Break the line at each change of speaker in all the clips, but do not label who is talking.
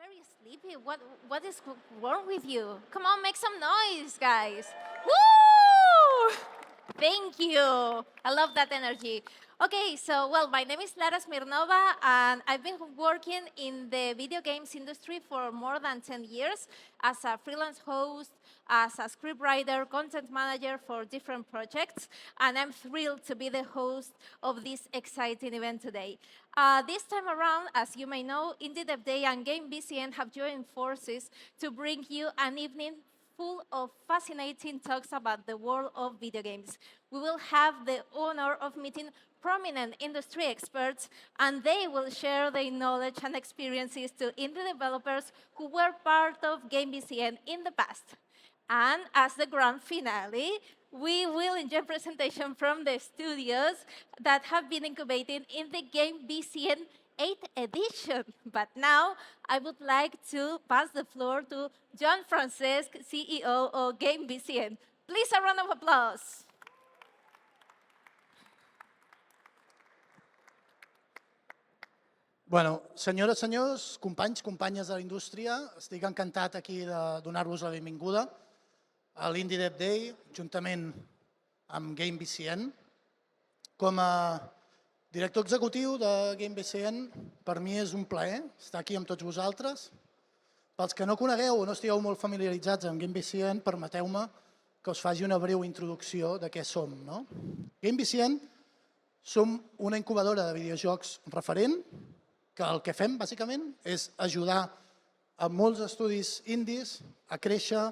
very sleepy. What is wrong with you? Come on, make some noise, guys. Woo! Thank you. I love that energy. Okay, so, well, my name is Lara Smirnova, and I've been working in the video games industry for more than 10 years as a freelance host, as a scriptwriter, content manager for different projects, and I'm thrilled to be the host of this exciting event today. This time around, as you may know, Indie Dev Day and GameBCN have joined forces to bring you an evening full of fascinating talks about the world of video games. We will have the honor of meeting prominent industry experts, and they will share their knowledge and experiences to indie developers who were part of GameBCN in the past. And as the grand finale, we will enjoy a presentation from the studios that have been incubating in the GameBCN 8th edition. But now, I would like to pass the floor to John Francesc, CEO of GameBCN. Please, a round of applause.
Bueno, senyores, senyors, companys, companyes de la indústria, estic encantat aquí de donar-vos la benvinguda a l'Indie Dev Day, juntament amb GameBCN. Com a director executiu de GameBCN, per mi és un plaer estar aquí amb tots vosaltres. Pels que no conegueu o no estigueu molt familiaritzats amb GameBCN, permeteu-me que us faci una breu introducció de què som. GameBCN som una incubadora de videojocs referent, que el que fem, bàsicament, és ajudar a molts estudis indis a créixer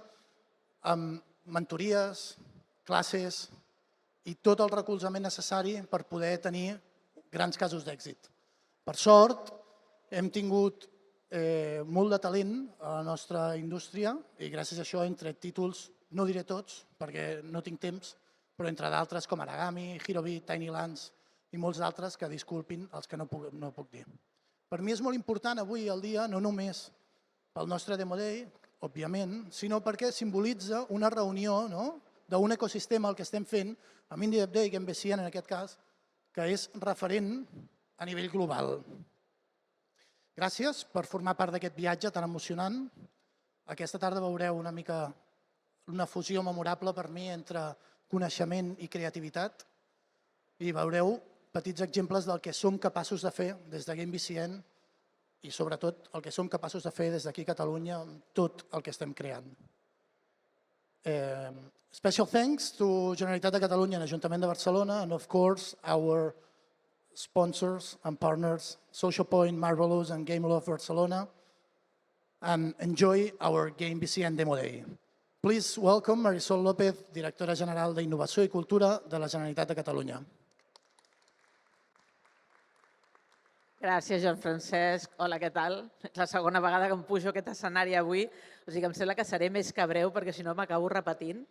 amb mentories, classes i tot el recolzament necessari per poder tenir grans casos d'èxit. Per sort, hem tingut molt de talent a la nostra indústria i gràcies a això hem tret títols, no diré tots perquè no tinc temps, però entre d'altres com Aragami, Hirobi, Tiny Lands i molts d'altres que disculpin els que no puc dir. Per mi és molt important avui el dia, no només pel nostre demoday, òbviament, sinó perquè simbolitza una reunió d'un ecosistema, el que estem fent, amb Indie Dev Day i GameBCN en aquest cas, que és referent a nivell global. Gràcies per formar part d'aquest viatge tan emocionant. Aquesta tarda veureu una mica una fusió memorable per mi entre coneixement i creativitat i veureu petits exemples del que som capaços de fer des de GameBCN i sobretot el que som capaços de fer des d'aquí a Catalunya amb tot el que estem creant. Special thanks to Generalitat de Catalunya and Ajuntament de Barcelona and of course our sponsors and partners, Social Point, Marvelous and Game Love Barcelona, and enjoy our GameBCN Demo Day. Please welcome Marisol López, Directora General d'Innovació i Cultura de la Generalitat de Catalunya.
Gràcies, Joan Francesc. Hola, què tal? És la segona vegada que em pujo a aquest escenari avui, o sigui que em sembla que seré més que breu perquè si no m'acabo repetint.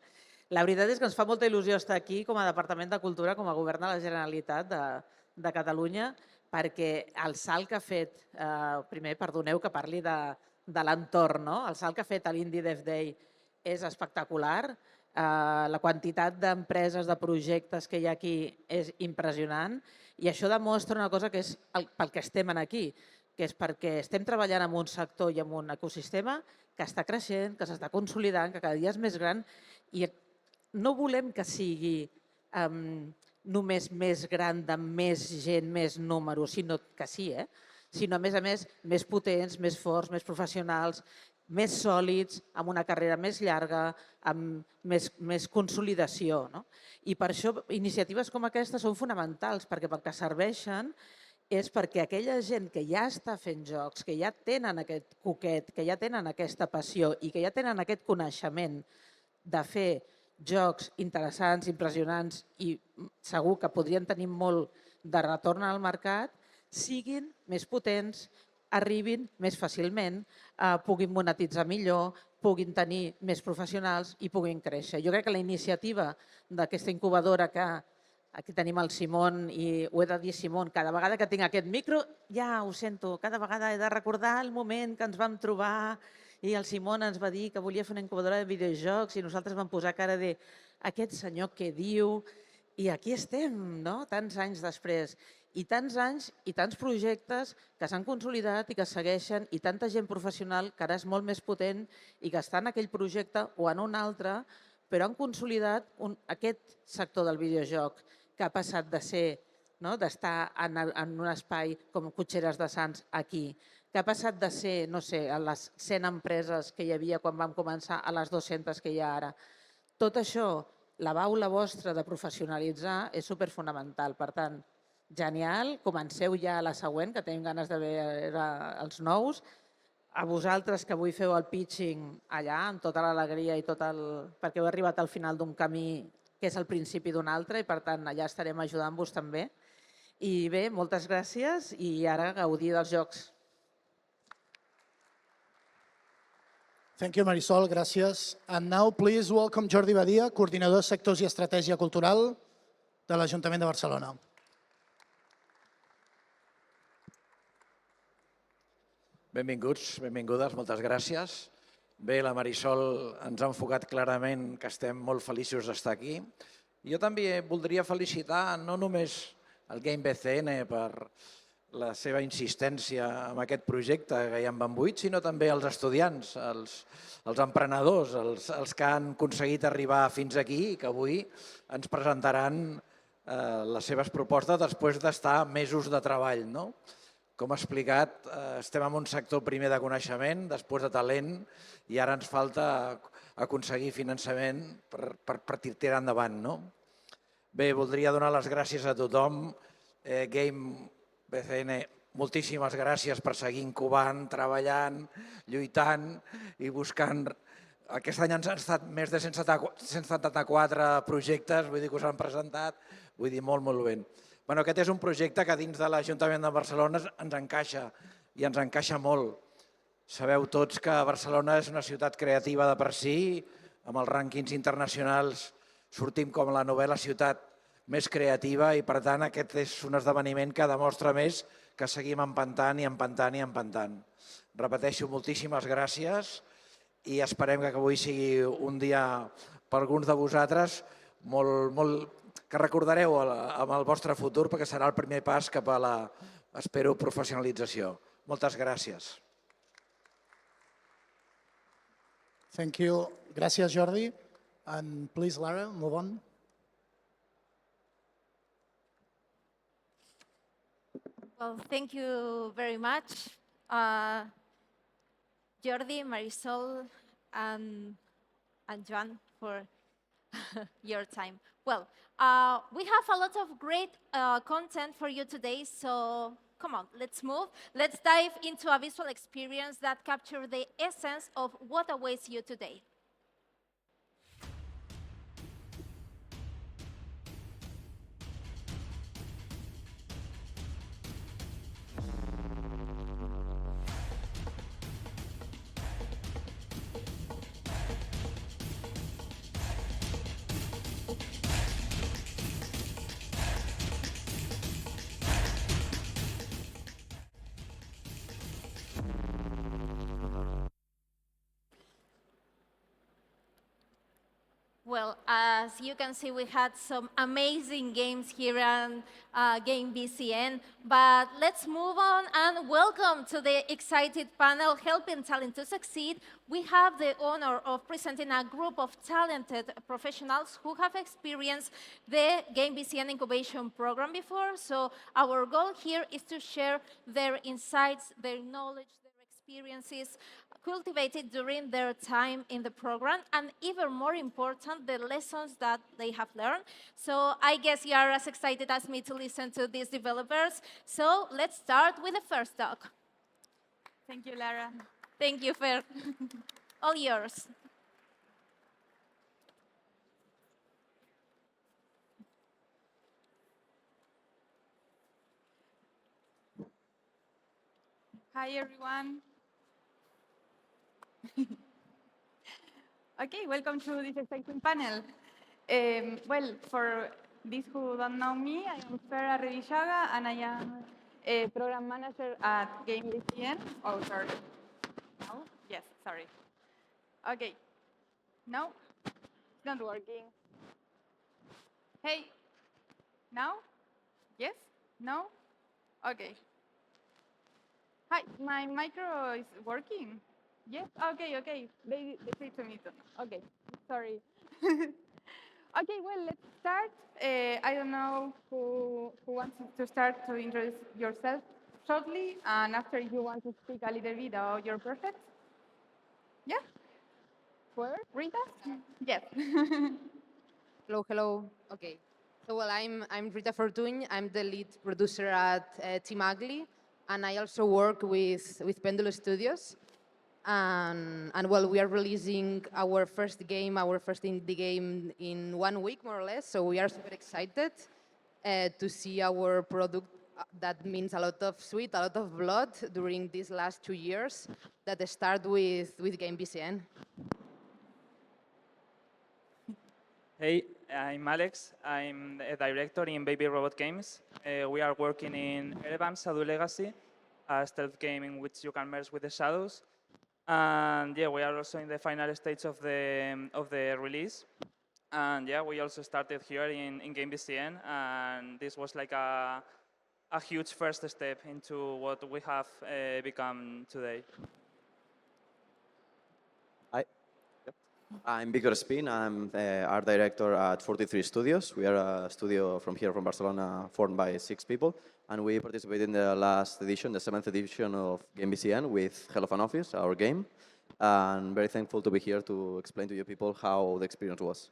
La veritat és que ens fa molta il·lusió estar aquí com a Departament de Cultura, com a Govern de la Generalitat de Catalunya, perquè el salt que ha fet, primer, perdoneu que parli de l'entorn, el salt que ha fet l'Indie Dev Day és espectacular, la quantitat d'empreses, de projectes que hi ha aquí és impressionant i això demostra una cosa que és pel que estem aquí, que és perquè estem treballant en un sector i en un ecosistema que està creixent, que s'està consolidant, que cada dia és més gran i no volem que sigui només més gran, de més gent, més números, sinó que sí, sinó a més, més potents, més forts, més professionals, més sòlids, amb una carrera més llarga, amb més consolidació. I per això iniciatives com aquesta són fonamentals, perquè pel que serveixen és perquè aquella gent que ja està fent jocs, que ja tenen aquest coquet, que ja tenen aquesta passió i que ja tenen aquest coneixement de fer jocs interessants, impressionants i segur que podrien tenir molt de retorn al mercat, siguin més potents, arribin més fàcilment, puguin monetitzar millor, puguin tenir més professionals i puguin créixer. Jo crec que la iniciativa d'aquesta incubadora que aquí tenim el Simón i ho he de dir, Simón, cada vegada que tinc aquest micro, ja ho sento, cada vegada he de recordar el moment que ens vam trobar i el Simón ens va dir que volia fer una incubadora de videojocs i nosaltres vam posar cara de aquest senyor què diu i aquí estem, tants anys després. i tants anys i tants projectes que s'han consolidat i que segueixen i tanta gent professional que ara és molt més potent i que està en aquell projecte o en un altre, però han consolidat aquest sector del videojoc que ha passat de ser, d'estar en un espai com Cotxeres de Sants aquí, que ha passat de ser, no sé, a les 100 empreses que hi havia quan vam començar a les 200 que hi ha ara. Tot això, la baula vostra de professionalitzar és superfonamental. Per tant, genial, comenceu ja a la següent, que tenim ganes de veure els nous. A vosaltres que avui feu el pitching allà, amb tota l'alegria i perquè heu arribat al final d'un camí que és el principi d'un altre i per tant allà estarem ajudant-vos també. I bé, moltes gràcies i ara gaudir dels jocs.
Thank you, Marisol. Gràcies. And now, please welcome Jordi Badia, coordinador de sectors i estratègia cultural de l'Ajuntament de Barcelona.
Benvinguts, benvingudes, moltes gràcies. Bé, la Marisol ens ha enfocat clarament que estem molt feliços d'estar aquí. Jo també voldria felicitar no només el GameBCN per la seva insistència en aquest projecte que ja en van 8, sinó també els estudiants, els emprenedors, els que han aconseguit arribar fins aquí i que avui ens presentaran les seves propostes després d'estar mesos de treball. Com ha explicat, estem en un sector primer de coneixement, després de talent, i ara ens falta aconseguir finançament per tirar endavant. Bé, voldria donar les gràcies a tothom. GameBCN, moltíssimes gràcies per seguir incubant, treballant, lluitant i buscant. Aquest any han estat més de 174 projectes, vull dir que us han presentat, vull dir molt, molt bé. Aquest és un projecte que dins de l'Ajuntament de Barcelona ens encaixa i ens encaixa molt. Sabeu tots que Barcelona és una ciutat creativa de per si, amb els rànquings internacionals sortim com la novena ciutat més creativa i per tant aquest és un esdeveniment que demostra més que seguim empantant i empantant i empantant. Repeteixo, moltíssimes gràcies i esperem que avui sigui un dia per alguns de vosaltres molt que recordareu amb el vostre futur perquè serà el primer pas cap a la, espero, professionalització. Moltes gràcies.
Thank you. Gràcies, Jordi. And please, Lara, move on.
Well, thank you very much, Jordi, Marisol, and Joan for your time. Well, we have a lot of great content for you today, so come on, let's move. Let's dive into a visual experience that captures the essence of what awaits you today. Well, as you can see, we had some amazing games here on GameBCN, but let's move on and welcome to the excited panel, Helping Talent to Succeed. We have the honor of presenting a group of talented professionals who have experienced the GameBCN incubation program before. So our goal here is to share their insights, their knowledge, their experiences, cultivated during their time in the program, and even more important, the lessons that they have learned. So I guess you are as excited as me to listen to these developers. So let's start with the first talk.
Thank you, Lara.
Thank you, Fer. All yours.
Hi, everyone. Okay, welcome to this exciting panel. Well, for those who don't know me, I am Fer Arrevillaga, and I am a program manager at GameBCN. Oh, sorry. No? Yes, sorry. Okay. No? It's not working. Hey. Now? Yes? No? Okay. Hi, my micro is working. Yes. Okay. Okay. They say to me. Okay. Sorry. Okay. Well, let's start. I don't know who wants to start to introduce yourself shortly, and after you want to speak a little bit about your project. Yeah. Whoever. Rita. Yes.
Hello, hello. Okay. So, well, I'm Rita Fortuny. I'm the lead producer at Team Ugly, and I also work with Pendulo Studios. And well, we are releasing our first game, our first indie game in 1 week, more or less. So we are super excited to see our product that means a lot of sweat, a lot of blood during these last 2 years that start with GameBCN.
Hey, I'm Alex. I'm a director in Baby Robot Games. We are working in Erevan Shadow Legacy, a stealth game in which you can merge with the shadows. And yeah, we are also in the final stage of the release. And yeah, we also started here in GameBCN, and this was like a huge first step into what we have become today.
Hi, I'm Victor Spin. I'm the art director at 43 Studios. We are a studio from here, from Barcelona, formed by 6 people. And we participated in the last edition, the 7th edition of GameBCN with Hell of an Office, our game. And very thankful to be here to explain to you people how the experience was.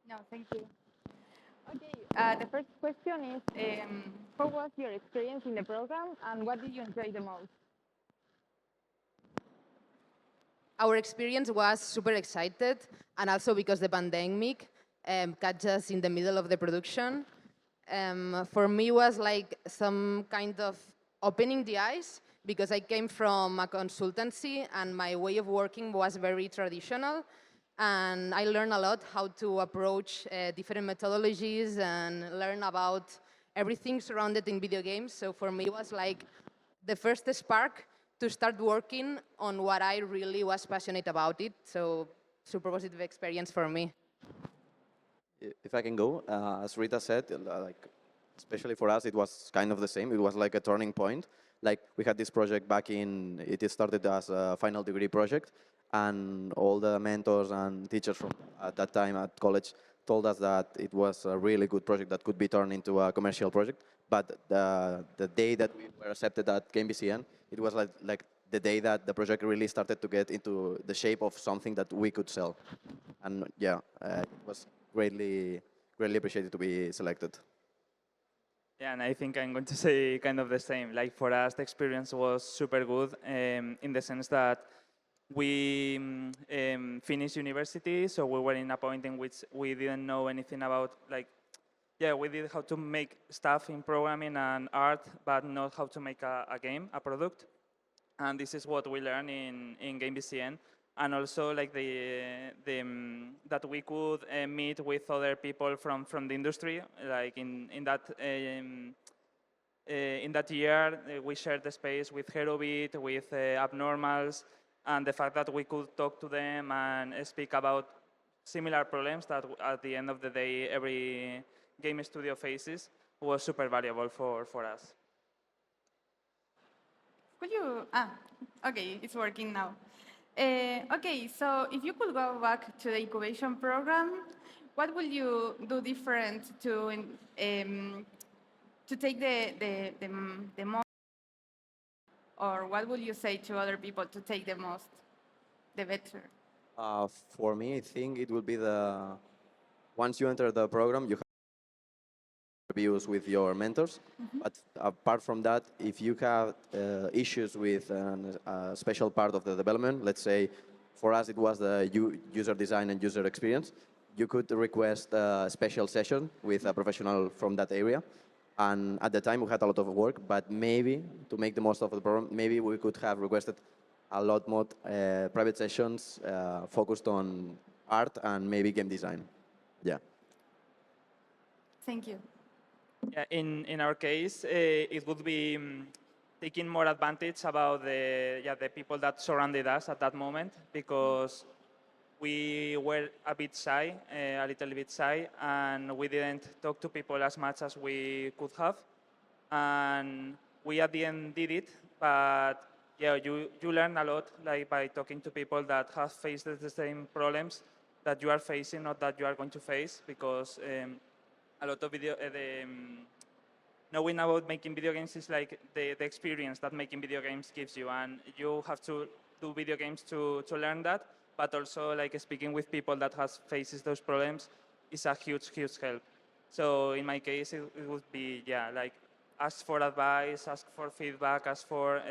No, thank you. Okay, the first question is, how was your experience in the program and what did you enjoy the most?
Our experience was super excited, and also because the pandemic catch us in the middle of the production. For me, was like some kind of opening the eyes because I came from a consultancy and my way of working was very traditional. And I learned a lot how to approach different methodologies and learn about everything surrounded in video games. So for me, it was like the first spark to start working on what I really was passionate about it. So super positive experience for me.
If I can go, as Rita said, like especially for us, it was kind of the same. It was like a turning point. Like we had this project back in, it started as a final degree project, and all the mentors and teachers from at that time at college told us that it was a really good project that could be turned into a commercial project. But the day that we were accepted at GameBCN, it was like the day that the project really started to get into the shape of something that we could sell. And yeah, it was greatly appreciated to be selected.
Yeah, and I think I'm going to say kind of the same. Like for us, the experience was super good in the sense that we finished university, so we were in a point in which we didn't know anything about like, yeah, we did how to make stuff in programming and art, but not how to make a game, a product. And this is what we learned in GameBCN. And also like that we could meet with other people from the industry, like in that year, we shared the space with Herobit, with Abnormals, and the fact that we could talk to them and speak about similar problems that at the end of the day, every game studio faces was super valuable for us.
Could you, okay, it's working now. Okay, so if you could go back to the incubation program, what will you do different to take the most, or what would you say to other people to take the most, the better?
For me, I think it will be once you enter the program, you have reviews with your mentors. But apart from that, if you have issues with a special part of the development, let's say for us it was the user design and user experience, you could request a special session with a professional from that area. And at the time we had a lot of work, but maybe to make the most of the program, maybe we could have requested a lot more private sessions focused on art and maybe game design. Yeah.
Thank you.
Yeah, in our case, it would be taking more advantage about the people that surrounded us at that moment, because we were a bit shy, a little bit shy, and we didn't talk to people as much as we could have. And we at the end did it, but yeah, you learn a lot like by talking to people that have faced the same problems that you are facing or that you are going to face, because a lot of knowing about making video games is like the experience that making video games gives you, and you have to do video games to learn that, but also like speaking with people that has faces those problems is a huge help. So in my case it would be, yeah, like ask for advice, ask for feedback, ask for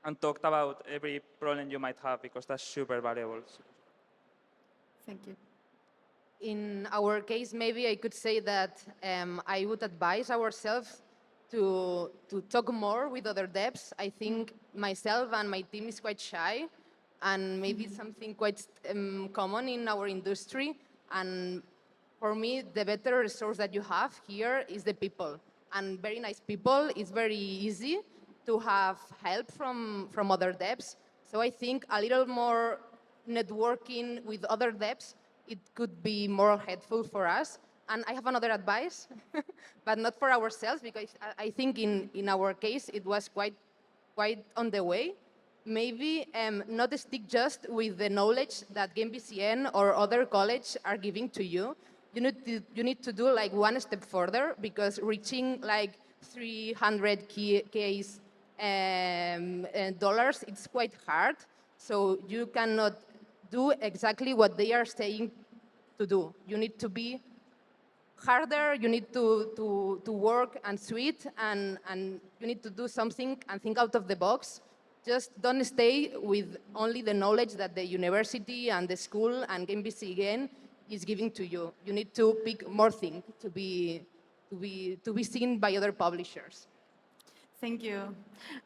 and talk about every problem you might have, because that's super valuable.
Thank you.
In our case, maybe I could say that I would advise ourselves to talk more with other devs. I think myself and my team is quite shy, and maybe something quite common in our industry. And for me, the better resource that you have here is the people. And very nice people. It's very easy to have help from other devs. So I think a little more networking with other devs, it could be more helpful for us. And I have another advice, but not for ourselves, because I think in our case, it was quite on the way. Maybe not stick just with the knowledge that GameBCN or other college are giving to you. You need to do like one step further, because reaching like 300 Ks dollars, it's quite hard. So you cannot do exactly what they are saying to do. You need to be harder, you need to work and sweat, and you need to do something and think out of the box. Just don't stay with only the knowledge that the university and the school and GameBC again is giving to you. You need to pick more things to be seen by other publishers.
Thank you.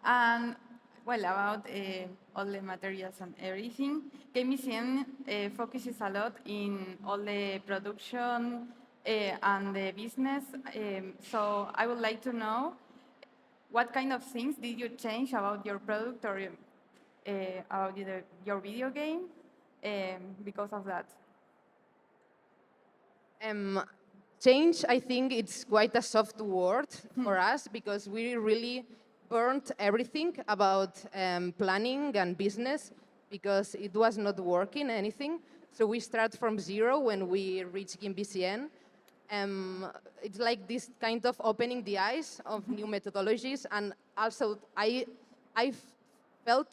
And well, about all the materials and everything, GameBCN focuses a lot in all the production and the business. So I would like to know what kind of things did you change about your product or about your video game because of that?
Um, Change, I think it's quite a soft word for us, because we really burnt everything about planning and business, because it was not working anything. So we start from zero when we reach GameBCN. It's like this kind of opening the eyes of new methodologies, and also I felt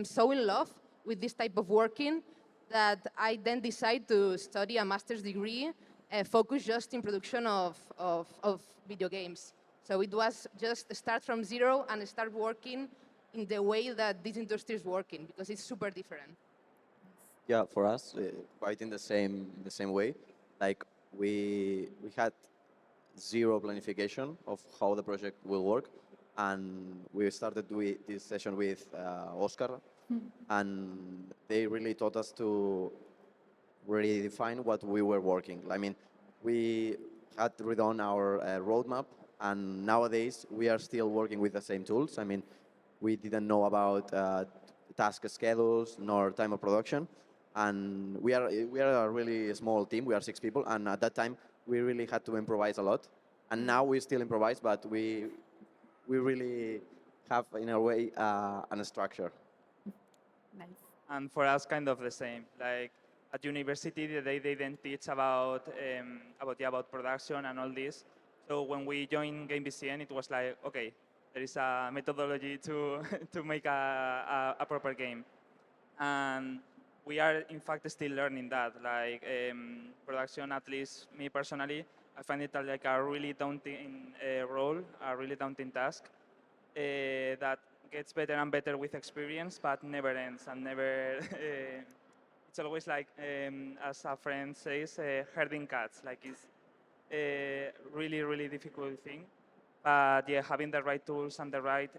so in love with this type of working that I then decided to study a master's degree focused just in production of video games. So it was just start from zero and start working in the way that this industry is working, because it's super different.
Yeah, for us, quite in the same way. Like we had zero planification of how the project will work, and we started this session with Oscar, and they really taught us to really define what we were working. I mean, we had redone our roadmap, and nowadays we are still working with the same tools. I mean, we didn't know about task schedules nor time of production, and we are a really small team. We are 6 people, and at that time we really had to improvise a lot. And now we still improvise, but we really have in a way a structure.
Nice.
And for us, kind of the same. Like at university, they didn't teach about production and all this. So when we joined GameBCN, it was like, okay, there is a methodology to to make a proper game, and we are in fact still learning that. Like production, at least me personally, I find it like a really daunting role, a really daunting task that gets better and better with experience, but never ends and never. It's always like, as a friend says, herding cats. Like it's a really difficult thing. But yeah, having the right tools and the right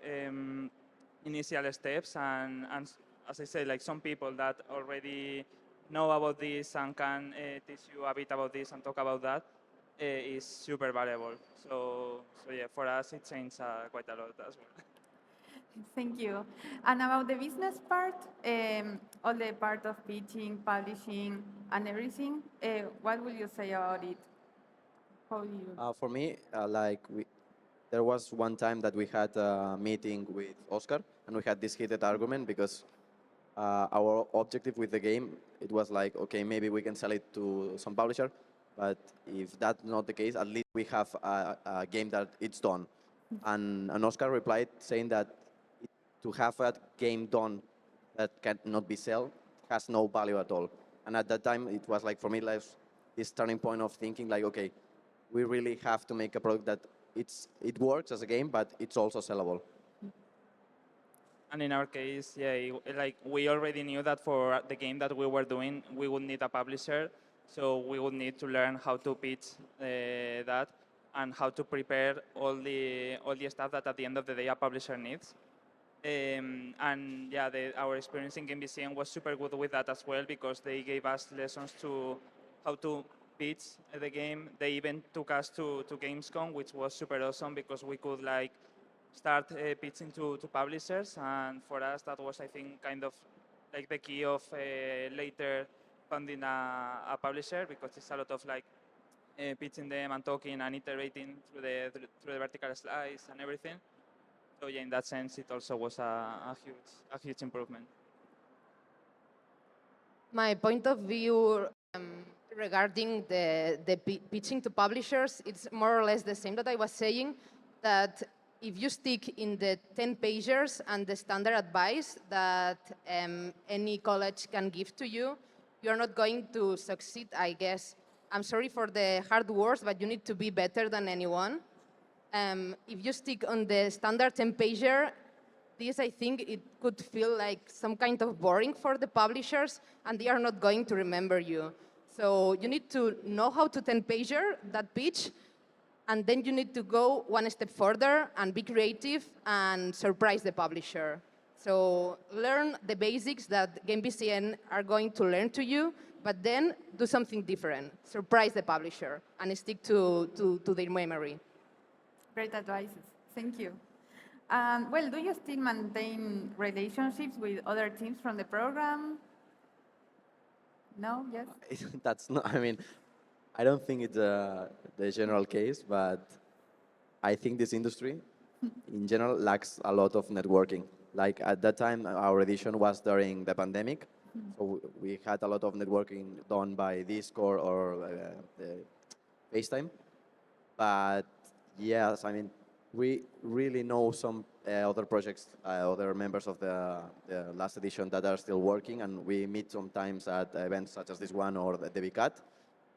initial steps, and as I said, like some people that already know about this and can teach you a bit about this and talk about that is super valuable. So yeah, for us it changed quite a lot as well.
Thank you. And about the business part, all the part of pitching, publishing, and everything, what will you say about it? How do you?
For me, like there was one time that we had a meeting with Oscar, and we had this heated argument because our objective with the game, it was like, okay, maybe we can sell it to some publisher, but if that's not the case, at least we have a game that it's done. And Oscar replied saying that to have a game done that cannot be sold has no value at all. And at that time, it was like, for me, like this turning point of thinking like, okay, we really have to make a product that it works as a game, but it's also sellable.
And in our case, yeah, like we already knew that for the game that we were doing, we would need a publisher. So we would need to learn how to pitch that and how to prepare all the stuff that at the end of the day a publisher needs. And yeah, our experience in GameBCN was super good with that as well because they gave us lessons to how to pitch the game. They even took us to Gamescom, which was super awesome because we could like start pitching to publishers. And for us, that was, I think, kind of like the key of later funding a publisher because it's a lot of like pitching them and talking and iterating through the vertical slice and everything. So yeah, in that sense, it also was a huge improvement.
My point of view regarding the pitching to publishers, it's more or less the same that I was saying, that if you stick in the 10 pagers and the standard advice that any college can give to you, you're not going to succeed, I guess. I'm sorry for the hard words, but you need to be better than anyone. If you stick on the standard 10-pager, this, I think, it could feel like some kind of boring for the publishers, and they are not going to remember you. So you need to know how to 10-pager that pitch, and then you need to go one step further and be creative and surprise the publisher. So learn the basics that GameBCN are going to learn to you, but then do something different. Surprise the publisher and stick to their memory.
Great advices. Thank you. Well, do you still maintain relationships with other teams from the program? No? Yes?
That's not, I mean, I don't think it's the general case, but I think this industry in general lacks a lot of networking. Like at that time, our edition was during the pandemic, so we had a lot of networking done by Discord or FaceTime. But yes, I mean, we really know some other projects, other members of the last edition that are still working, and we meet sometimes at events such as this one or the VCAT.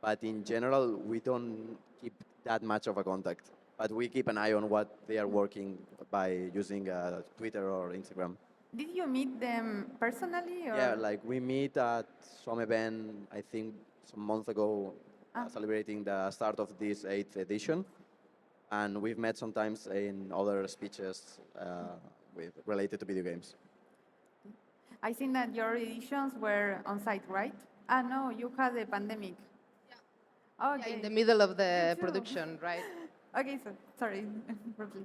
But in general, we don't keep that much of a contact. But we keep an eye on what they are working by using Twitter or Instagram.
Did you meet them personally? Or?
Yeah, like we meet at some event, I think some month ago, celebrating the start of this 8th edition. And we've met sometimes in other speeches related to video games.
I think that your editions were on site, right? No, you had the pandemic.
Yeah.
Okay.
Yeah, in the middle of the
Me too.
production, right?
Okay, so sorry, probably.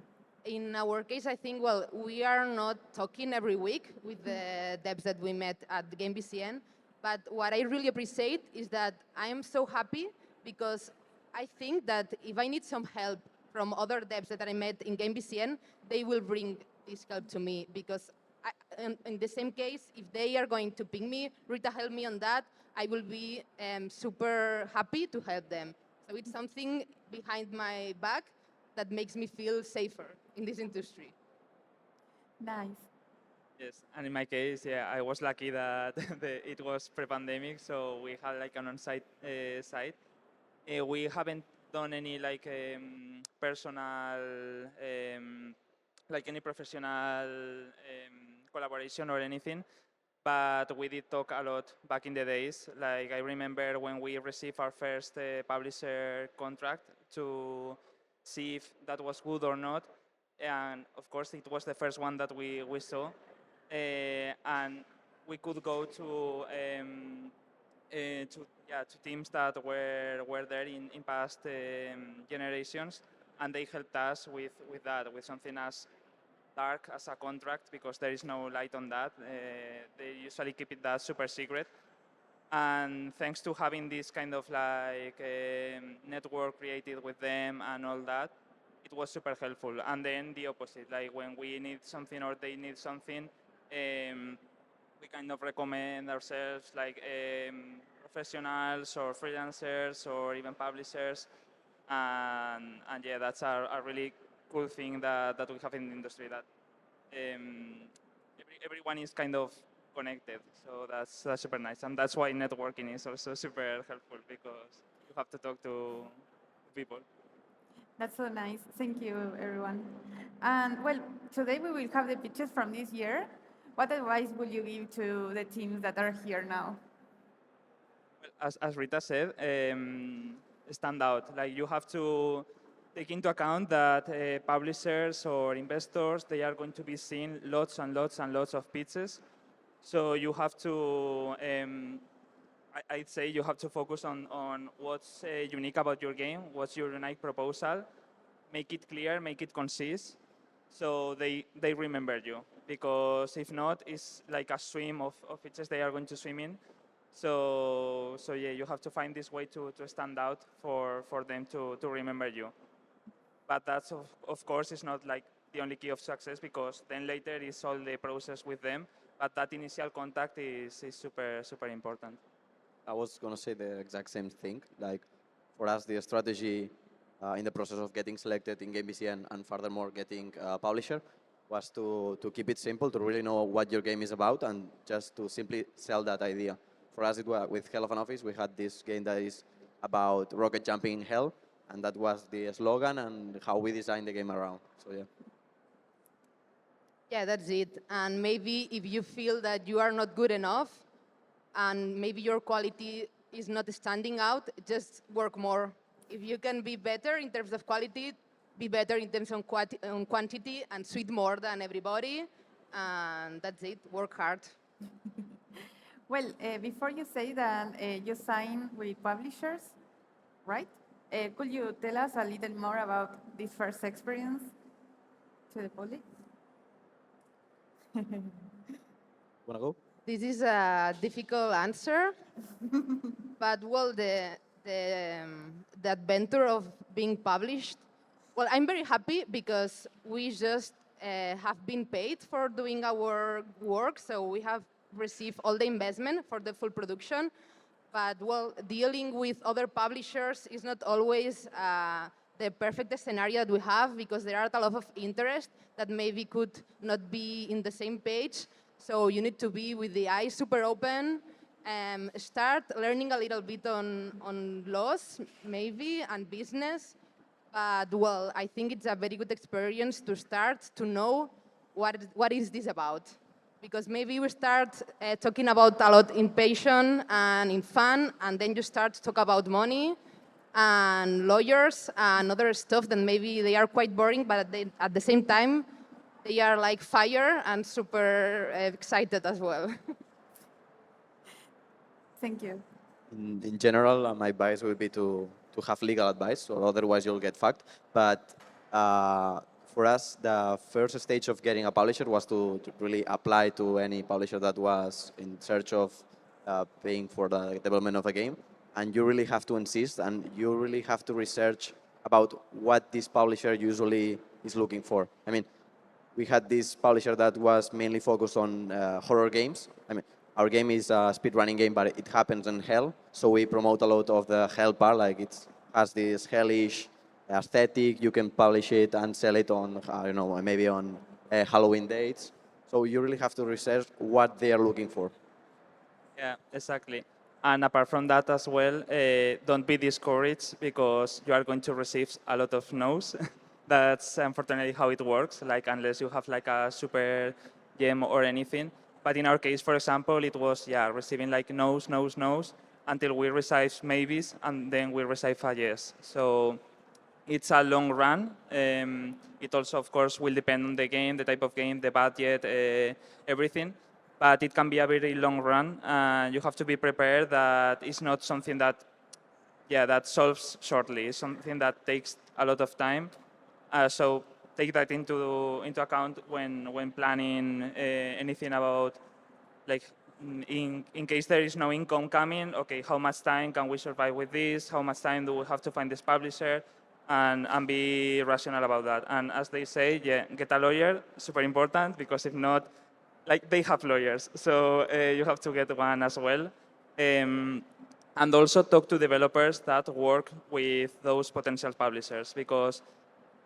In our case, I think, well, we are not talking every week with the devs that we met at the GameBCN, but what I really appreciate is that I am so happy because I think that if I need some help from other devs that I met in GameBCN, they will bring this help to me because in the same case, if they are going to ping me, Rita, help me on that, I will be super happy to help them. So it's something behind my back that makes me feel safer in this industry.
Nice.
Yes, and in my case, yeah, I was lucky that it was pre-pandemic, so we had like an on-site site. We haven't done any like personal, like any professional collaboration or anything, but we did talk a lot back in the days. Like I remember when we received our first publisher contract to see if that was good or not. And of course, it was the first one that we saw. And we could go to teams that were there in past generations, and they helped us with that, with something as dark as a contract, because there is no light on that. They usually keep it that super secret. And thanks to having this kind of like network created with them and all that, it was super helpful. And then the opposite, like when we need something or they need something, we kind of recommend ourselves like professionals or freelancers or even publishers. And yeah, that's a really cool thing that we have in the industry, that everyone is kind of connected. So that's super nice. And that's why networking is also super helpful, because you have to talk to people.
That's so nice. Thank you, everyone. And well, today we will have the pitches from this year. What advice would you give to the teams that are here now?
Well, as Rita said, stand out. Like, you have to take into account that publishers or investors, they are going to be seeing lots and lots and lots of pitches. So you have to, I'd say you have to focus on what's unique about your game, what's your unique proposal, make it clear, make it concise, so they remember you. Because if not, it's like a stream of pitches they are going to swim in. So yeah, you have to find this way to stand out for them to remember you. But that's, of course, is not like the only key of success, because then later is all the process with them. But that initial contact is super, super important.
I was going to say the exact same thing. Like, for us, the strategy in the process of getting selected in GameBCN and furthermore getting a publisher was to keep it simple, to really know what your game is about and just to simply sell that idea. For us, it was, with Hell of an Office, we had this game that is about rocket jumping in hell, and that was the slogan and how we designed the game around. So yeah.
Yeah, that's it. And maybe if you feel that you are not good enough and maybe your quality is not standing out, just work more. If you can be better in terms of quality, be better in terms of quantity and sweet more than everybody. And that's it, work hard.
Well, before you say that you sign with publishers, right? Could you tell us a little more about this first experience to the public?
Wanna go?
This is a difficult answer, but well, the adventure of being published, well, I'm very happy because we just have been paid for doing our work, so we have received all the investment for the full production. But well, dealing with other publishers is not always the perfect scenario that we have, because there are a lot of interest that maybe could not be in the same page. So you need to be with the eyes super open, start learning a little bit on laws, maybe, and business. But well, I think it's a very good experience to start to know what is this about. Because maybe we start talking about a lot in passion and in fun, and then you start to talk about money and lawyers and other stuff that maybe they are quite boring, but at the same time, they are like fire and super excited as well.
Thank you.
In general, my advice would be to have legal advice, or otherwise you'll get fucked. But for us, the first stage of getting a publisher was to really apply to any publisher that was in search of paying for the development of a game. And you really have to insist, and you really have to research about what this publisher usually is looking for. I mean, we had this publisher that was mainly focused on horror games. I mean, our game is a speedrunning game, but it happens in hell. So we promote a lot of the hell part, like it has this hellish aesthetic. You can publish it and sell it on, I don't know, maybe on Halloween dates. So you really have to research what they are looking for.
Yeah, exactly. And apart from that as well, don't be discouraged, because you are going to receive a lot of no's. That's unfortunately how it works, like unless you have like a super gem or anything. But in our case, for example, it was, yeah, receiving like no's, no's, no's, until we receive maybes, and then we receive a yes. So it's a long run. It also, of course, will depend on the game, the type of game, the budget, everything. But it can be a very long run. You have to be prepared that it's not something that, yeah, that solves shortly. It's something that takes a lot of time. So take that into account when planning anything about, like, in case there is no income coming, okay, how much time can we survive with this? How much time do we have to find this publisher? and be rational about that. And as they say, yeah, get a lawyer, super important, because if not, like they have lawyers, so you have to get one as well. And also talk to developers that work with those potential publishers, because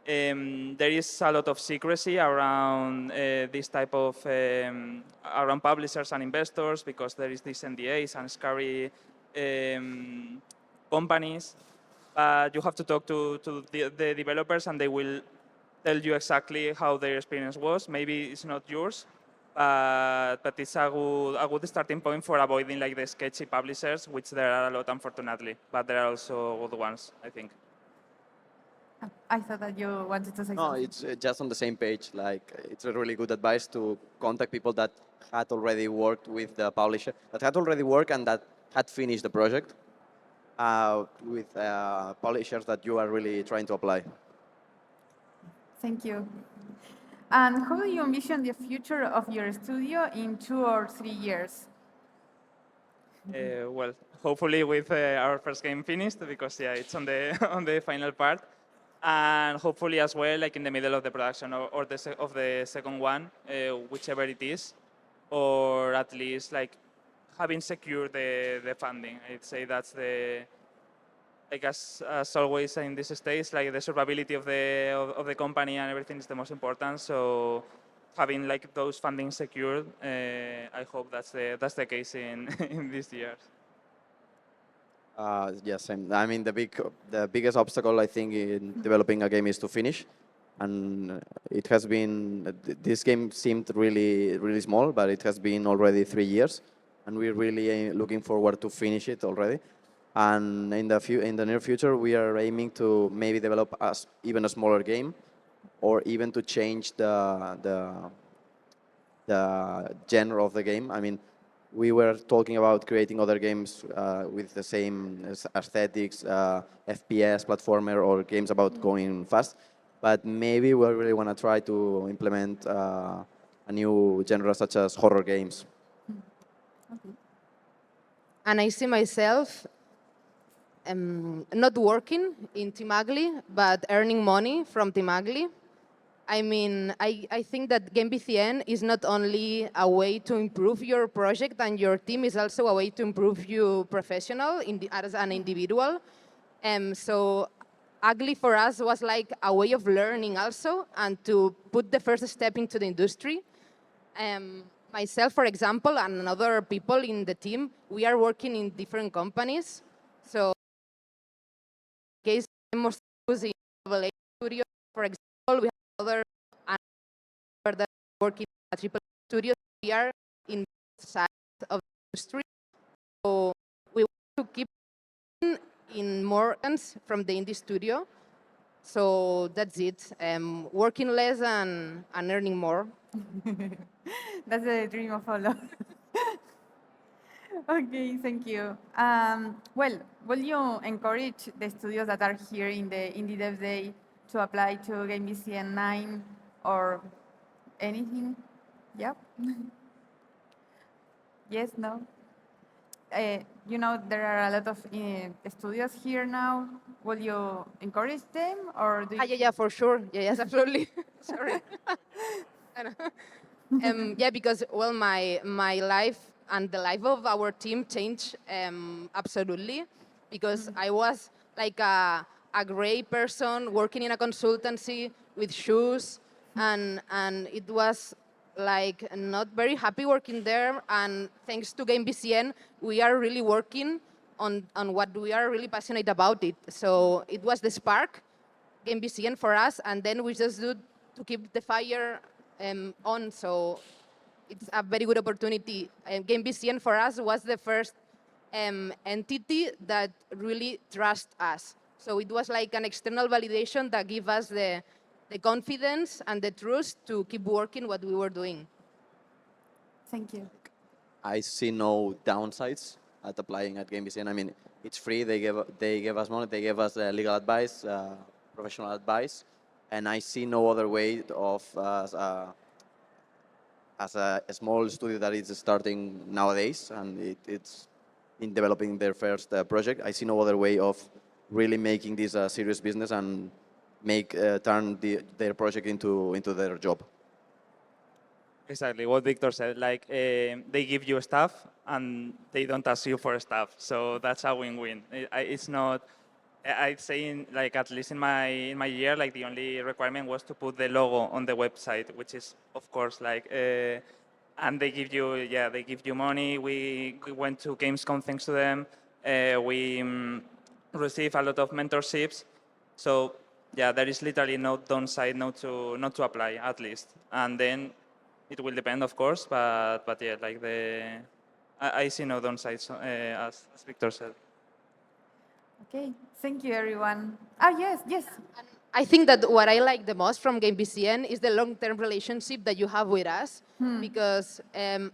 there is a lot of secrecy around this type of around publishers and investors, because there is these NDAs and scary companies. You have to talk to the developers, and they will tell you exactly how their experience was. Maybe it's not yours, but it's a good starting point for avoiding like the sketchy publishers, which there are a lot, unfortunately, but there are also good ones, I think.
I thought that you wanted to say
No,
something.
it's just on the same page. Like, it's a really good advice to contact people that had already worked with the publisher, that had already worked and that had finished the project with publishers that you are really trying to apply.
Thank you. And how do you envision the future of your studio in 2 or 3 years?
Well, hopefully with our first game finished, because yeah, it's on the on the final part, and hopefully as well, like in the middle of the production or of the second one, whichever it is, or at least like having secured the funding. I'd say that's the, like as always in this stage, like the survivability of the company and everything is the most important. So having like those funding secured, I hope that's the case in in these years.
Yes, same. I mean, the biggest obstacle I think in developing a game is to finish, and it has been. This game seemed really small, but it has been already 3 years, and we're really looking forward to finish it already. And in the near future, we are aiming to maybe develop even a smaller game, or even to change the genre of the game. I mean, we were talking about creating other games with the same aesthetics, FPS, platformer, or games about going fast. But maybe we really want to try to implement a new genre such as horror games.
And I see myself not working in Team Ugly, but earning money from Team Ugly. I mean, I think that GameBCN is not only a way to improve your project and your team, is also a way to improve you professional as an individual. So Ugly for us was like a way of learning also, and to put the first step into the industry. Myself, for example, and other people in the team, we are working in different companies. So in case I'm most in double A studio, for example, we have other that work in a triple A studio. We are in both sides of the industry. So we want to keep in more hands from the indie studio. So that's it. Working less and earning more.
That's the dream of all. Okay, thank you. Well, will you encourage the studios that are here in the Indie Dev Day to apply to GameBCN 9 or anything? Yep. Yes, no? There are a lot of studios here now. Will you encourage them, or do you?
Yeah, for sure. Yeah, yes, absolutely. Sorry. I know. Yeah, because well, my life and the life of our team changed absolutely, because I was like a gray person working in a consultancy with shoes, and it was like not very happy working there. And thanks to GameBCN, we are really working on what we are really passionate about it. So it was the spark, GameBCN for us, and then we just do to keep the fire on. So it's a very good opportunity. GameBCN for us was the first entity that really trust us. So it was like an external validation that gave us the confidence and the trust to keep working what we were doing.
Thank you.
I see no downsides at applying at GameBCN. I mean, it's free. They give us money. They give us legal advice, professional advice, and I see no other way of as a small studio that is starting nowadays, and it's in developing their first project. I see no other way of really making this a serious business and turn their project into their job.
Exactly what Victor said. Like they give you stuff and they don't ask you for stuff, so that's a win-win. It's not. I'd say, like at least in my year, like the only requirement was to put the logo on the website, which is of course like. And they give you, yeah, they give you money. We went to Gamescom thanks to them. We receive a lot of mentorships. So yeah, there is literally no downside not to apply at least. And then it will depend, of course, but yeah, like I see no downsides as Victor said.
Okay, thank you, everyone. Ah, yes, yes.
I think that what I like the most from GameBCN is the long-term relationship that you have with us, because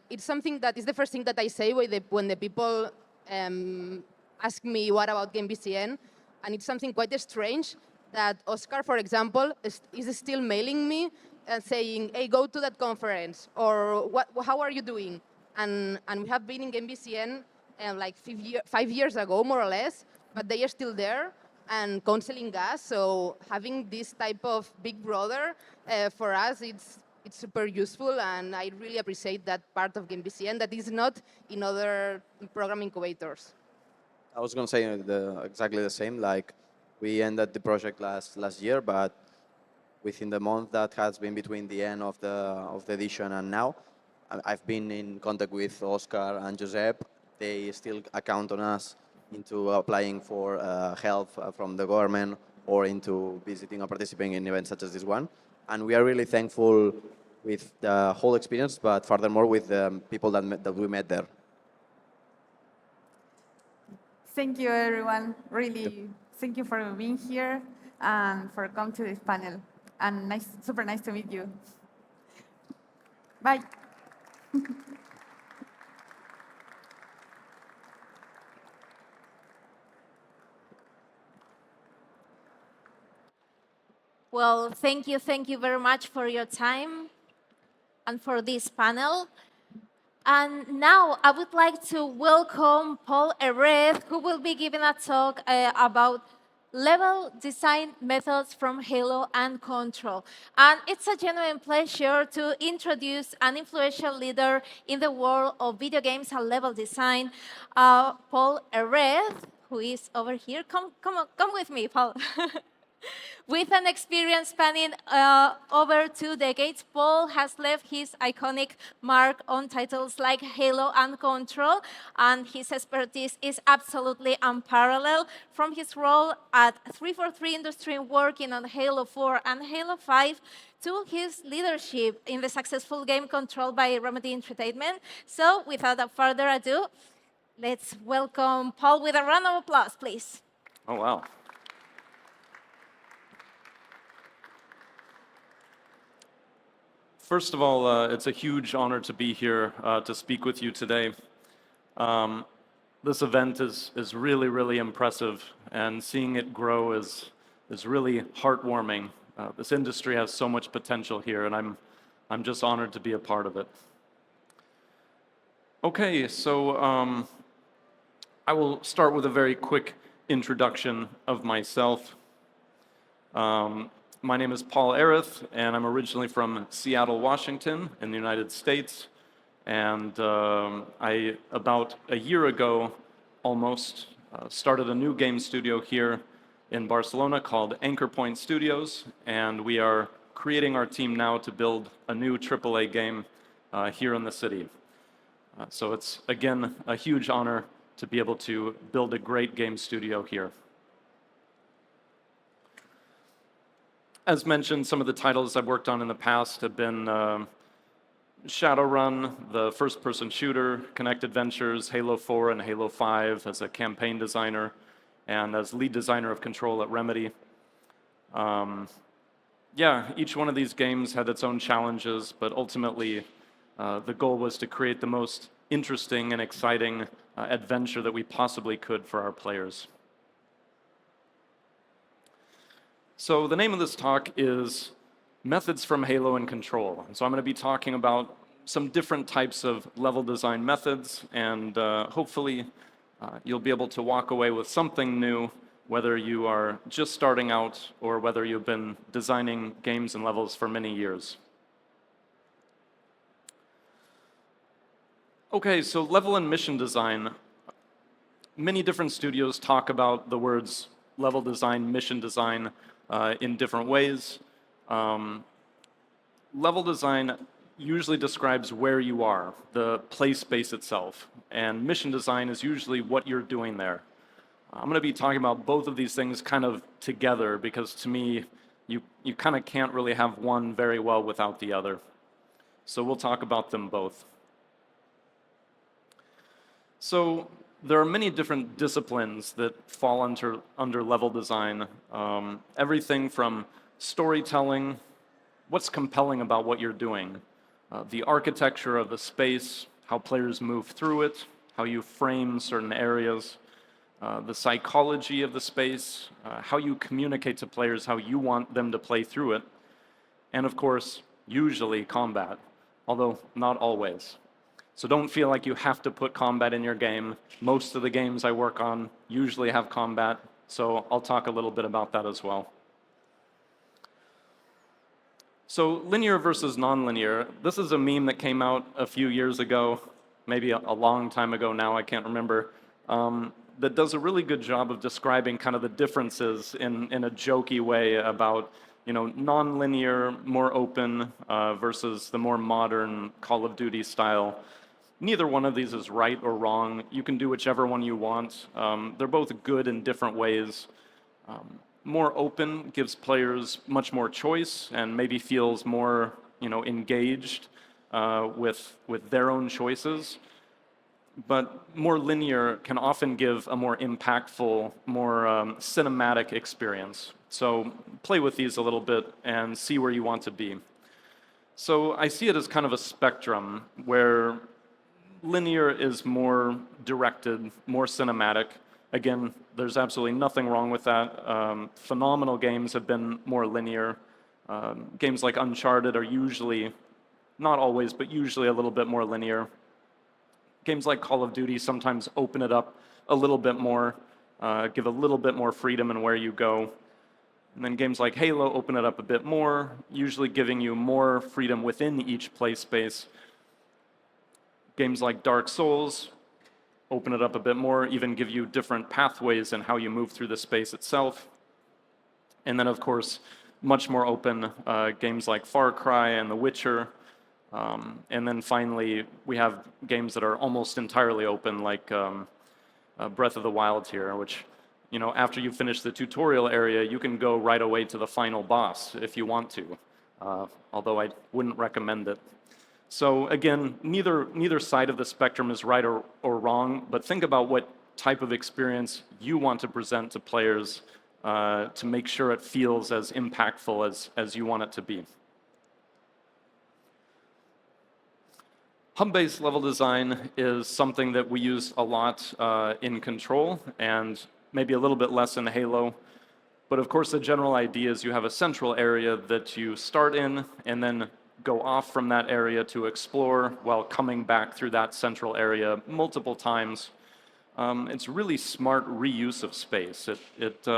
it's something that is the first thing that I say when the people ask me what about GameBCN, and it's something quite strange that Oscar, for example, is still mailing me and saying, "Hey, go to that conference," or how are you doing? And we have been in GameBCN like 5 years ago, more or less, but they are still there and counseling us. So having this type of big brother for us, it's super useful, and I really appreciate that part of GameBCN that is not in other program incubators.
I was going to say exactly the same. Like, we ended the project last year, but within the month that has been between the end of the edition and now, I've been in contact with Oscar and Josep. They still account on us into applying for help from the government or into visiting or participating in events such as this one. And we are really thankful with the whole experience, but furthermore with the people that we met there.
Thank you, everyone. Really, thank you for being here and for coming to this panel. And super nice to meet you. Bye.
Well, thank you very much for your time and for this panel. And now I would like to welcome Paul Ereth, who will be giving a talk about level design methods from Halo and Control. And it's a genuine pleasure to introduce an influential leader in the world of video games and level design, Paul Ereth, who is over here. Come with me, Paul. With an experience spanning over 2 decades, Paul has left his iconic mark on titles like Halo and Control, and his expertise is absolutely unparalleled. From his role at 343 Industry working on Halo 4 and Halo 5 to his leadership in the successful game Control by Remedy Entertainment. So without further ado, let's welcome Paul with a round of applause, please.
Oh, wow. First of all, it's a huge honor to be here to speak with you today. This event is really, really impressive, and seeing it grow is really heartwarming. This industry has so much potential here, and I'm just honored to be a part of it. Okay, so I will start with a very quick introduction of myself. My name is Paul Ereth, and I'm originally from Seattle, Washington, in the United States. And I, about a year ago, almost, started a new game studio here in Barcelona called Anchor Point Studios, and we are creating our team now to build a new AAA game here in the city. So it's, again, a huge honor to be able to build a great game studio here. As mentioned, some of the titles I've worked on in the past have been Shadowrun, the first-person shooter, Connect Adventures, Halo 4 and Halo 5 as a campaign designer, and as lead designer of Control at Remedy. Yeah, each one of these games had its own challenges, but ultimately the goal was to create the most interesting and exciting adventure that we possibly could for our players. So the name of this talk is Methods from Halo and Control. And so I'm going to be talking about some different types of level design methods, and hopefully you'll be able to walk away with something new whether you are just starting out or whether you've been designing games and levels for many years. Okay, so level and mission design. Many different studios talk about the words level design, mission design in different ways. Level design usually describes where you are, the play space itself, and mission design is usually what you're doing there. I'm going to be talking about both of these things kind of together because to me, you kind of can't really have one very well without the other. So we'll talk about them both. So there are many different disciplines that fall under level design. Everything from storytelling, what's compelling about what you're doing, the architecture of the space, how players move through it, how you frame certain areas, the psychology of the space, how you communicate to players how you want them to play through it, and of course, usually combat, although not always. So don't feel like you have to put combat in your game. Most of the games I work on usually have combat, so I'll talk a little bit about that as well. So linear versus nonlinear. This is a meme that came out a few years ago, maybe a long time ago now, I can't remember, that does a really good job of describing kind of the differences in a jokey way about nonlinear, more open versus the more modern Call of Duty style. Neither one of these is right or wrong. You can do whichever one you want. They're both good in different ways. More open gives players much more choice and maybe feels more engaged with their own choices. But more linear can often give a more impactful, more cinematic experience. So play with these a little bit and see where you want to be. So I see it as kind of a spectrum where linear is more directed, more cinematic. Again, there's absolutely nothing wrong with that. Phenomenal games have been more linear. Games like Uncharted are usually, not always, but usually a little bit more linear. Games like Call of Duty sometimes open it up a little bit more, give a little bit more freedom in where you go. And then games like Halo open it up a bit more, usually giving you more freedom within each play space. Games like Dark Souls open it up a bit more, even give you different pathways in how you move through the space itself. And then, of course, much more open games like Far Cry and The Witcher. And then finally, we have games that are almost entirely open, like Breath of the Wild here, which, after you finish the tutorial area, you can go right away to the final boss if you want to, although I wouldn't recommend it. So again, neither side of the spectrum is right or wrong, but think about what type of experience you want to present to players to make sure it feels as impactful as you want it to be. Hub-based level design is something that we use a lot in Control and maybe a little bit less in Halo. But of course, the general idea is you have a central area that you start in and then go off from that area to explore while coming back through that central area multiple times. It's really smart reuse of space. It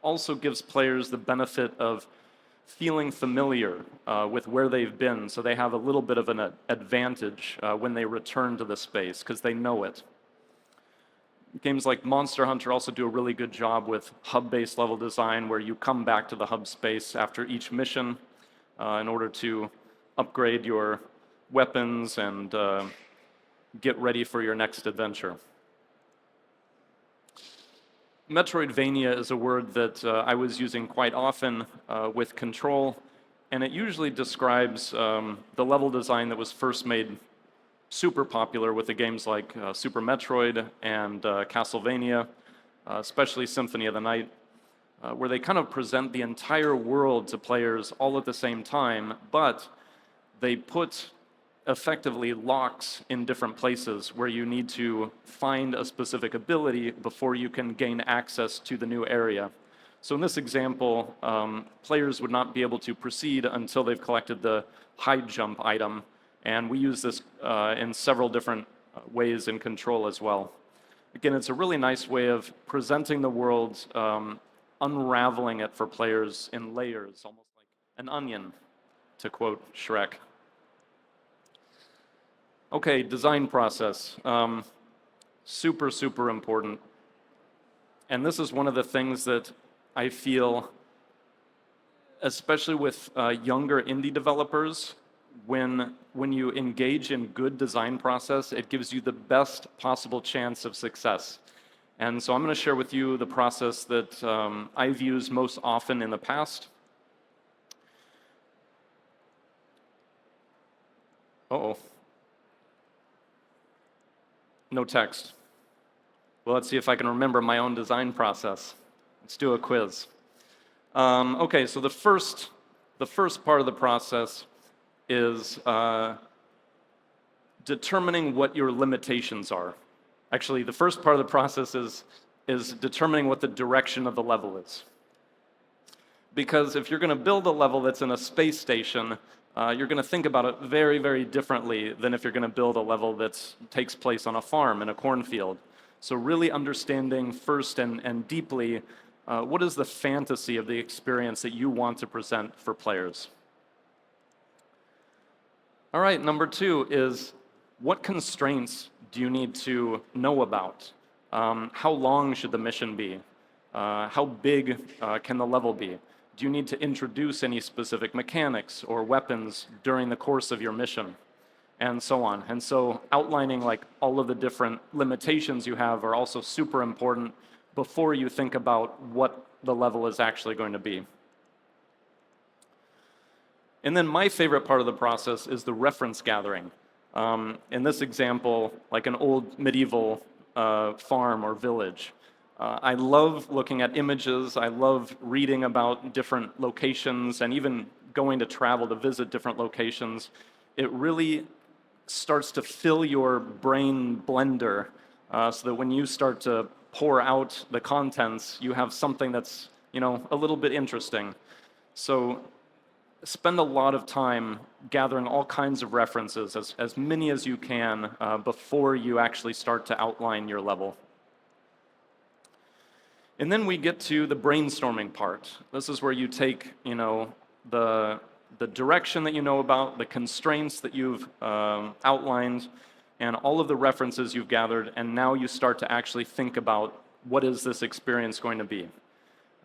also gives players the benefit of feeling familiar with where they've been, so they have a little bit of an advantage when they return to the space because they know it. Games like Monster Hunter also do a really good job with hub-based level design where you come back to the hub space after each mission in order to upgrade your weapons and get ready for your next adventure. Metroidvania is a word that I was using quite often with Control, and it usually describes the level design that was first made super popular with the games like Super Metroid and Castlevania, especially Symphony of the Night, where they kind of present the entire world to players all at the same time, but they put effectively locks in different places where you need to find a specific ability before you can gain access to the new area. So in this example, players would not be able to proceed until they've collected the high jump item, and we use this in several different ways in Control as well. Again, it's a really nice way of presenting the world, unraveling it for players in layers, almost like an onion, to quote Shrek. Okay, design process. Super, super important. And this is one of the things that I feel, especially with younger indie developers, when you engage in good design process, it gives you the best possible chance of success. And so I'm going to share with you the process that I've used most often in the past. Uh-oh. No text. Well, let's see if I can remember my own design process. Let's do a quiz. Okay, so the first part of the process is determining what your limitations are. Actually, the first part of the process is determining what the direction of the level is. Because if you're going to build a level that's in a space station, you're going to think about it very, very differently than if you're going to build a level that takes place on a farm in a cornfield. So really understanding first and deeply what is the fantasy of the experience that you want to present for players. All right, number 2 is what constraints do you need to know about? How long should the mission be? How big can the level be? Do you need to introduce any specific mechanics or weapons during the course of your mission? And so on. And so outlining like all of the different limitations you have are also super important before you think about what the level is actually going to be. And then my favorite part of the process is the reference gathering. In this example, like an old medieval farm or village. I love looking at images. I love reading about different locations and even going to travel to visit different locations. It really starts to fill your brain blender so that when you start to pour out the contents, you have something that's, a little bit interesting. So spend a lot of time gathering all kinds of references, as many as you can, before you actually start to outline your level. And then we get to the brainstorming part. This is where you take, the direction that you know about, the constraints that you've outlined, and all of the references you've gathered, and now you start to actually think about what is this experience going to be.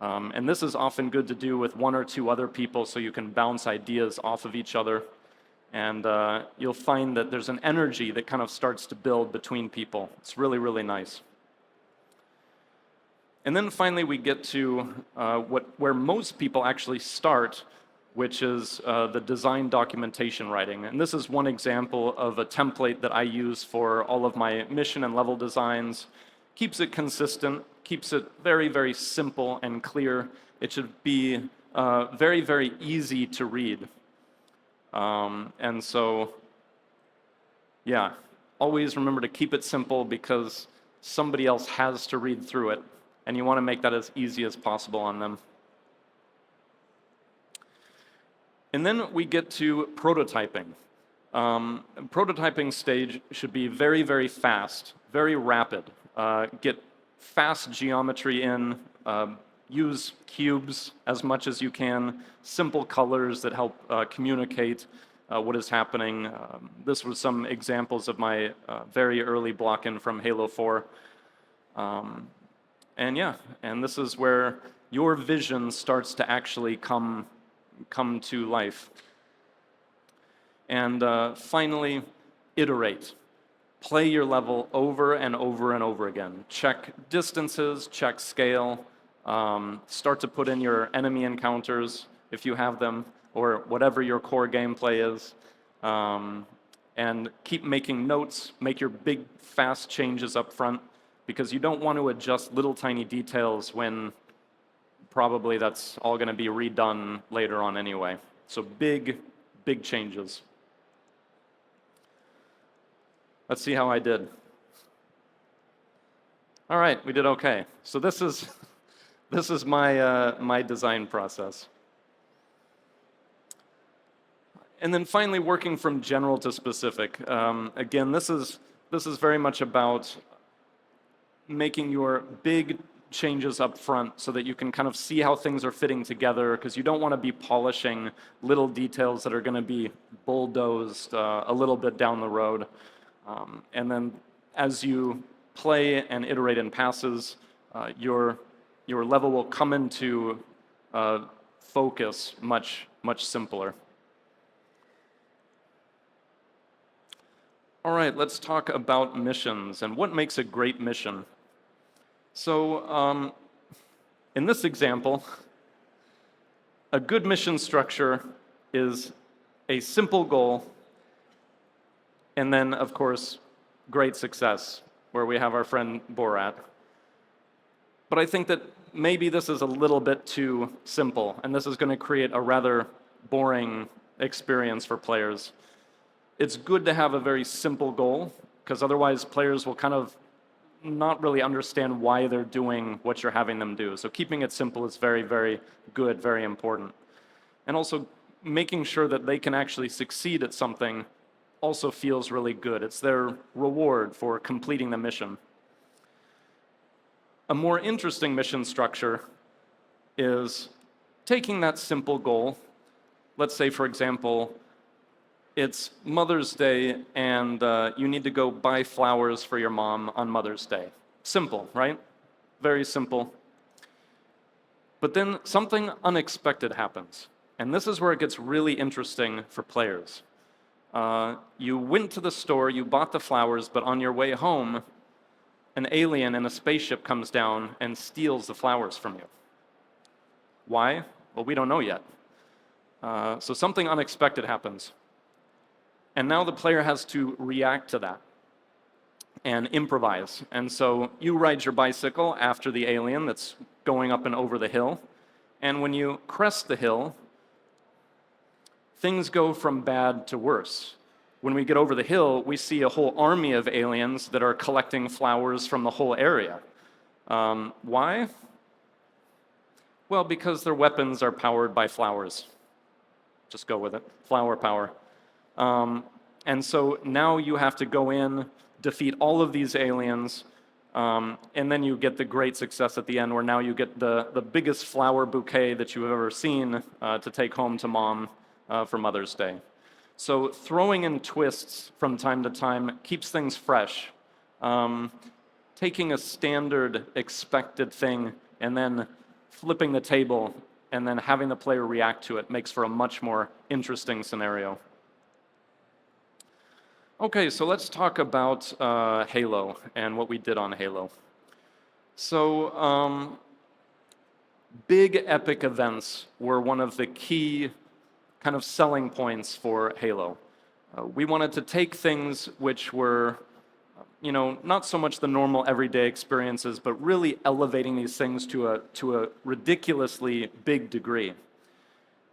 And this is often good to do with 1 or 2 other people so you can bounce ideas off of each other. And you'll find that there's an energy that kind of starts to build between people. It's really, really nice. And then finally we get to where most people actually start, which is the design documentation writing. And this is one example of a template that I use for all of my mission and level designs. Keeps it consistent, keeps it very, very simple and clear. It should be very, very easy to read. And so, yeah, always remember to keep it simple because somebody else has to read through it, and you want to make that as easy as possible on them. And then we get to prototyping. Prototyping stage should be very, very fast, very rapid. Get fast geometry in, use cubes as much as you can, simple colors that help communicate what is happening. This was some examples of my very early block-in from Halo 4. And yeah, and this is where your vision starts to actually come to life. And finally, iterate. Play your level over and over and over again. Check distances, check scale, start to put in your enemy encounters if you have them, or whatever your core gameplay is. And keep making notes, make your big, fast changes up front, because you don't want to adjust little tiny details when probably that's all going to be redone later on anyway. So big, big changes. Let's see how I did. All right, we did okay. So this is my my design process. And then finally, working from general to specific. Again, this is very much about making your big changes up front so that you can kind of see how things are fitting together, because you don't want to be polishing little details that are going to be bulldozed a little bit down the road. And then as you play and iterate in passes, your level will come into focus much simpler. All right, let's talk about missions and what makes a great mission. So in this example, a good mission structure is a simple goal and then, of course, great success, where we have our friend Borat. But I think that maybe this is a little bit too simple, and this is going to create a rather boring experience for players. It's good to have a very simple goal, because otherwise players will kind of not really understand why they're doing what you're having them do. So keeping it simple is very, very good, very important. And also making sure that they can actually succeed at something also feels really good. It's their reward for completing the mission. A more interesting mission structure is taking that simple goal. Let's say, for example, it's Mother's Day and you need to go buy flowers for your mom on Mother's Day. Simple, right? Very simple. But then something unexpected happens. And this is where it gets really interesting for players. You went to the store, you bought the flowers, but on your way home, an alien in a spaceship comes down and steals the flowers from you. Why? Well, we don't know yet. So something unexpected happens. And now the player has to react to that and improvise. And so you ride your bicycle after the alien that's going up and over the hill. And when you crest the hill, things go from bad to worse. When we get over the hill, we see a whole army of aliens that are collecting flowers from the whole area. Why? Well, because their weapons are powered by flowers. Just go with it. Flower power. And so now you have to go in, defeat all of these aliens, and then you get the great success at the end, where now you get the biggest flower bouquet that you've ever seen to take home to mom for Mother's Day. So throwing in twists from time to time keeps things fresh. Taking a standard expected thing and then flipping the table and then having the player react to it makes for a much more interesting scenario. Okay, so let's talk about Halo and what we did on Halo. So big epic events were one of the key kind of selling points for Halo. We wanted to take things which were, not so much the normal everyday experiences, but really elevating these things to a ridiculously big degree.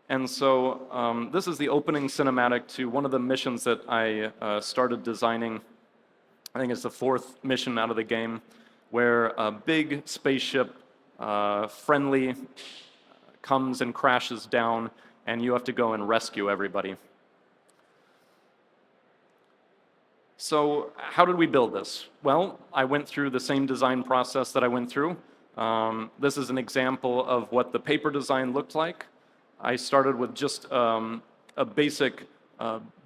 And so this is the opening cinematic to one of the missions that I started designing. I think it's the 4th mission out of the game, where a big spaceship, friendly, comes and crashes down, and you have to go and rescue everybody. So how did we build this? Well, I went through the same design process that I went through. This is an example of what the paper design looked like. I started with just a basic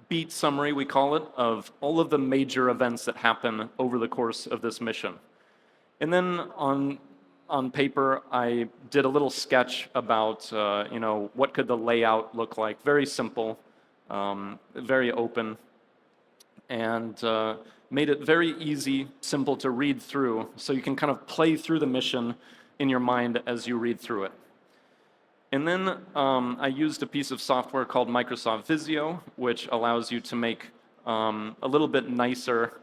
beat summary, we call it, of all of the major events that happen over the course of this mission. And then on paper, I did a little sketch about, what could the layout look like. Very simple, very open, and made it very easy, simple to read through, so you can kind of play through the mission in your mind as you read through it. And then I used a piece of software called Microsoft Visio, which allows you to make a little bit nicer,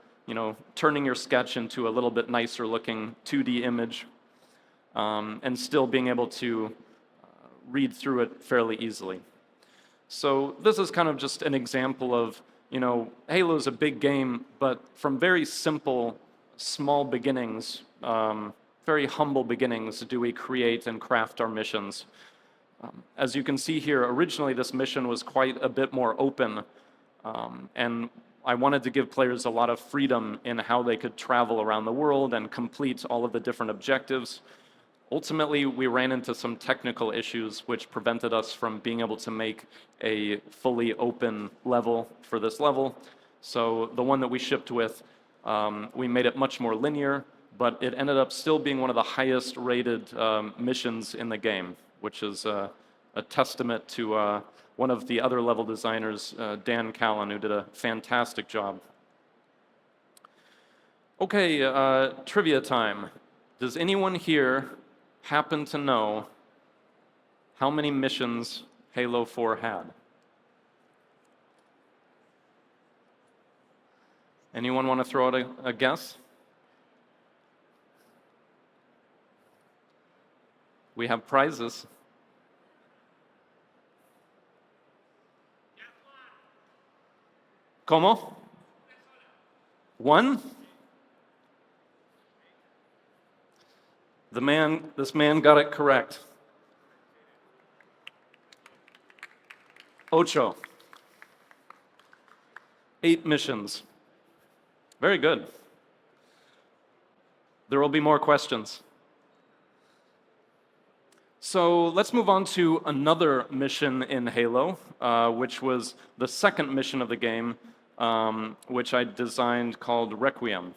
turning your sketch into a little bit nicer looking 2D image, and still being able to read through it fairly easily. So this is kind of just an example of, Halo's a big game, but from very simple, small beginnings, very humble beginnings, do we create and craft our missions. As you can see here, originally this mission was quite a bit more open, and I wanted to give players a lot of freedom in how they could travel around the world and complete all of the different objectives. Ultimately, we ran into some technical issues which prevented us from being able to make a fully open level for this level. So the one that we shipped with, we made it much more linear, but it ended up still being one of the highest rated missions in the game, which is a testament to one of the other level designers, Dan Callan, who did a fantastic job. Okay, trivia time. Does anyone here happen to know how many missions Halo 4 had? Anyone want to throw out a guess? We have prizes. ¿Cómo? One? This man got it correct. Ocho. 8 missions. Very good. There will be more questions. So let's move on to another mission in Halo, which was the second mission of the game, which I designed called Requiem.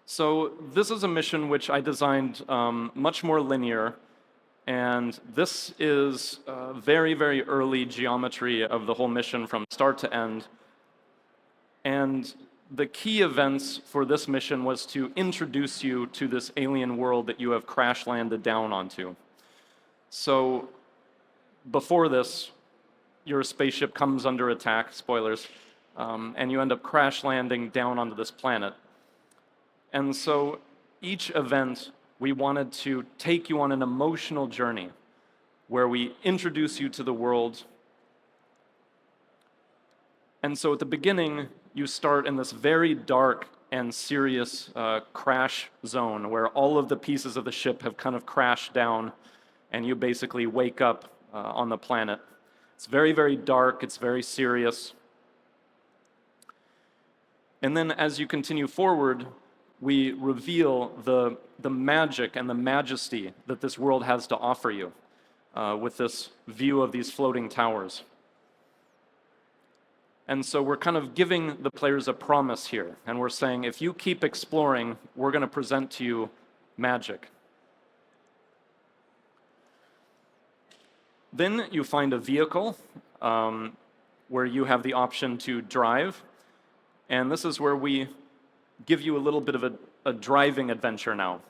So this is a mission which I designed much more linear, and this is very, very early geometry of the whole mission from start to end. And the key events for this mission was to introduce you to this alien world that you have crash landed down onto. So before this, your spaceship comes under attack, spoilers, and you end up crash landing down onto this planet. And so each event, we wanted to take you on an emotional journey where we introduce you to the world. And so at the beginning, you start in this very dark and serious crash zone where all of the pieces of the ship have kind of crashed down, and you basically wake up on the planet. It's very, very dark, it's very serious. And then as you continue forward, we reveal the magic and the majesty that this world has to offer you with this view of these floating towers. And so we're kind of giving the players a promise here, and we're saying, if you keep exploring, we're going to present to you magic. Then you find a vehicle where you have the option to drive, and this is where we give you a little bit of a driving adventure now.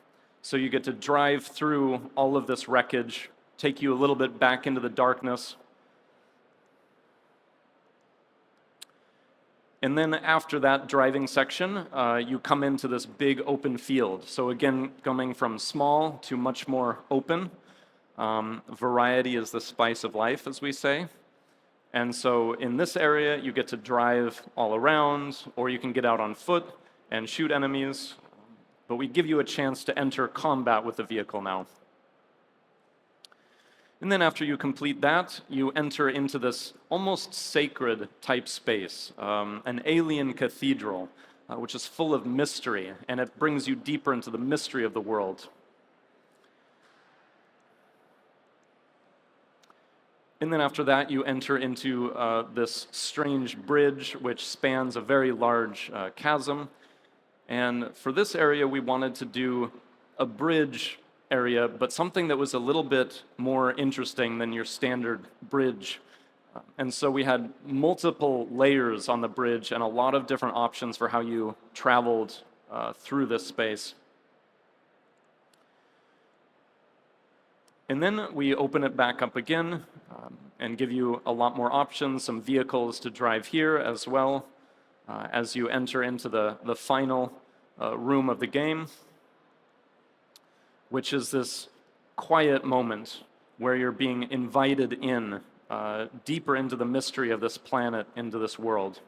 So you get to drive through all of this wreckage, take you a little bit back into the darkness. And then after that driving section, you come into this big open field. So again, going from small to much more open. Variety is the spice of life, as we say. And so in this area, you get to drive all around, or you can get out on foot and shoot enemies. But we give you a chance to enter combat with the vehicle now. And then after you complete that, you enter into this almost sacred type space, an alien cathedral, which is full of mystery, and it brings you deeper into the mystery of the world. And then after that, you enter into this strange bridge, which spans a very large chasm. And for this area, we wanted to do a bridge area, but something that was a little bit more interesting than your standard bridge. And so we had multiple layers on the bridge and a lot of different options for how you traveled through this space. And then we open it back up again and give you a lot more options, some vehicles to drive here as well as you enter into the final room of the game, which is this quiet moment where you're being invited in deeper into the mystery of this planet, into this world.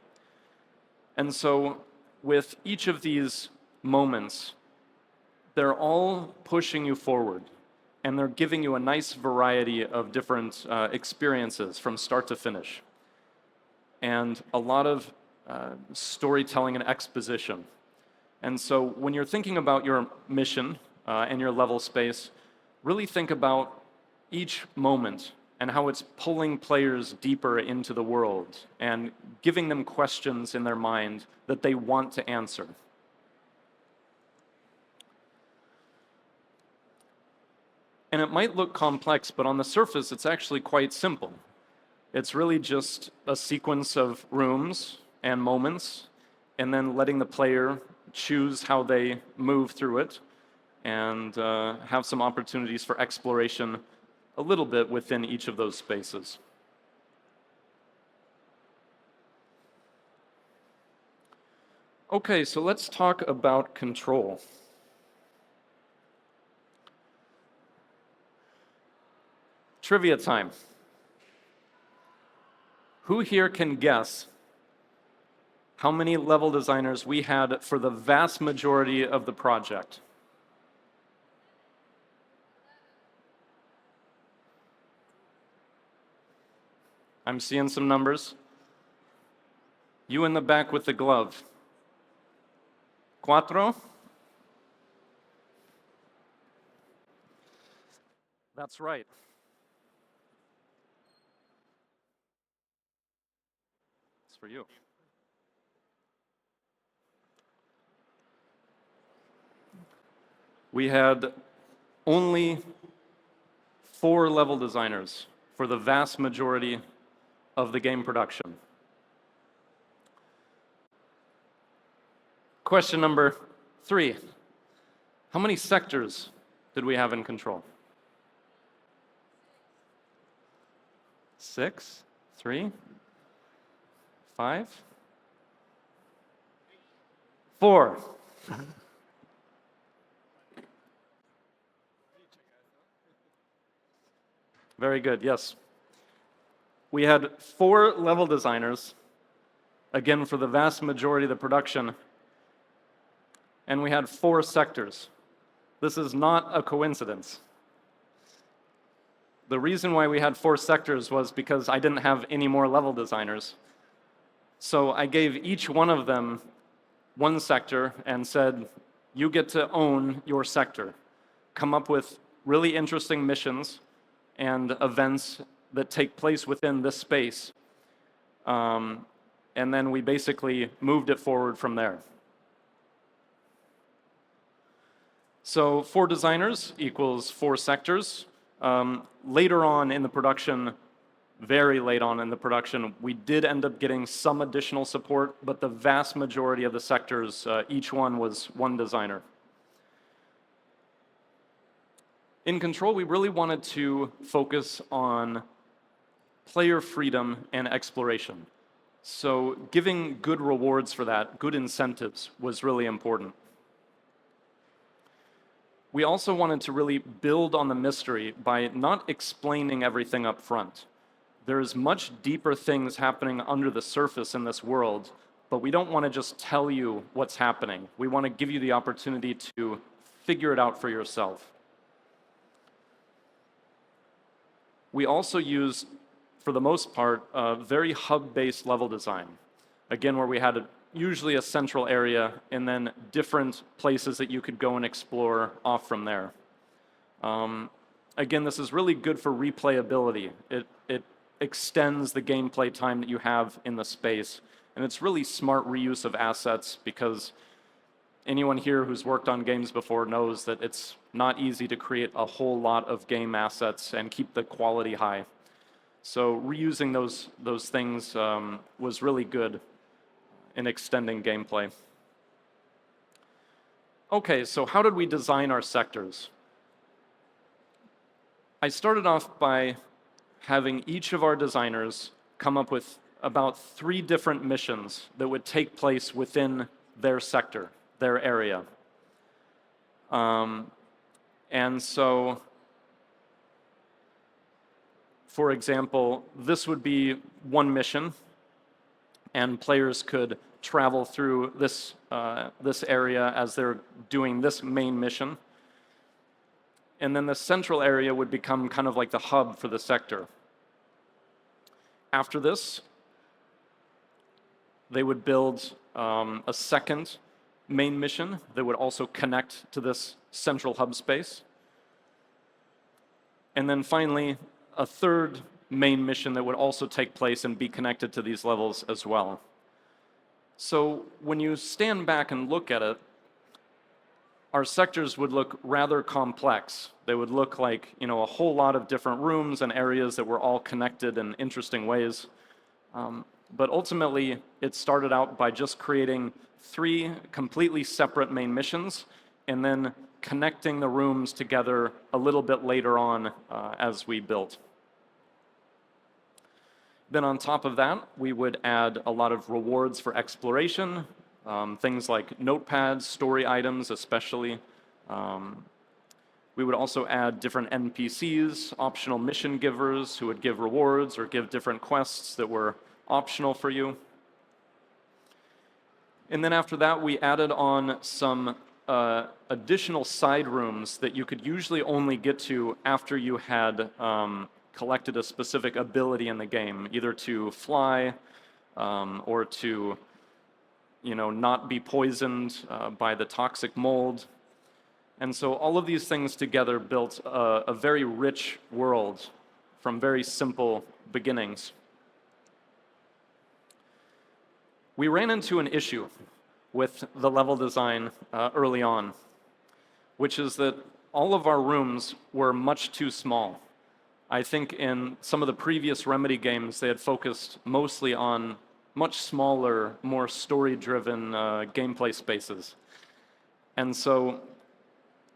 And so with each of these moments, they're all pushing you forward, and they're giving you a nice variety of different experiences from start to finish. And a lot of storytelling and exposition. And so when you're thinking about your mission and your level space, really think about each moment and how it's pulling players deeper into the world and giving them questions in their mind that they want to answer. And it might look complex, but on the surface, it's actually quite simple. It's really just a sequence of rooms and moments, and then letting the player choose how they move through it and have some opportunities for exploration a little bit within each of those spaces. Okay, so let's talk about control. Trivia time. Who here can guess how many level designers we had for the vast majority of the project? I'm seeing some numbers. You in the back with the glove. Cuatro? That's right. It's for you. We had only 4 level designers for the vast majority of the game production. Question number 3. How many sectors did we have in control? 6, 3, 5, 4. Very good, yes. We had 4 level designers, again for the vast majority of the production, and we had 4 sectors. This is not a coincidence. The reason why we had 4 sectors was because I didn't have any more level designers. So I gave each one of them one sector and said, you get to own your sector. Come up with really interesting missions and events that take place within this space. And then we basically moved it forward from there. So 4 designers equals 4 sectors. Later on in the production, very late on in the production, we did end up getting some additional support, but the vast majority of the sectors, each one was 1 designer. In Control, we really wanted to focus on player freedom and exploration. So giving good rewards for that, good incentives, was really important. We also wanted to really build on the mystery by not explaining everything up front. There's much deeper things happening under the surface in this world, but we don't want to just tell you what's happening. We want to give you the opportunity to figure it out for yourself. We also use, for the most part, a very hub-based level design. Again, where we had usually a central area and then different places that you could go and explore off from there. Again, this is really good for replayability. It extends the gameplay time that you have in the space. And it's really smart reuse of assets because anyone here who's worked on games before knows that it's not easy to create a whole lot of game assets and keep the quality high. So reusing those things was really good in extending gameplay. Okay, so how did we design our sectors? I started off by having each of our designers come up with about 3 different missions that would take place within their sector, their area. And so, for example, this would be one mission, and players could travel through this area as they're doing this main mission. And then the central area would become kind of like the hub for the sector. After this, they would build a second main mission that would also connect to this central hub space. And then finally, a third main mission that would also take place and be connected to these levels as well. So when you stand back and look at it, our sectors would look rather complex. They would look like, you know, a whole lot of different rooms and areas that were all connected in interesting ways. But ultimately, it started out by just creating 3 completely separate main missions and then connecting the rooms together a little bit later on as we built. Then on top of that, we would add a lot of rewards for exploration, things like notepads, story items especially. We would also add different NPCs, optional mission givers who would give rewards or give different quests that were optional for you. And then after that, we added on some additional side rooms that you could usually only get to after you had collected a specific ability in the game, either to fly or to, you know, not be poisoned by the toxic mold. And so all of these things together built a very rich world from very simple beginnings. We ran into an issue with the level design early on, which is that all of our rooms were much too small. I think in some of the previous Remedy games, they had focused mostly on much smaller, more story-driven gameplay spaces. And so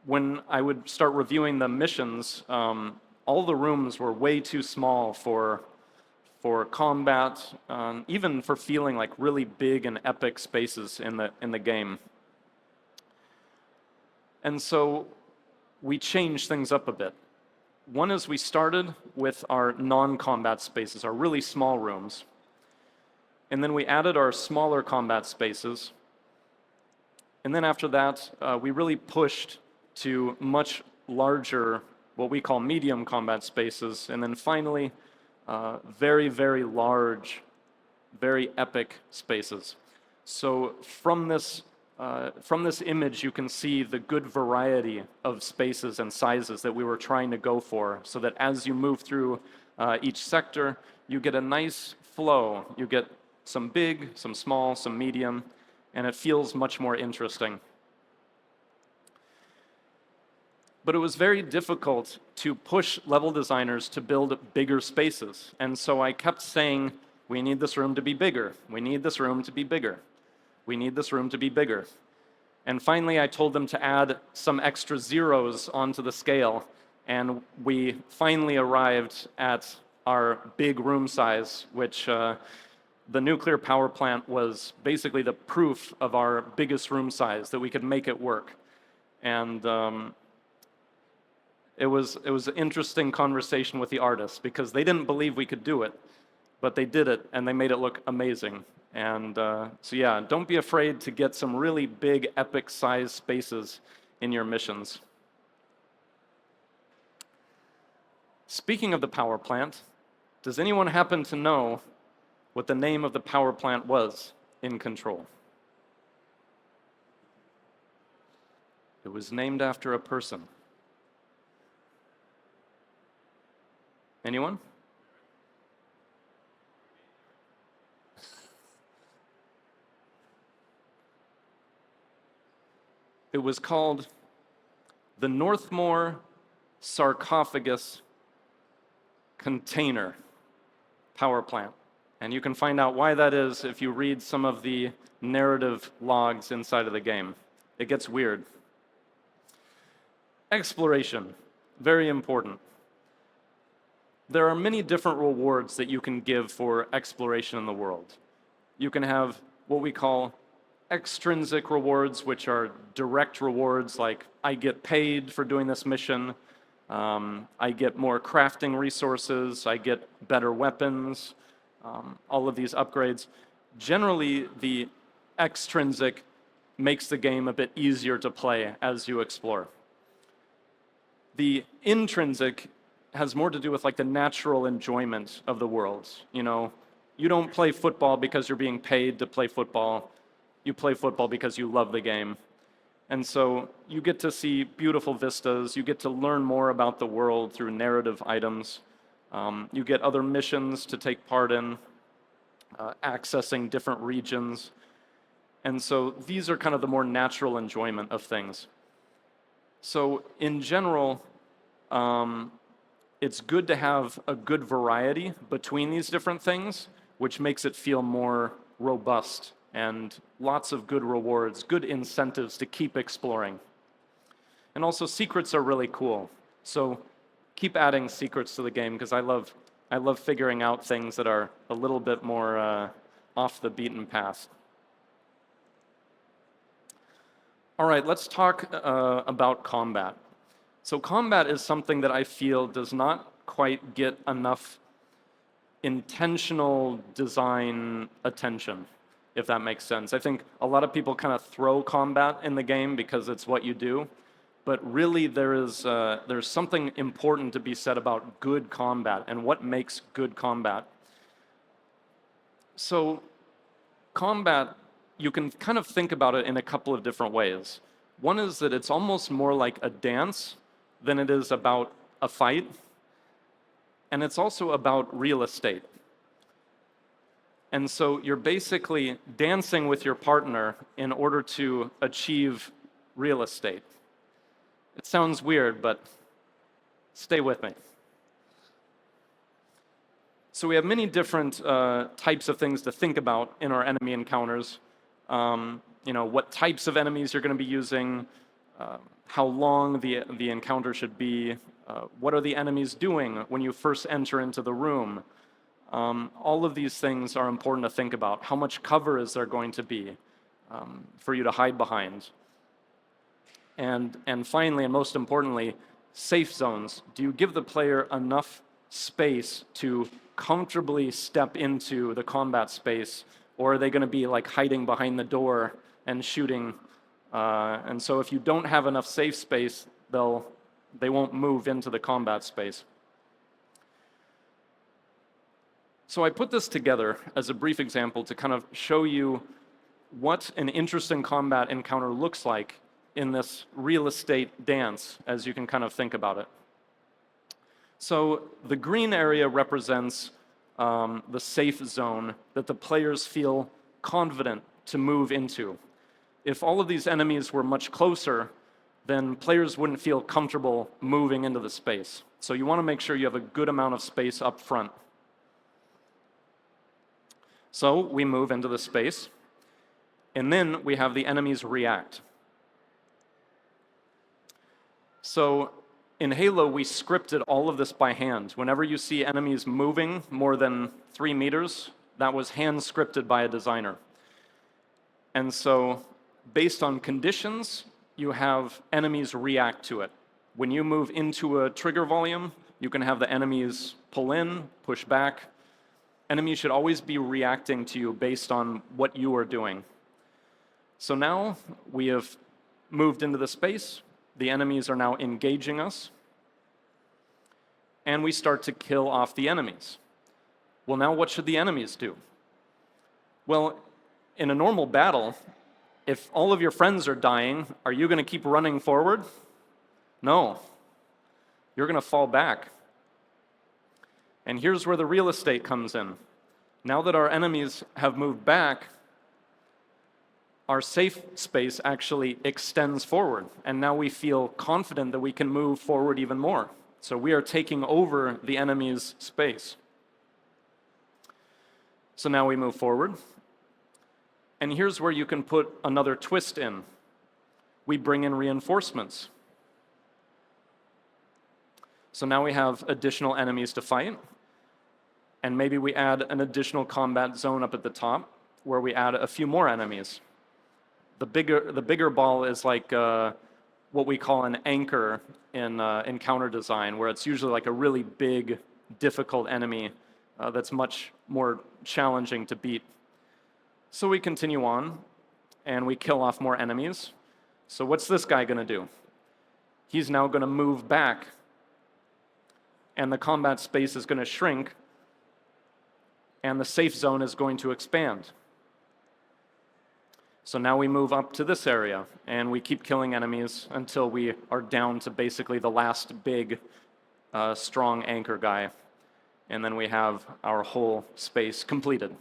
when I would start reviewing the missions, all the rooms were way too small for combat, even for feeling like really big and epic spaces in the game. And so we changed things up a bit. One is we started with our non-combat spaces, our really small rooms. And then we added our smaller combat spaces. And then after that, we really pushed to much larger, what we call medium combat spaces. And then finally, very, very large, very epic spaces. So from this image, you can see the good variety of spaces and sizes that we were trying to go for, so that as you move through each sector, you get a nice flow. You get some big, some small, some medium, and it feels much more interesting. But it was very difficult to push level designers to build bigger spaces. And so I kept saying, we need this room to be bigger. We need this room to be bigger. We need this room to be bigger. And finally, I told them to add some extra zeros onto the scale. And we finally arrived at our big room size, which the nuclear power plant was basically the proof of our biggest room size, that we could make it work. And it was an interesting conversation with the artists, because they didn't believe we could do it, but they did it, and they made it look amazing. And so yeah, don't be afraid to get some really big, epic size spaces in your missions. Speaking of the power plant, does anyone happen to know what the name of the power plant was in Control? It was named after a person. Anyone? It was called the Northmore Sarcophagus Container Power Plant. And you can find out why that is if you read some of the narrative logs inside of the game. It gets weird. Exploration, very important. There are many different rewards that you can give for exploration in the world. You can have what we call extrinsic rewards, which are direct rewards, like I get paid for doing this mission, I get more crafting resources, I get better weapons, all of these upgrades. Generally, the extrinsic makes the game a bit easier to play as you explore. The intrinsic has more to do with like the natural enjoyment of the world. You know, you don't play football because you're being paid to play football. You play football because you love the game. And so you get to see beautiful vistas. You get to learn more about the world through narrative items. You get other missions to take part in, accessing different regions. And so these are kind of the more natural enjoyment of things. So in general, it's good to have a good variety between these different things, which makes it feel more robust and lots of good rewards, good incentives to keep exploring. And also secrets are really cool. So keep adding secrets to the game because I love figuring out things that are a little bit more off the beaten path. All right, let's talk about combat. So combat is something that I feel does not quite get enough intentional design attention, if that makes sense. I think a lot of people kind of throw combat in the game because it's what you do, but really there's something important to be said about good combat and what makes good combat. So combat, you can kind of think about it in a couple of different ways. One is that it's almost more like a dance than it is about a fight. And it's also about real estate. And so you're basically dancing with your partner in order to achieve real estate. It sounds weird, but stay with me. So we have many different types of things to think about in our enemy encounters. What types of enemies you're going to be using, how long the encounter should be, what are the enemies doing when you first enter into the room. All of these things are important to think about. How much cover is there going to be for you to hide behind? And finally, and most importantly, safe zones. Do you give the player enough space to comfortably step into the combat space, or are they going to be like hiding behind the door and shooting? And so if you don't have enough safe space, they won't move into the combat space. So I put this together as a brief example to kind of show you what an interesting combat encounter looks like in this real estate dance, as you can kind of think about it. So the green area represents the safe zone that the players feel confident to move into. If all of these enemies were much closer, then players wouldn't feel comfortable moving into the space. So you want to make sure you have a good amount of space up front. So we move into the space, and then we have the enemies react. So in Halo, we scripted all of this by hand. Whenever you see enemies moving more than 3 meters, that was hand scripted by a designer. And so based on conditions, you have enemies react to it. When you move into a trigger volume, you can have the enemies pull in, push back. Enemies should always be reacting to you based on what you are doing. So now we have moved into the space. The enemies are now engaging us. And we start to kill off the enemies. Well, now what should the enemies do? Well, in a normal battle, if all of your friends are dying, are you going to keep running forward? No. You're going to fall back. And here's where the real estate comes in. Now that our enemies have moved back, our safe space actually extends forward. And now we feel confident that we can move forward even more. So we are taking over the enemy's space. So now we move forward. And here's where you can put another twist in. We bring in reinforcements. So now we have additional enemies to fight. And maybe we add an additional combat zone up at the top where we add a few more enemies. The bigger ball is like what we call an anchor in encounter design, where it's usually like a really big, difficult enemy that's much more challenging to beat. So we continue on, and we kill off more enemies. So what's this guy going to do? He's now going to move back, and the combat space is going to shrink. and the safe zone is going to expand. So now we move up to this area, and we keep killing enemies until we are down to basically the last big, strong anchor guy. And then we have our whole space completed.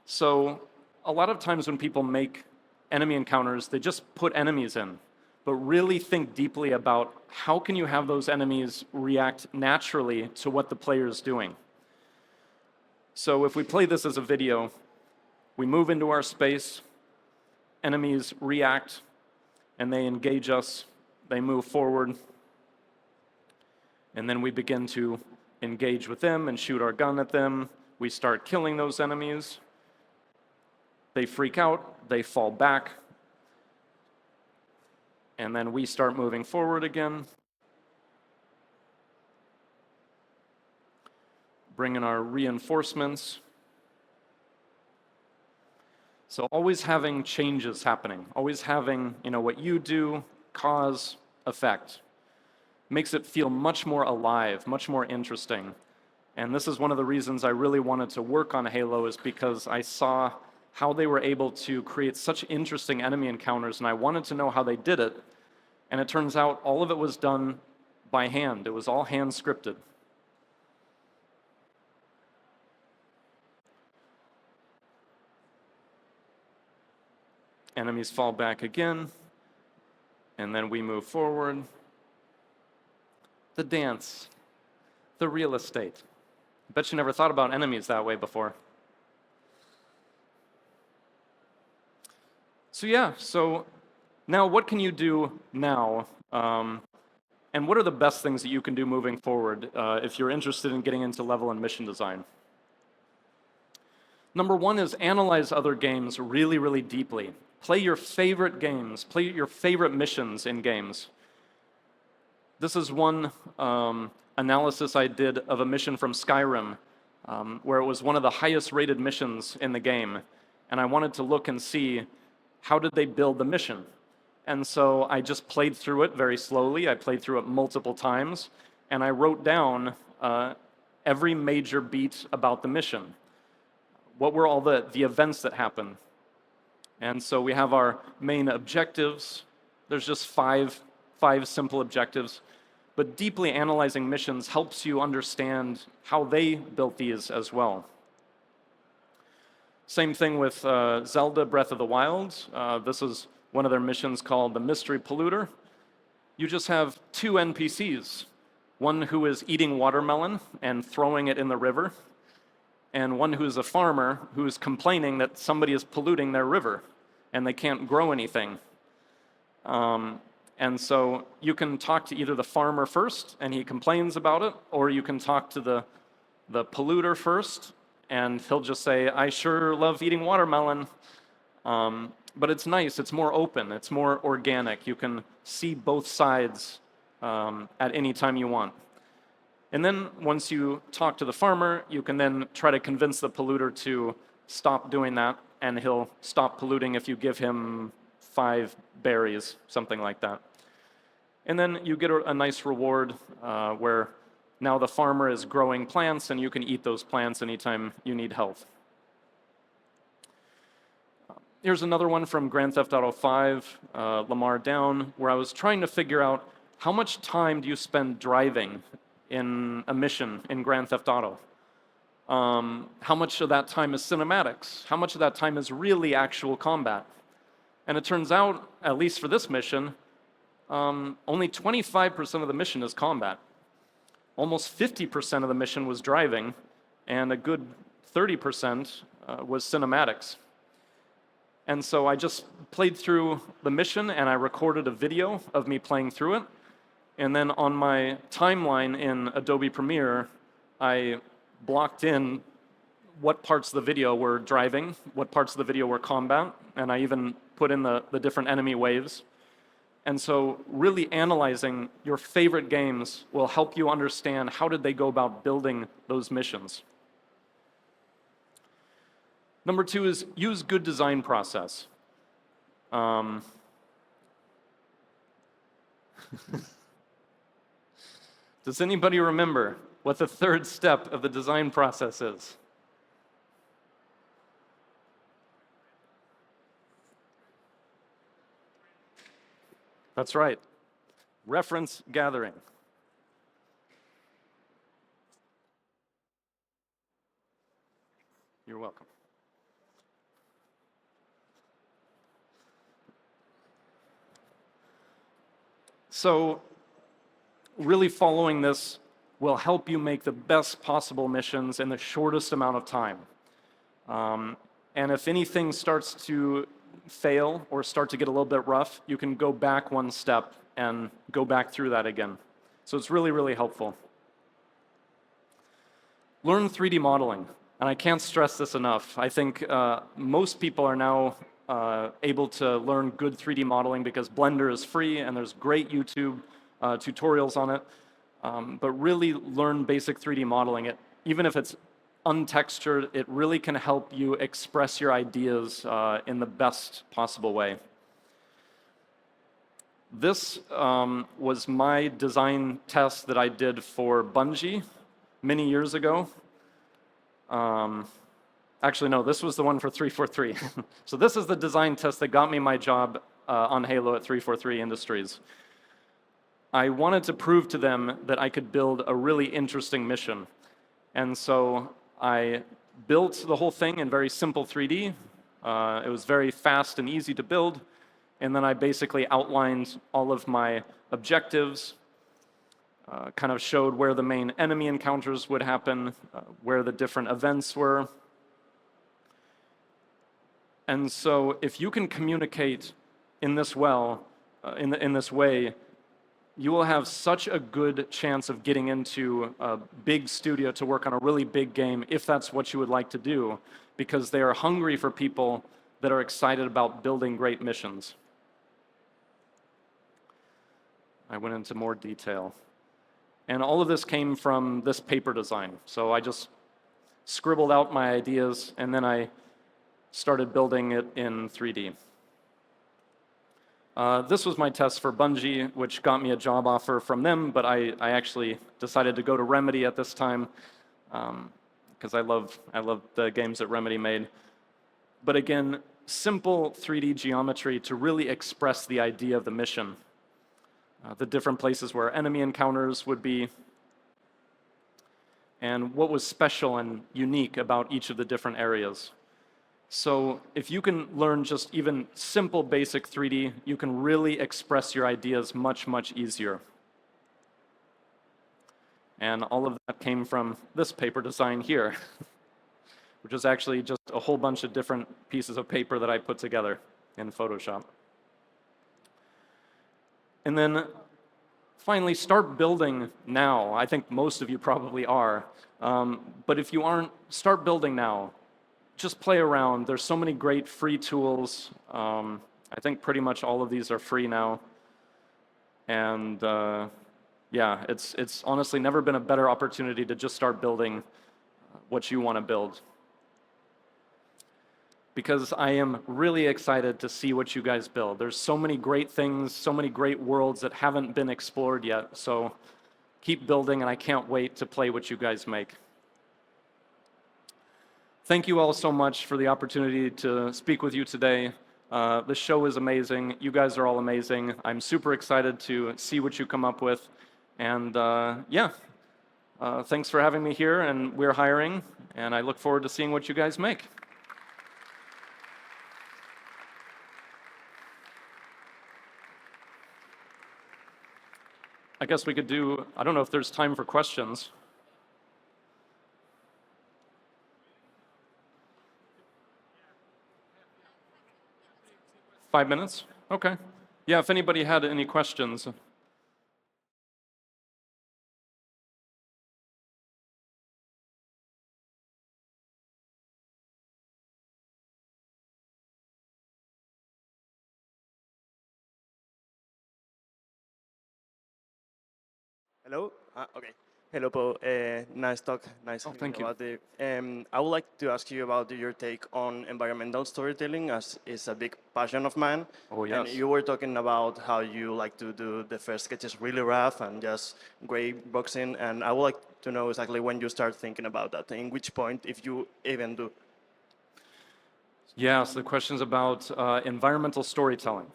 So a lot of times when people make enemy encounters, they just put enemies in. But really think deeply about how can you have those enemies react naturally to what the player is doing. So if we play this as a video, we move into our space, enemies react, and they engage us, they move forward, and then we begin to engage with them and shoot our gun at them. We start killing those enemies. They freak out, they fall back, and then we start moving forward again. Bring in our reinforcements. So always having changes happening, always having, what you do, cause, effect. Makes it feel much more alive, much more interesting. And this is one of the reasons I really wanted to work on Halo, is because I saw how they were able to create such interesting enemy encounters, and I wanted to know how they did it. And it turns out all of it was done by hand. It was all hand scripted. Enemies fall back again, and then we move forward. The dance, the real estate. I bet you never thought about enemies that way before. So now what can you do now? And what are the best things that you can do moving forward if you're interested in getting into level and mission design? Number one is analyze other games really, really deeply. Play your favorite games, play your favorite missions in games. This is one analysis I did of a mission from Skyrim, where it was one of the highest rated missions in the game. And I wanted to look and see, how did they build the mission? And so I just played through it very slowly. I played through it multiple times, and I wrote down every major beat about the mission. What were all the events that happened? And so we have our main objectives. There's just five simple objectives. But deeply analyzing missions helps you understand how they built these as well. Same thing with Zelda Breath of the Wild. This is one of their missions called the Mystery Polluter. You just have two NPCs, one who is eating watermelon and throwing it in the river, and one who's a farmer who's complaining that somebody is polluting their river and they can't grow anything. And so you can talk to either the farmer first and he complains about it, or you can talk to the polluter first and he'll just say, I sure love eating watermelon. But it's nice, it's more open, it's more organic. You can see both sides at any time you want. And then once you talk to the farmer, you can then try to convince the polluter to stop doing that, and he'll stop polluting if you give him 5 berries, something like that. And then you get a nice reward where now the farmer is growing plants and you can eat those plants anytime you need health. Here's another one from Grand Theft Auto 5, Lamar Down, where I was trying to figure out how much time do you spend driving in a mission in Grand Theft Auto? How much of that time is cinematics? How much of that time is really actual combat? And it turns out, at least for this mission, only 25% of the mission is combat. Almost 50% of the mission was driving, and a good 30% was cinematics. And so I just played through the mission and I recorded a video of me playing through it. And then on my timeline in Adobe Premiere, I blocked in what parts of the video were driving, what parts of the video were combat, and I even put in the different enemy waves. And so really analyzing your favorite games will help you understand how did they go about building those missions. Number 2 is use good design process. Does anybody remember what the 3rd step of the design process is? That's right. Reference gathering. You're welcome. So really following this will help you make the best possible missions in the shortest amount of time. And if anything starts to fail or start to get a little bit rough, you can go back one step and go back through that again. So it's really, really helpful. Learn 3D modeling. And I can't stress this enough. I think most people are now able to learn good 3D modeling because Blender is free and there's great YouTube tutorials on it. But really learn basic 3D modeling. Even if it's untextured, it really can help you express your ideas in the best possible way. This was my design test that I did for Bungie many years ago. Actually, no, this was the one for 343. So this is the design test that got me my job on Halo at 343 Industries. I wanted to prove to them that I could build a really interesting mission. And so I built the whole thing in very simple 3D. It was very fast and easy to build. And then I basically outlined all of my objectives, kind of showed where the main enemy encounters would happen, where the different events were. And so if you can communicate in this in this way, you will have such a good chance of getting into a big studio to work on a really big game if that's what you would like to do, because they are hungry for people that are excited about building great missions. I went into more detail. And all of this came from this paper design. So I just scribbled out my ideas and then I started building it in 3D. This was my test for Bungie, which got me a job offer from them, but I actually decided to go to Remedy at this time because I love the games that Remedy made. But again, simple 3D geometry to really express the idea of the mission. The different places where enemy encounters would be, and what was special and unique about each of the different areas. So if you can learn just even simple basic 3D, you can really express your ideas much, much easier. And all of that came from this paper design here, which is actually just a whole bunch of different pieces of paper that I put together in Photoshop. And then finally, start building now. I think most of you probably are. But if you aren't, start building now. Just play around. There's so many great free tools. I think pretty much all of these are free now. And yeah, it's honestly never been a better opportunity to just start building what you want to build. Because I am really excited to see what you guys build. There's so many great things, so many great worlds that haven't been explored yet. So keep building, and I can't wait to play what you guys make. Thank you all so much for the opportunity to speak with you today. The show is amazing. You guys are all amazing. I'm super excited to see what you come up with. And yeah, thanks for having me here, and we're hiring, and I look forward to seeing what you guys make. I guess we could do, I don't know if there's time for questions. Five minutes? Okay. Yeah, if anybody had any questions.
Hello? Okay. Hello, Paul. Nice talk. Nice
thank you.
about the. I would like to ask you about your take on environmental storytelling, as is a big passion of mine.
Oh, yes.
And you were talking about how you like to do the first sketches really rough and just gray boxing. And I would like to know exactly when you start thinking about that, in which point, if you even do.
Yeah, so the question's about environmental storytelling.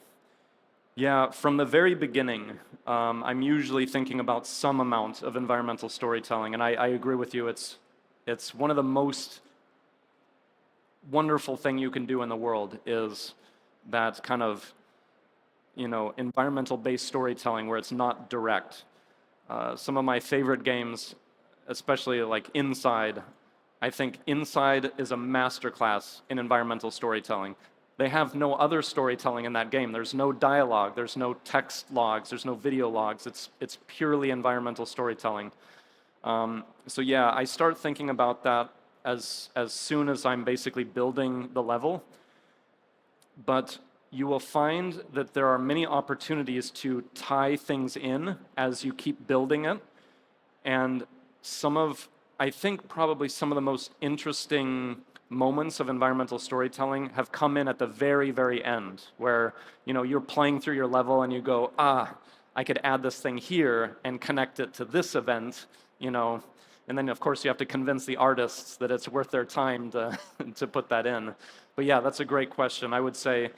Yeah, from the very beginning, I'm usually thinking about some amount of environmental storytelling, and I agree with you. It's one of the most wonderful thing you can do in the world is that kind of, environmental-based storytelling where it's not direct. Some of my favorite games, especially like Inside, I think Inside is a masterclass in environmental storytelling. They have no other storytelling in that game. There's no dialogue, there's no text logs, there's no video logs. It's purely environmental storytelling. So yeah, I start thinking about that as soon as I'm basically building the level. But you will find that there are many opportunities to tie things in as you keep building it. And I think probably some of the most interesting moments of environmental storytelling have come in at the very, very end, where you're playing through your level and you go, I could add this thing here and connect it to this event, and then of course you have to convince the artists that it's worth their time to to put that in. But yeah, that's a great question. I would say,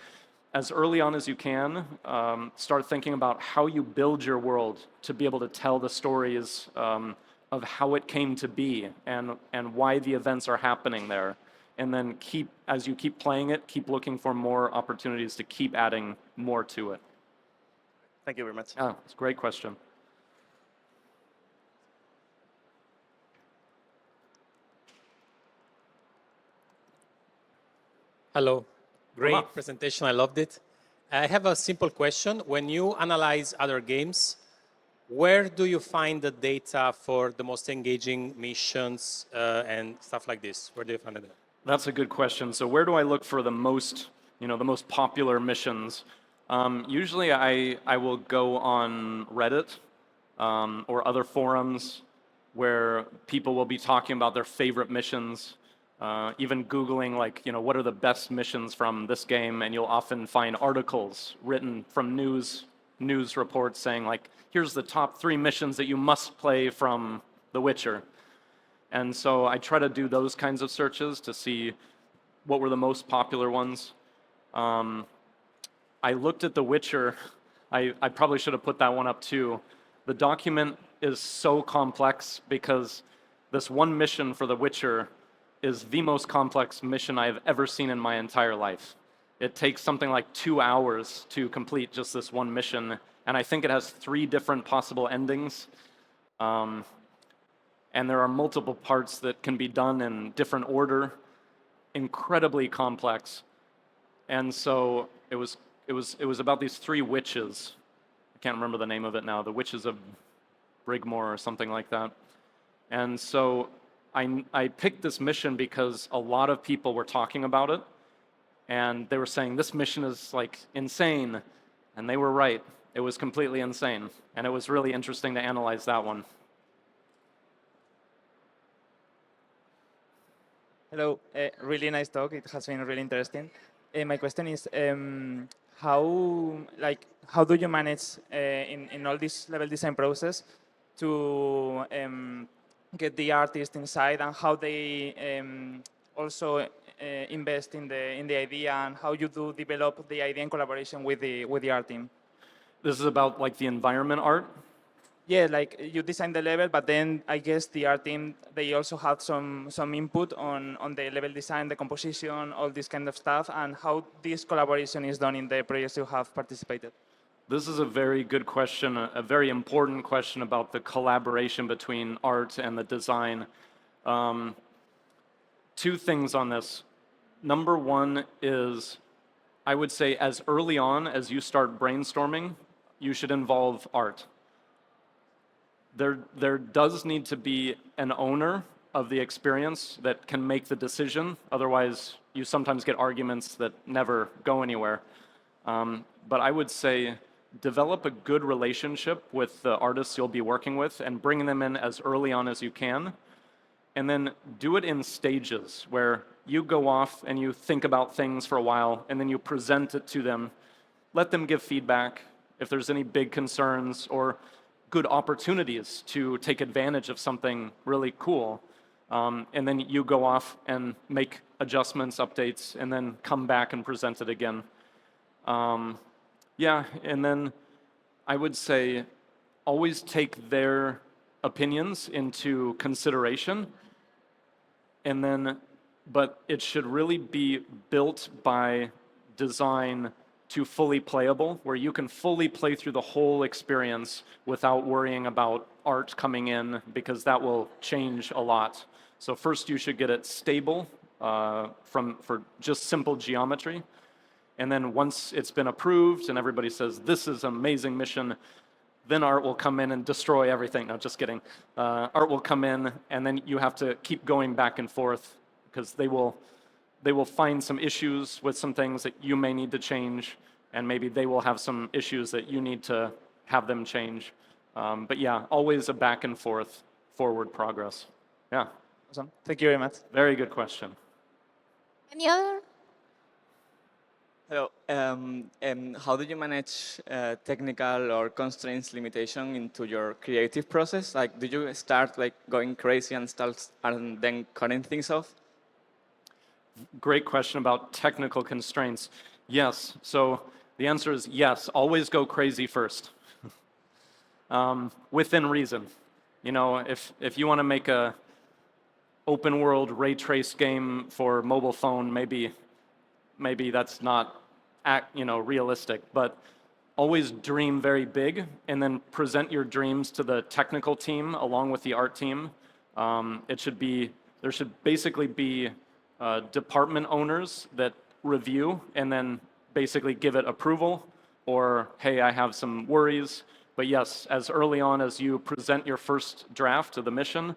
as early on as you can, start thinking about how you build your world to be able to tell the stories of how it came to be and why the events are happening there. And then as you keep playing it, keep looking for more opportunities to keep adding more to it.
Thank you very much.
Oh, it's a great question.
Hello. Great
Hola.
presentation. I loved it. I have a simple question. When you analyze other games, where do you find the data for the most engaging missions and stuff like this? Where do you find it?
That's a good question. So where do I look for the most popular missions? Usually I will go on Reddit or other forums where people will be talking about their favorite missions. Even Googling what are the best missions from this game, and you'll often find articles written from news reports saying here's the top 3 missions that you must play from The Witcher. And so I try to do those kinds of searches to see what were the most popular ones. I looked at The Witcher. I probably should have put that one up too. The document is so complex because this one mission for The Witcher is the most complex mission I've ever seen in my entire life. It takes something like 2 hours to complete just this one mission, and I think it has 3 different possible endings. And there are multiple parts that can be done in different order, incredibly complex. And so it was about these 3 witches. I can't remember the name of it now. The Witches of Brigmore or something like that. And so I picked this mission because a lot of people were talking about it, and they were saying this mission is insane, and they were right. It was completely insane, and it was really interesting to analyze that one.
Hello, really nice talk. It has been really interesting. My question is, how do you manage in all this level design process to get the artist inside, and how they also invest in the idea, and how you do develop the idea in collaboration with the art team?
This is about the environment art?
Yeah, you design the level, but then I guess the art team, they also have some input on the level design, the composition, all this kind of stuff, and how this collaboration is done in the projects you have participated.
This is a very good question, a very important question about the collaboration between art and the design. 2 things on this. Number 1 is, I would say as early on as you start brainstorming, you should involve art. There does need to be an owner of the experience that can make the decision. Otherwise, you sometimes get arguments that never go anywhere. But I would say develop a good relationship with the artists you'll be working with and bring them in as early on as you can. And then do it in stages where you go off and you think about things for a while, and then you present it to them. Let them give feedback if there's any big concerns or good opportunities to take advantage of something really cool. And then you go off and make adjustments, updates, and then come back and present it again. Yeah, and then I would say always take their opinions into consideration, and then, but it should really be built by design to fully playable, where you can fully play through the whole experience without worrying about art coming in, because that will change a lot. So first you should get it stable for just simple geometry. And then once it's been approved and everybody says, this is an amazing mission, then art will come in and destroy everything. No, just kidding. Art will come in, and then you have to keep going back and forth, because they will find some issues with some things that you may need to change, and maybe they will have some issues that you need to have them change. But yeah, always a back and forth, forward progress. Yeah.
Awesome. Thank you very much.
Very good question.
Any other?
Hello. And how do you manage technical or constraints limitation into your creative process? Like, do you start like going crazy and then cutting things off?
Great question about technical constraints. Yes. So the answer is yes. Always go crazy first, within reason. You know, if you want to make a open world ray trace game for mobile phone, maybe that's not realistic, but always dream very big, and then present your dreams to the technical team along with the art team. There should basically be department owners that review and then basically give it approval, or hey, I have some worries. But yes, as early on as you present your first draft of the mission,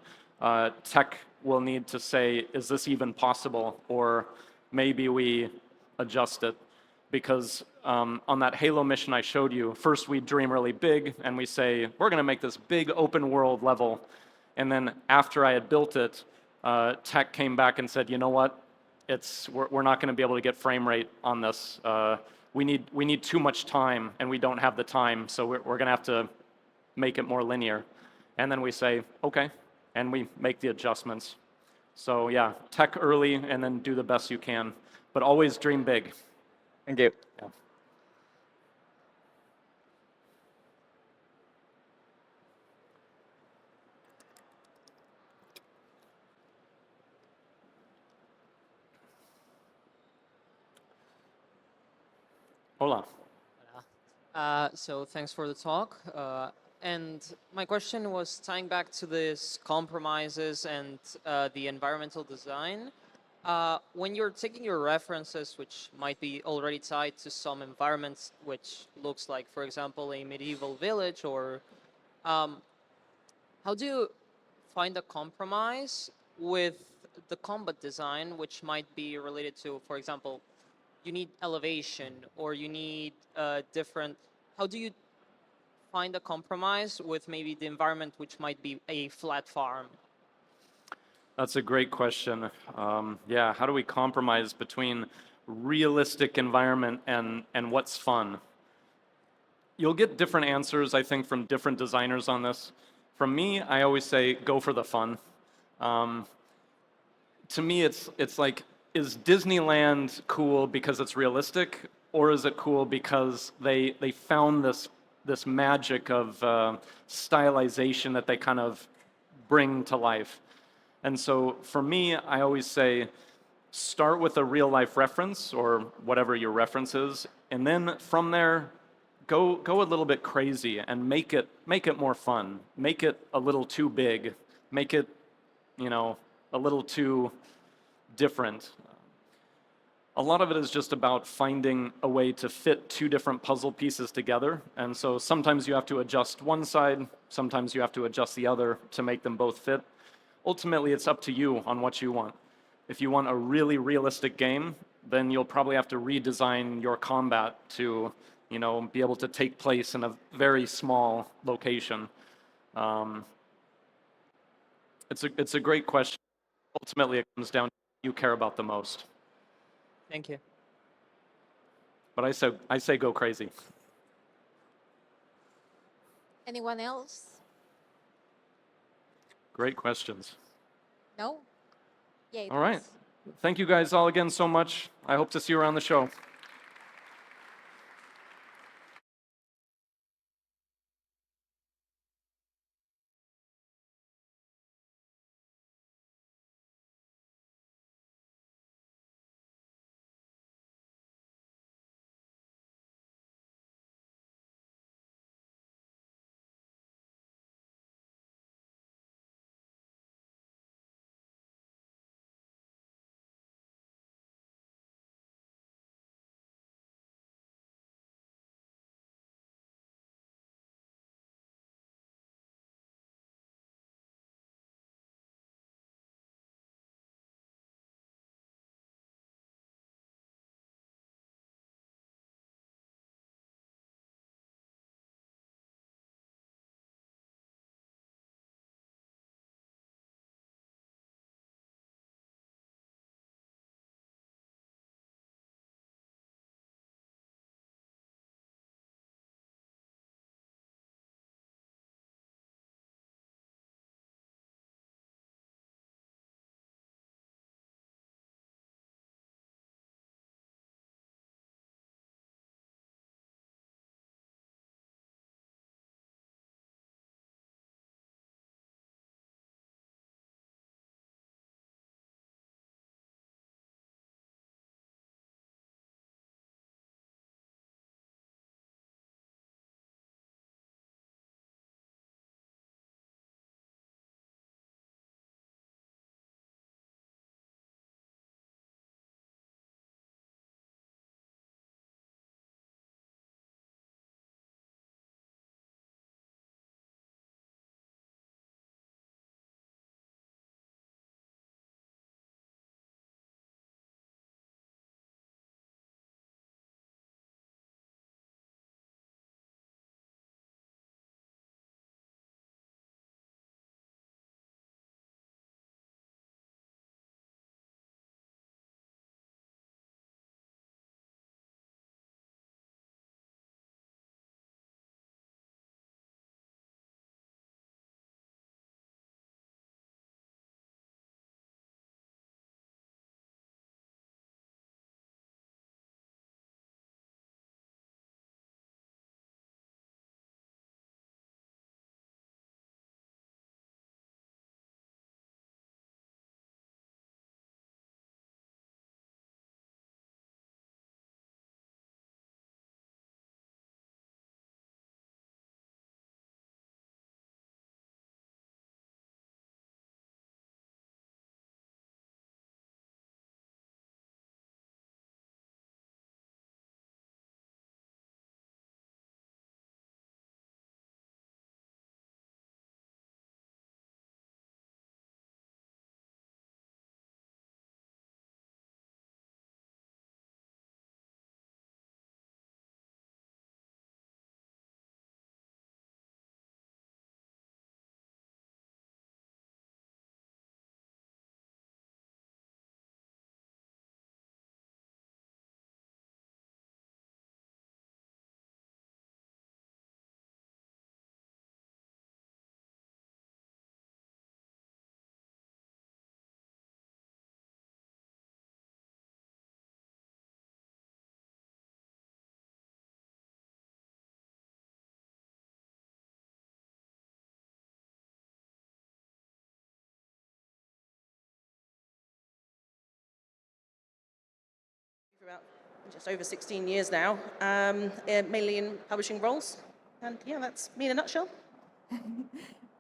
tech will need to say, is this even possible? Or maybe we adjust it. Because on that Halo mission I showed you, first we dream really big and we say, we're going to make this big open world level. And then after I had built it, tech came back and said, you know what? We're not going to be able to get frame rate on this. We need too much time, and we don't have the time, so we're going to have to make it more linear. And then we say, okay, and we make the adjustments. So yeah, tech early and then do the best you can, but always dream big.
Thank you.
Yeah. Hola.
So thanks for the talk. And my question was tying back to this compromises and the environmental design. When you're taking your references, which might be already tied to some environments, which looks like, for example, a medieval village, or how do you find a compromise with the combat design, which might be related to, for example, you need elevation or you need different, how do you find a compromise with maybe the environment, which might be a flat farm?
That's a great question. Yeah, how do we compromise between realistic environment and what's fun? You'll get different answers, I think, from different designers on this. From me, I always say, go for the fun. To me, it's like, is Disneyland cool because it's realistic, or is it cool because they found this magic of stylization that they kind of bring to life? And so for me, I always say, start with a real life reference or whatever your reference is, and then from there, go a little bit crazy and make it more fun. Make it a little too big. Make it, a little too different. A lot of it is just about finding a way to fit two different puzzle pieces together. And so sometimes you have to adjust one side, sometimes you have to adjust the other to make them both fit. Ultimately, it's up to you on what you want. If you want a really realistic game, then you'll probably have to redesign your combat to, be able to take place in a very small location. It's a great question. Ultimately, it comes down to what you care about the most.
Thank you.
But I say go crazy.
Anyone else?
Great questions.
No? Yeah.
All right. Thank you guys all again so much. I hope to see you around the show.
just over 16 years now, mainly in publishing roles. And yeah, that's me in a nutshell.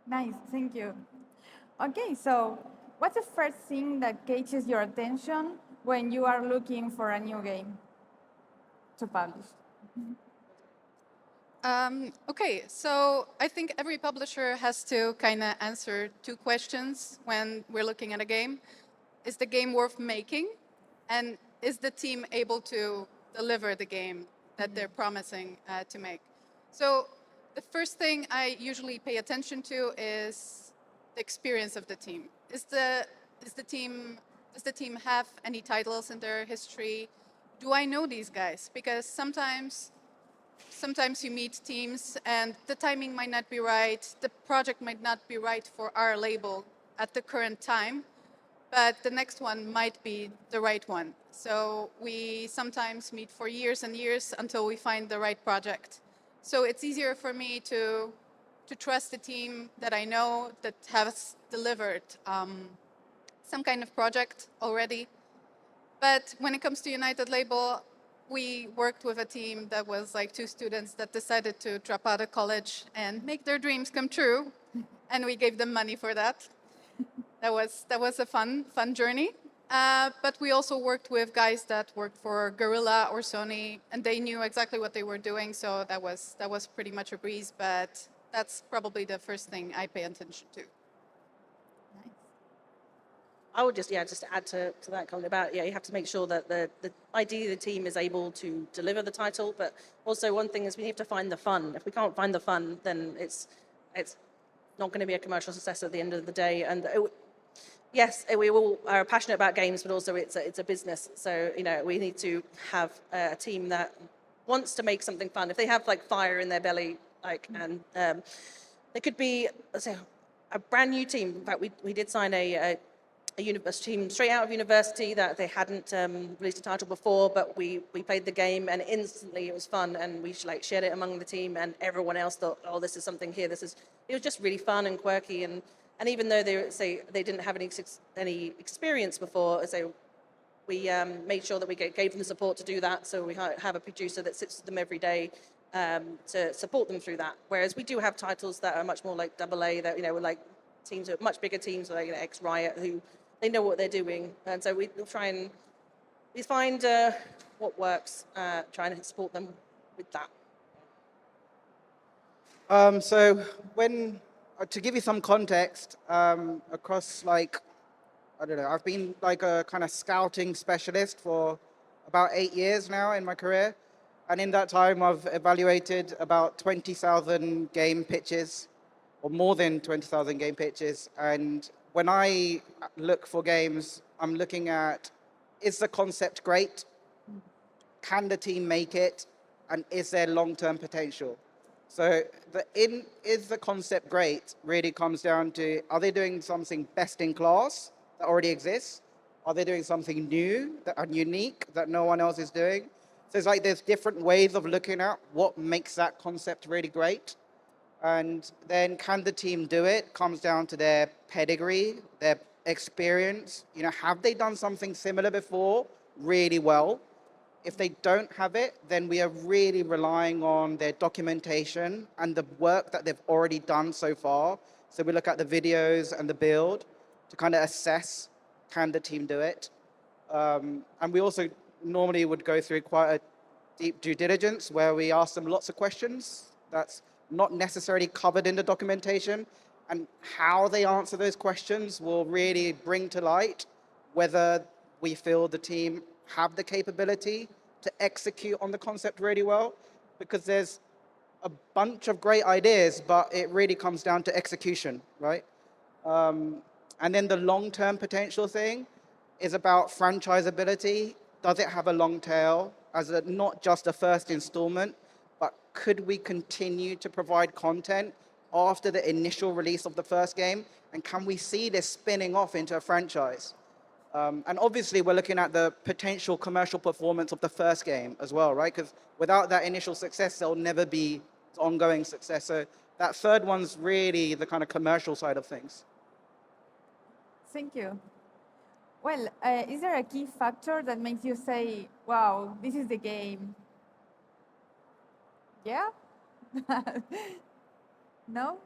Nice, thank you. Okay, so what's the first thing that catches your attention when you are looking for a new game to publish?
Okay, so I think every publisher has to kind of answer two questions when we're looking at a game. Is the game worth making? And is the team able to deliver the game that they're promising to make? So the first thing I usually pay attention to is the experience of the team. Does the team have any titles in their history? Do I know these guys? Because sometimes you meet teams and the timing might not be right, the project might not be right for our label at the current time, but the next one might be the right one. So we sometimes meet for years and years until we find the right project. So it's easier for me to trust the team that I know that has delivered some kind of project already. But when it comes to United Label, we worked with a team that was like two students that decided to drop out of college and make their dreams come true. And we gave them money for that. That was a fun journey. But we also worked with guys that worked for Gorilla or Sony, and they knew exactly what they were doing. So that was pretty much a breeze. But that's probably the first thing I pay attention to.
I would just add to that comment about, you have to make sure that the ideally the team is able to deliver the title, but also one thing is we have to find the fun. If we can't find the fun, then it's not going to be a commercial success at the end of the day. And yes, we all are passionate about games, but also it's a business. So, we need to have a team that wants to make something fun. If they have like fire in their belly, and they could be, say, a brand new team. In fact, we did sign a team straight out of university that they hadn't released a title before, but we played the game and instantly it was fun, and we shared it among the team, and everyone else thought, oh, this is something here. It was just really fun and quirky, and even though they didn't have any experience before, we made sure that we gave them the support to do that. So we have a producer that sits with them every day to support them through that. Whereas we do have titles that are much more like AA, that we're like teams, much bigger teams, like X Riot, who they know what they're doing, and so we try and find what works, trying to support them with that.
So to give you some context, across I don't know, I've been like a kind of scouting specialist for about 8 years now in my career. And in that time, I've evaluated about 20,000 game pitches, or more than 20,000 game pitches. And when I look for games, I'm looking at, is the concept great? Can the team make it? And is there long-term potential? So is the concept great really comes down to, are they doing something best in class that already exists? Are they doing something new and unique that no one else is doing? So it's like there's different ways of looking at what makes that concept really great. And then can the team do it? Comes down to their pedigree, their experience. Have they done something similar before really well? If they don't have it, then we are really relying on their documentation and the work that they've already done so far. So we look at the videos and the build to kind of assess, can the team do it? And we also normally would go through quite a deep due diligence where we ask them lots of questions that's not necessarily covered in the documentation, and how they answer those questions will really bring to light whether we feel the team have the capability to execute on the concept really well, because there's a bunch of great ideas, but it really comes down to execution, right? And then the long-term potential thing is about franchisability. Does it have a long tail as not just a first installment, but could we continue to provide content after the initial release of the first game? And can we see this spinning off into a franchise? And obviously, we're looking at the potential commercial performance of the first game as well, right? Because without that initial success, there'll never be ongoing success. So that third one's really the kind of commercial side of things.
Thank you. Well, is there a key factor that makes you say, wow, this is the game? Yeah? No?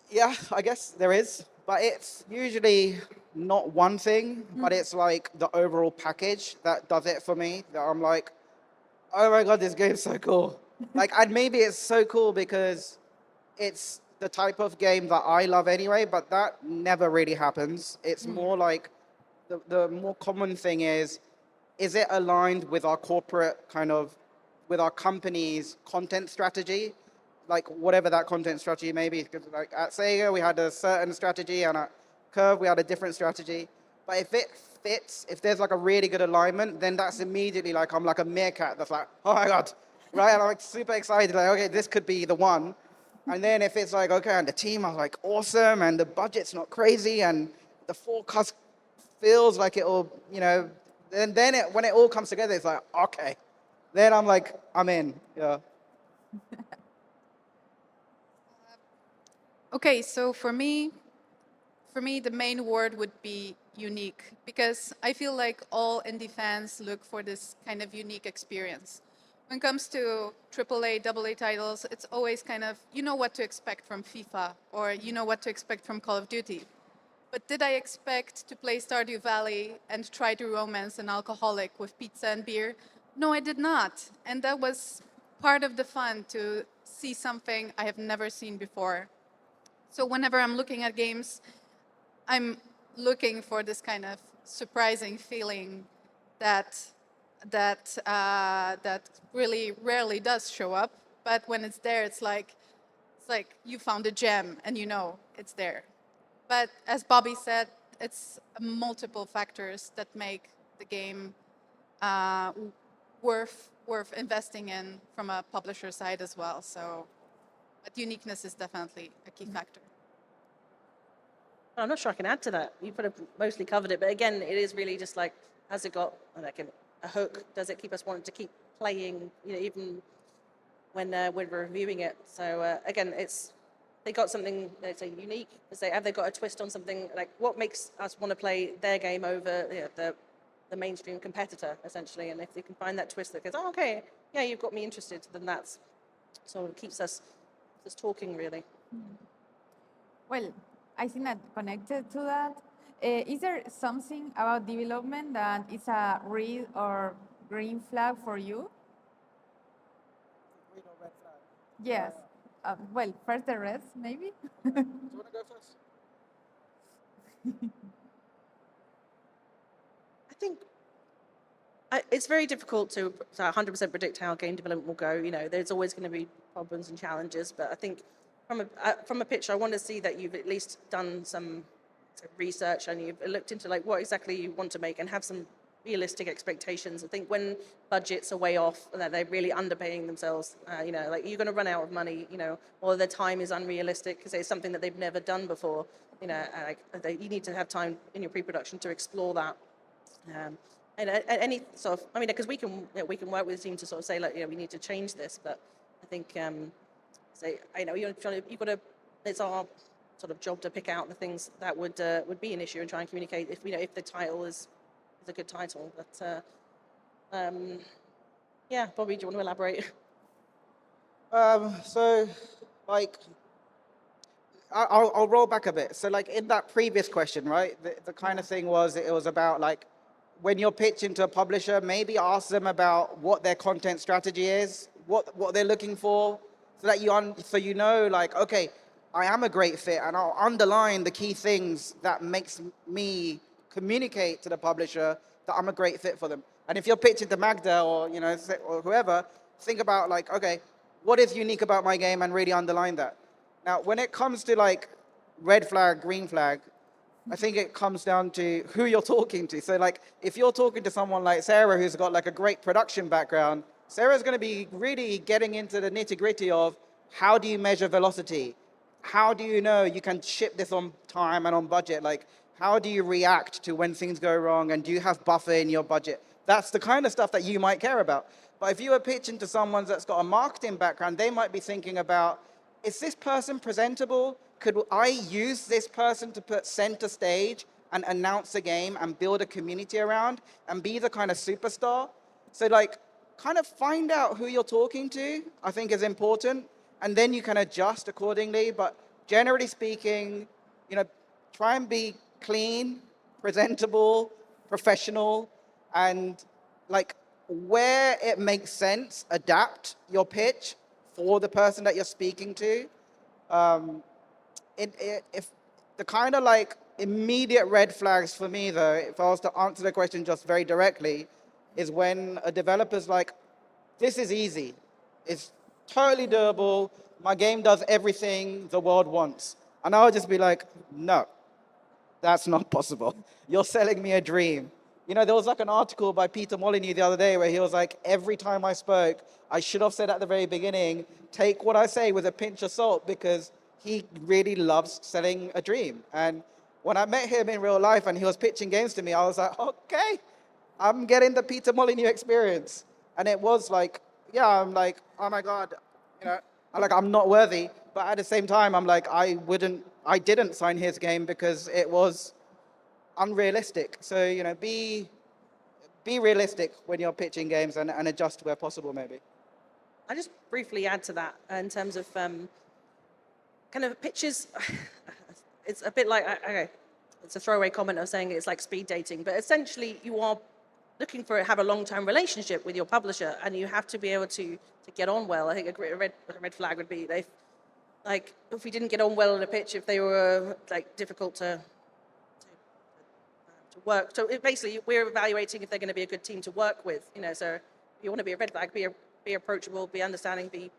Yeah, I guess there is, but it's usually not one thing, but it's like the overall package that does it for me. That I'm like, oh my god, this game's so cool. Like, and maybe it's so cool because it's the type of game that I love anyway, but that never really happens. It's more like the more common thing is it aligned with our corporate kind of, with our company's content strategy? Like whatever that content strategy may be. 'Cause like at Sega, we had a certain strategy, and at Curve, we had a different strategy. But if it fits, if there's like a really good alignment, then that's immediately like I'm like a meerkat that's like, oh my god, right? And I'm like super excited, like okay, this could be the one. And then if it's like okay, and the team are like awesome, and the budget's not crazy, and the forecast feels like it'll, you know, then it, when it all comes together, it's like okay, then I'm like I'm in, yeah.
Okay, so for me, the main word would be unique, because I feel like all indie fans look for this kind of unique experience. When it comes to AAA, AA titles, it's always kind of, you know what to expect from FIFA, or you know what to expect from Call of Duty. But did I expect to play Stardew Valley and try to romance an alcoholic with pizza and beer? No, I did not. And that was part of the fun, to see something I have never seen before. So whenever I'm looking at games, I'm looking for this kind of surprising feeling that that really rarely does show up. But when it's there, it's like you found a gem and you know it's there. But as Bobby said, it's multiple factors that make the game uh, worth investing in from a publisher side as well. So, but uniqueness is definitely a key factor.
I'm not sure I can add to that. You have mostly covered it, but again, it is really just like, has it got like a hook? Does it keep us wanting to keep playing? You know, even when we're reviewing it. So again, it's they got something that's unique. Have they got a twist on something? Like what makes us want to play their game over the mainstream competitor, essentially? And if they can find that twist that goes, oh, okay, yeah, you've got me interested, then that's sort of keeps us talking really.
Well, I think that connected to that, is there something about development that is a red or green flag for you?
Green or red flag?
Yes. Well, first the reds, maybe.
Do you want to go first?
I think it's very difficult to 100% predict how game development will go. You know, there's always going to be problems and challenges, but I think from a pitch, I want to see that you've at least done some research and you've looked into like what exactly you want to make and have some realistic expectations. I think when budgets are way off, that they're really underpaying themselves. You know, like you're going to run out of money. You know, or their time is unrealistic because it's something that they've never done before. You know, you need to have time in your pre-production to explore that. And any sort of, I mean, because we can work with the team to sort of say, like, you know, we need to change this, but I think, say, I know you've got to, it's our sort of job to pick out the things that would be an issue and try and communicate if the title is a good title. But yeah, Bobby, do you want to elaborate?
So, like, I'll roll back a bit. So, like, in that previous question, right, the kind of thing was, it was about, like, when you're pitching to a publisher, maybe ask them about what their content strategy is, what they're looking for, so that you know, like, okay, I am a great fit, and I'll underline the key things that makes me communicate to the publisher that I'm a great fit for them. And if you're pitching to Magda or or whoever, think about like, okay, what is unique about my game, and really underline that. Now, when it comes to like red flag, green flag, I think it comes down to who you're talking to. So like, if you're talking to someone like Sarah, who's got like a great production background, Sarah's going to be really getting into the nitty gritty of how do you measure velocity? How do you know you can ship this on time and on budget? Like, how do you react to when things go wrong? And do you have buffer in your budget? That's the kind of stuff that you might care about. But if you are pitching to someone that's got a marketing background, they might be thinking about, is this person presentable? Could I use this person to put center stage and announce a game and build a community around and be the kind of superstar. So like, kind of find out who you're talking to, I think is important, and then you can adjust accordingly. But generally speaking, you know, try and be clean, presentable, professional, and like where it makes sense, adapt your pitch for the person that you're speaking to. If the kind of like immediate red flags for me, though, if I was to answer the question just very directly, is when a developer's like, this is easy. It's totally doable. My game does everything the world wants. And I would just be like, no, that's not possible. You're selling me a dream. You know, there was like an article by Peter Molyneux the other day where he was like, every time I spoke, I should have said at the very beginning, take what I say with a pinch of salt, because he really loves selling a dream. And when I met him in real life and he was pitching games to me, I was like, okay, I'm getting the Peter Molyneux experience. And it was like, yeah, I'm like, oh my God, you know, I'm not worthy. But at the same time, I'm like, I didn't sign his game because it was unrealistic. So, you know, be realistic when you're pitching games and adjust where possible, maybe.
I just briefly add to that in terms of kind of pitches. It's a bit like, okay, it's a throwaway comment of saying it's like speed dating, but essentially you are looking for have a long-term relationship with your publisher, and you have to be able to get on well. I think a red flag would be if we didn't get on well in a pitch, if they were like difficult to work. So basically, we're evaluating if they're going to be a good team to work with. You know, so if you want to be a red flag, be approachable, be understanding, be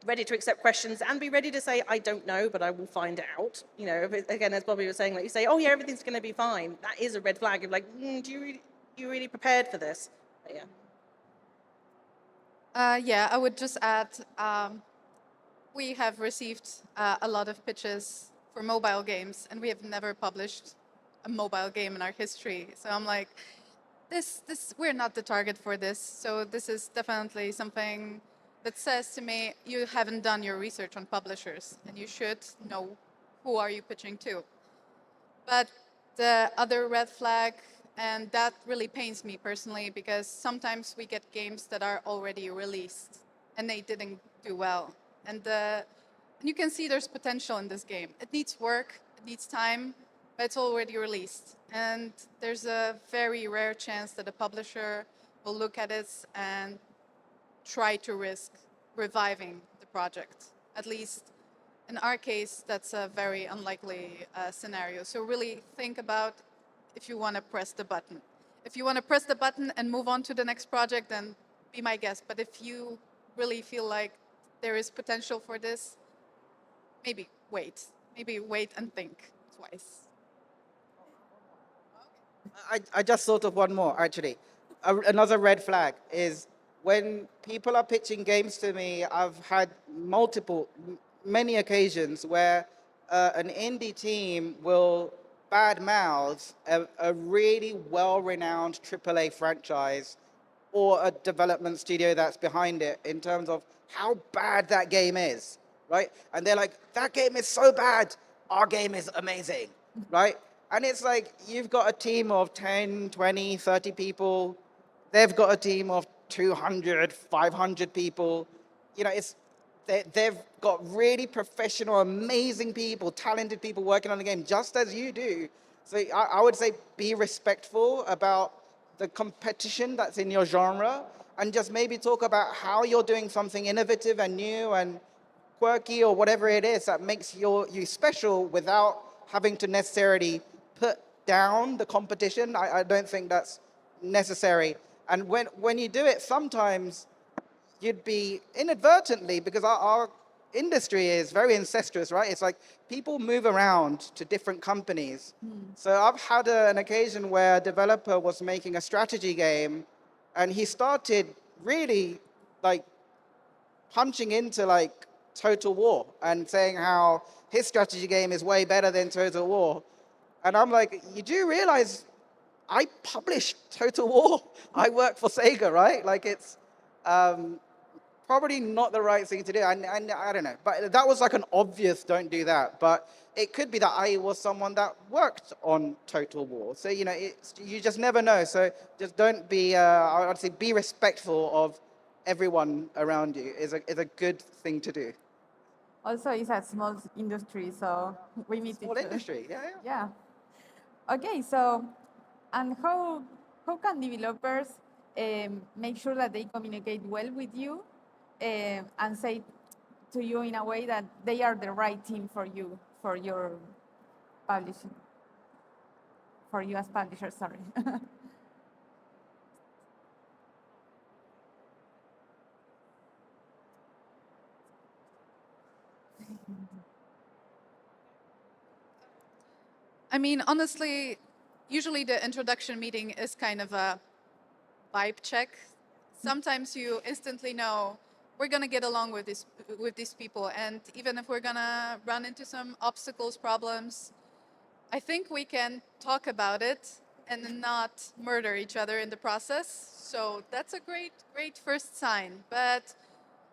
ready to accept questions, and be ready to say, I don't know, but I will find out. You know, again, as Bobby was saying, like you say, oh yeah, everything's going to be fine. That is a red flag. You're like, you really prepared for this? But yeah.
Yeah, I would just add, we have received a lot of pitches for mobile games, and we have never published a mobile game in our history. So I'm like, we're not the target for this. So this is definitely something that says to me, you haven't done your research on publishers, and you should know who are you pitching to. But the other red flag, and that really pains me personally, because sometimes we get games that are already released and they didn't do well. And you can see there's potential in this game. It needs work, it needs time, but it's already released. And there's a very rare chance that a publisher will look at it and try to risk reviving the project. At least in our case, that's a very unlikely scenario. So really think about if you want to press the button. If you want to press the button and move on to the next project, then be my guest. But if you really feel like there is potential for this, maybe wait. Maybe wait and think twice.
I just thought of one more, actually. Another red flag is when people are pitching games to me, I've had many occasions where an indie team will badmouth a really well-renowned AAA franchise or a development studio that's behind it in terms of how bad that game is, right? And they're like, that game is so bad, our game is amazing, right? And it's like, you've got a team of 10, 20, 30 people. They've got a team of 200, 500 people. You know, they've got really professional, amazing people, talented people working on the game, just as you do. So I would say be respectful about the competition that's in your genre, and just maybe talk about how you're doing something innovative and new and quirky or whatever it is that makes you special without having to necessarily put down the competition. I don't think that's necessary. And when you do it, sometimes you'd be inadvertently, because our industry is very incestuous, right? It's like people move around to different companies. So I've had an occasion where a developer was making a strategy game, and he started really like punching into like Total War and saying how his strategy game is way better than Total War. And I'm like, you do realize I published Total War. I work for Sega, right? Like it's probably not the right thing to do. And I don't know, but that was like an obvious don't do that. But it could be that I was someone that worked on Total War. So, you know, you just never know. So just don't be, I would say be respectful of everyone around you is a good thing to do.
Also, it's a small industry, so we meet
Small industry, yeah.
Yeah. Okay, so, and how can developers make sure that they communicate well with you and say to you in a way that they are the right team for you, for your publishing, for you as publisher, sorry.
I mean, honestly, usually the introduction meeting is kind of a vibe check. Sometimes you instantly know we're gonna get along with these people, and even if we're gonna run into some obstacles, problems, I think we can talk about it and not murder each other in the process. So that's a great first sign. But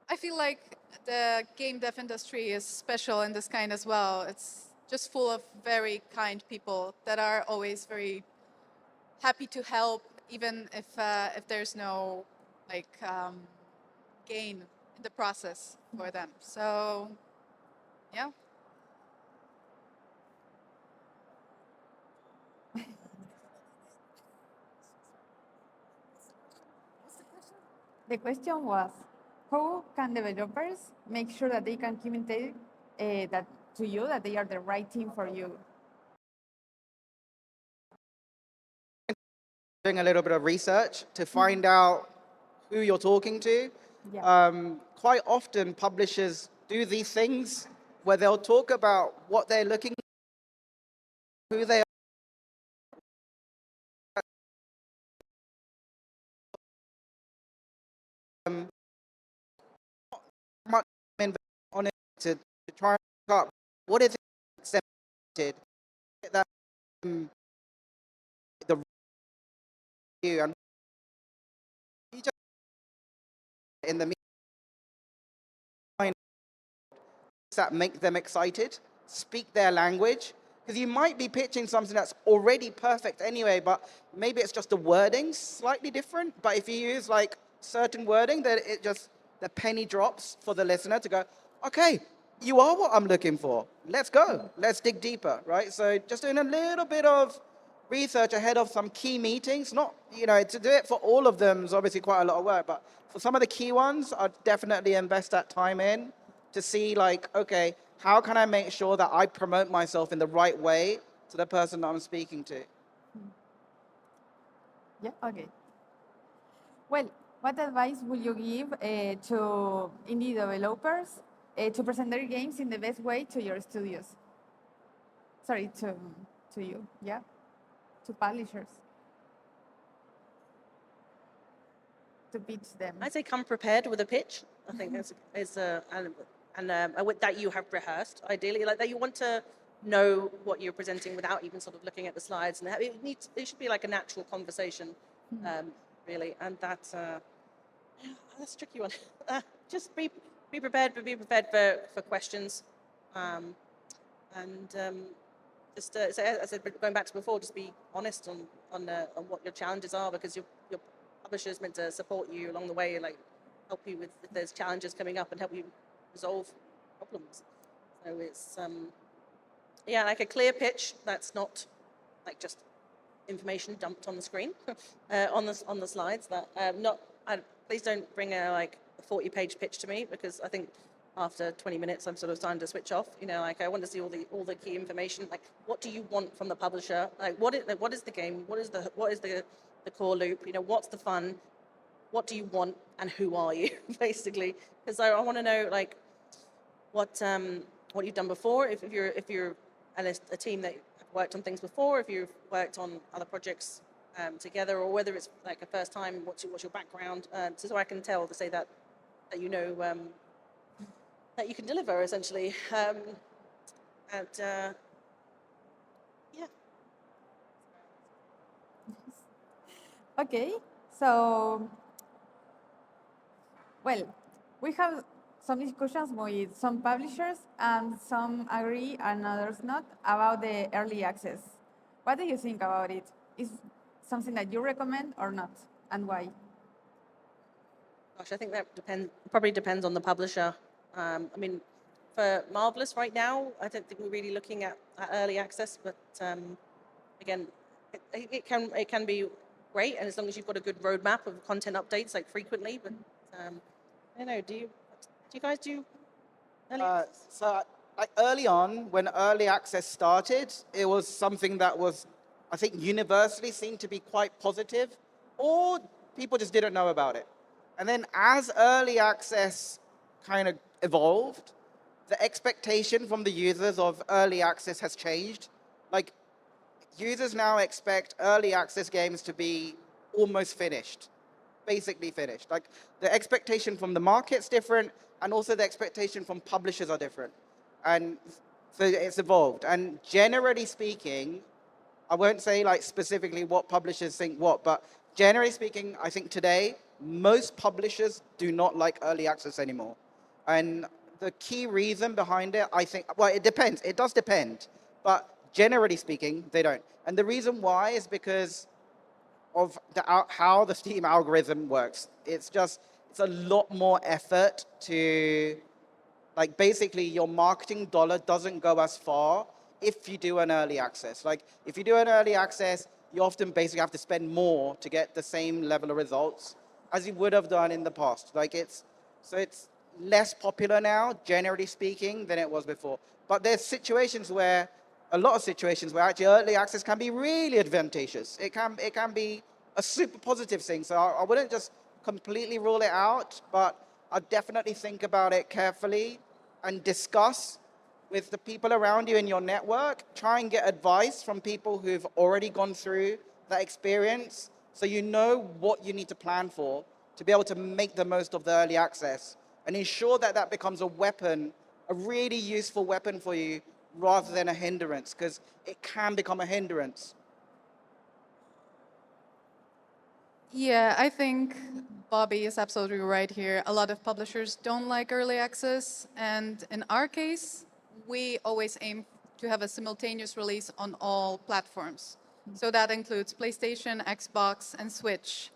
I feel like the game dev industry is special in this kind as well. It's just full of very kind people that are always very happy to help, even if there's no like gain in the process for them. So, yeah.
The question was, how can developers make sure that they can communicate that to you that they are the right team for you?
Doing a little bit of research to find out who you're talking to.
Yeah.
Quite often, publishers do these things where they'll talk about what they're looking, who they are, much invest on it to try and look up what is it that the review and you just in the meantime that make them excited, speak their language. Because you might be pitching something that's already perfect anyway, but maybe it's just the wording slightly different. But if you use like certain wording, then it just, the penny drops for the listener to go, okay, you are what I'm looking for. Let's go. Let's dig deeper, right? So just doing a little bit of research ahead of some key meetings. Not, you know, to do it for all of them is obviously quite a lot of work, but for some of the key ones, I'd definitely invest that time in to see like, okay, how can I make sure that I promote myself in the right way to the person that I'm speaking to?
Yeah, okay. Well, what advice would you give to indie developers to present their games in the best way to your studios? Sorry, to you, yeah? To publishers. To pitch them.
I'd say come prepared with a pitch. I think that's that you have rehearsed, ideally, like that you want to know what you're presenting without even sort of looking at the slides. And it should be like a natural conversation, really. And that's a tricky one. Just be prepared, but be prepared for questions. Just so as I said, going back to before, just be honest on what your challenges are, because your publisher is meant to support you along the way, like help you with if there's challenges coming up and help you resolve problems. So it's yeah, like a clear pitch that's not like just information dumped on the screen on the slides. Please don't bring a 40-page pitch to me, because I think after 20 minutes I'm sort of starting to switch off. You know, like I want to see all the key information. Like, what do you want from the publisher? Like, what is the game? What is the core loop? You know, what's the fun? What do you want, and who are you, basically? Because I want to know like what you've done before. If you're a team that worked on things before, if you've worked on other projects together, or whether it's like a first time, what's your background, so I can tell to say that you know that you can deliver, essentially. Yeah.
Okay, so, well, we have some discussions with some publishers, and some agree and others not about the early access. What do you think about it? Is something that you recommend or not, and why?
Gosh, I think that probably depends on the publisher. I mean, for Marvelous right now, I don't think we're really looking at early access, but again, it can be great, and as long as you've got a good roadmap of content updates like frequently. But I don't know. Do you guys do early access?
So like early on, when early access started, it was something that was, I think, universally seen to be quite positive, or people just didn't know about it. And then as early access kind of evolved, the expectation from the users of early access has changed. Like, users now expect early access games to be almost finished, basically finished. Like, the expectation from the market's different, and also the expectation from publishers are different. And so it's evolved. And generally speaking, I won't say like specifically what publishers think what, but generally speaking, I think today, most publishers do not like early access anymore. And the key reason behind it, I think, well, it depends. It does depend. But generally speaking, they don't. And the reason why is because of how the Steam algorithm works. It's a lot more effort to, like, basically your marketing dollar doesn't go as far if you do an early access. Like, if you do an early access, you often basically have to spend more to get the same level of results as you would have done in the past. Like, it's less popular now, generally speaking, than it was before. But there's a lot of situations where actually early access can be really advantageous. It can be a super positive thing. So I wouldn't just completely rule it out, but I'd definitely think about it carefully and discuss with the people around you in your network. Try and get advice from people who've already gone through that experience, so you know what you need to plan for to be able to make the most of the early access, and ensure that that becomes a weapon, a really useful weapon for you, rather than a hindrance, because it can become a hindrance.
Yeah, I think Bobby is absolutely right here. A lot of publishers don't like early access, and in our case, we always aim to have a simultaneous release on all platforms. So that includes PlayStation, Xbox, and Switch.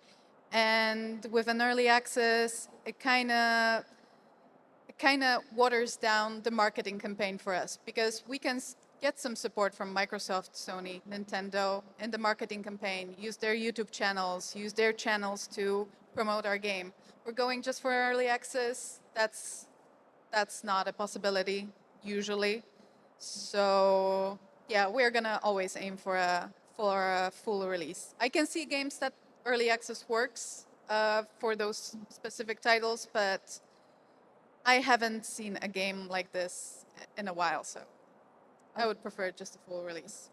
And with an early access, it kind of waters down the marketing campaign for us, because we can get some support from Microsoft, Sony, Nintendo in the marketing campaign, use their YouTube channels, use their channels to promote our game. We're going just for early access. That's not a possibility usually. So yeah, we're gonna always aim for a full release. I can see games that early access works for those specific titles, but I haven't seen a game like this in a while, so I would prefer just a full release.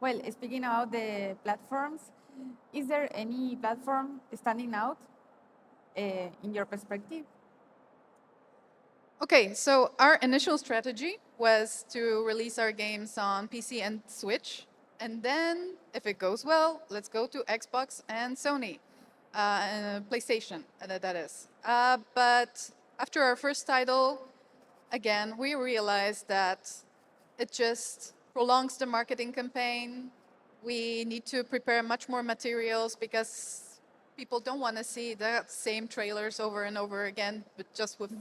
Well, speaking about the platforms, is there any platform standing out in your perspective?
Okay, so our initial strategy was to release our games on PC and Switch, and then, if it goes well, let's go to Xbox and Sony, and PlayStation, that is. But after our first title, again, we realized that it just prolongs the marketing campaign. We need to prepare much more materials, because people don't want to see the same trailers over and over again, but just with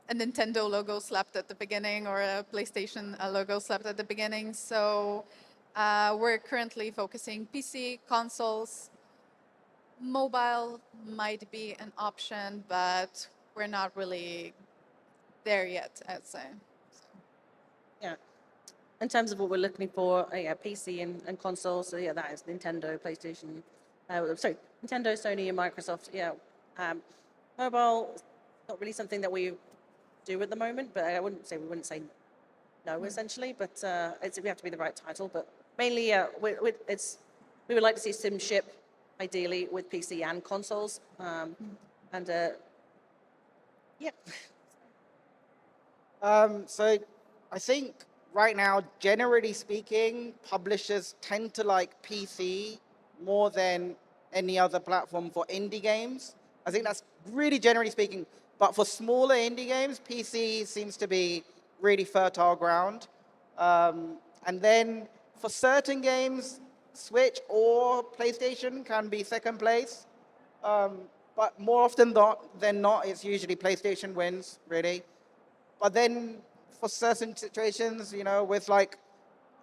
a Nintendo logo slapped at the beginning or a PlayStation logo slapped at the beginning. So we're currently focusing PC, consoles. Mobile might be an option, but we're not really there yet, I'd say.
Yeah. In terms of what we're looking for, yeah, PC and consoles. So yeah, that is Nintendo, PlayStation. Sorry, Nintendo, Sony, and Microsoft. Yeah. Mobile, not really something that we do at the moment, but we wouldn't say no essentially. But we have to be the right title. But mainly, we would like to see Sim ship, ideally with PC and consoles. And yeah.
So I think right now, generally speaking, publishers tend to like PC more than any other platform for indie games. I think that's really generally speaking. But for smaller indie games, PC seems to be really fertile ground. And then for certain games, Switch or PlayStation can be second place. But more often than not, it's usually PlayStation wins, really. But then for certain situations, you know, with like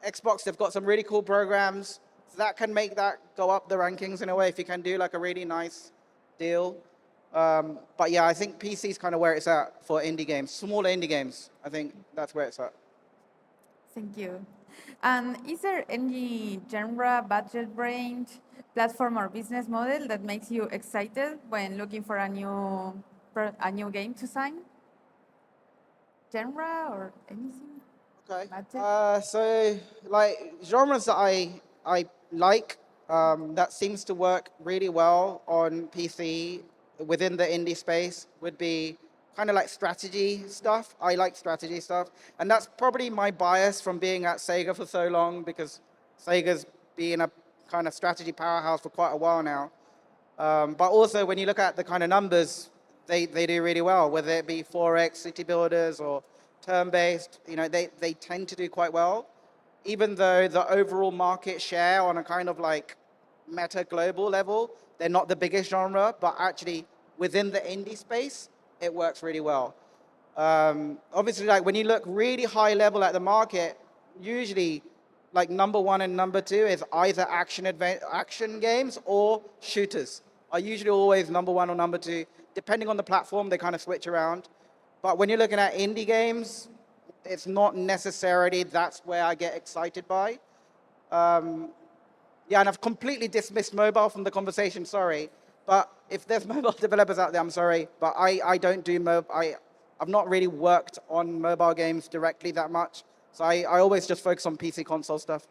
Xbox, they've got some really cool programs. So that can make that go up the rankings in a way if you can do like a really nice deal. But yeah, I think PC is kind of where it's at for indie games, smaller indie games. I think that's where it's at.
Thank you. And is there any genre, budget range, platform, or business model that makes you excited when looking for a new game to sign? Genre or anything?
Okay.
Budget?
So like genres that I like, that seems to work really well on PC within the indie space would be kind of like strategy stuff. I like strategy stuff, and that's probably my bias from being at Sega for so long, because Sega's been a kind of strategy powerhouse for quite a while now. But also when you look at the kind of numbers, they do really well, whether it be 4X, city builders, or turn-based, you know, they tend to do quite well, even though the overall market share on a kind of like meta global level, they're not the biggest genre, but actually within the indie space, it works really well. Obviously, like when you look really high level at the market, usually like number one and number two is either action games or shooters. Are usually always number one or number two. Depending on the platform, they kind of switch around. But when you're looking at indie games, it's not necessarily that's where I get excited by. Yeah, and I've completely dismissed mobile from the conversation, sorry. But if there's mobile developers out there, I'm sorry, but I don't do mobile. I've not really worked on mobile games directly that much. So I always just focus on PC console stuff.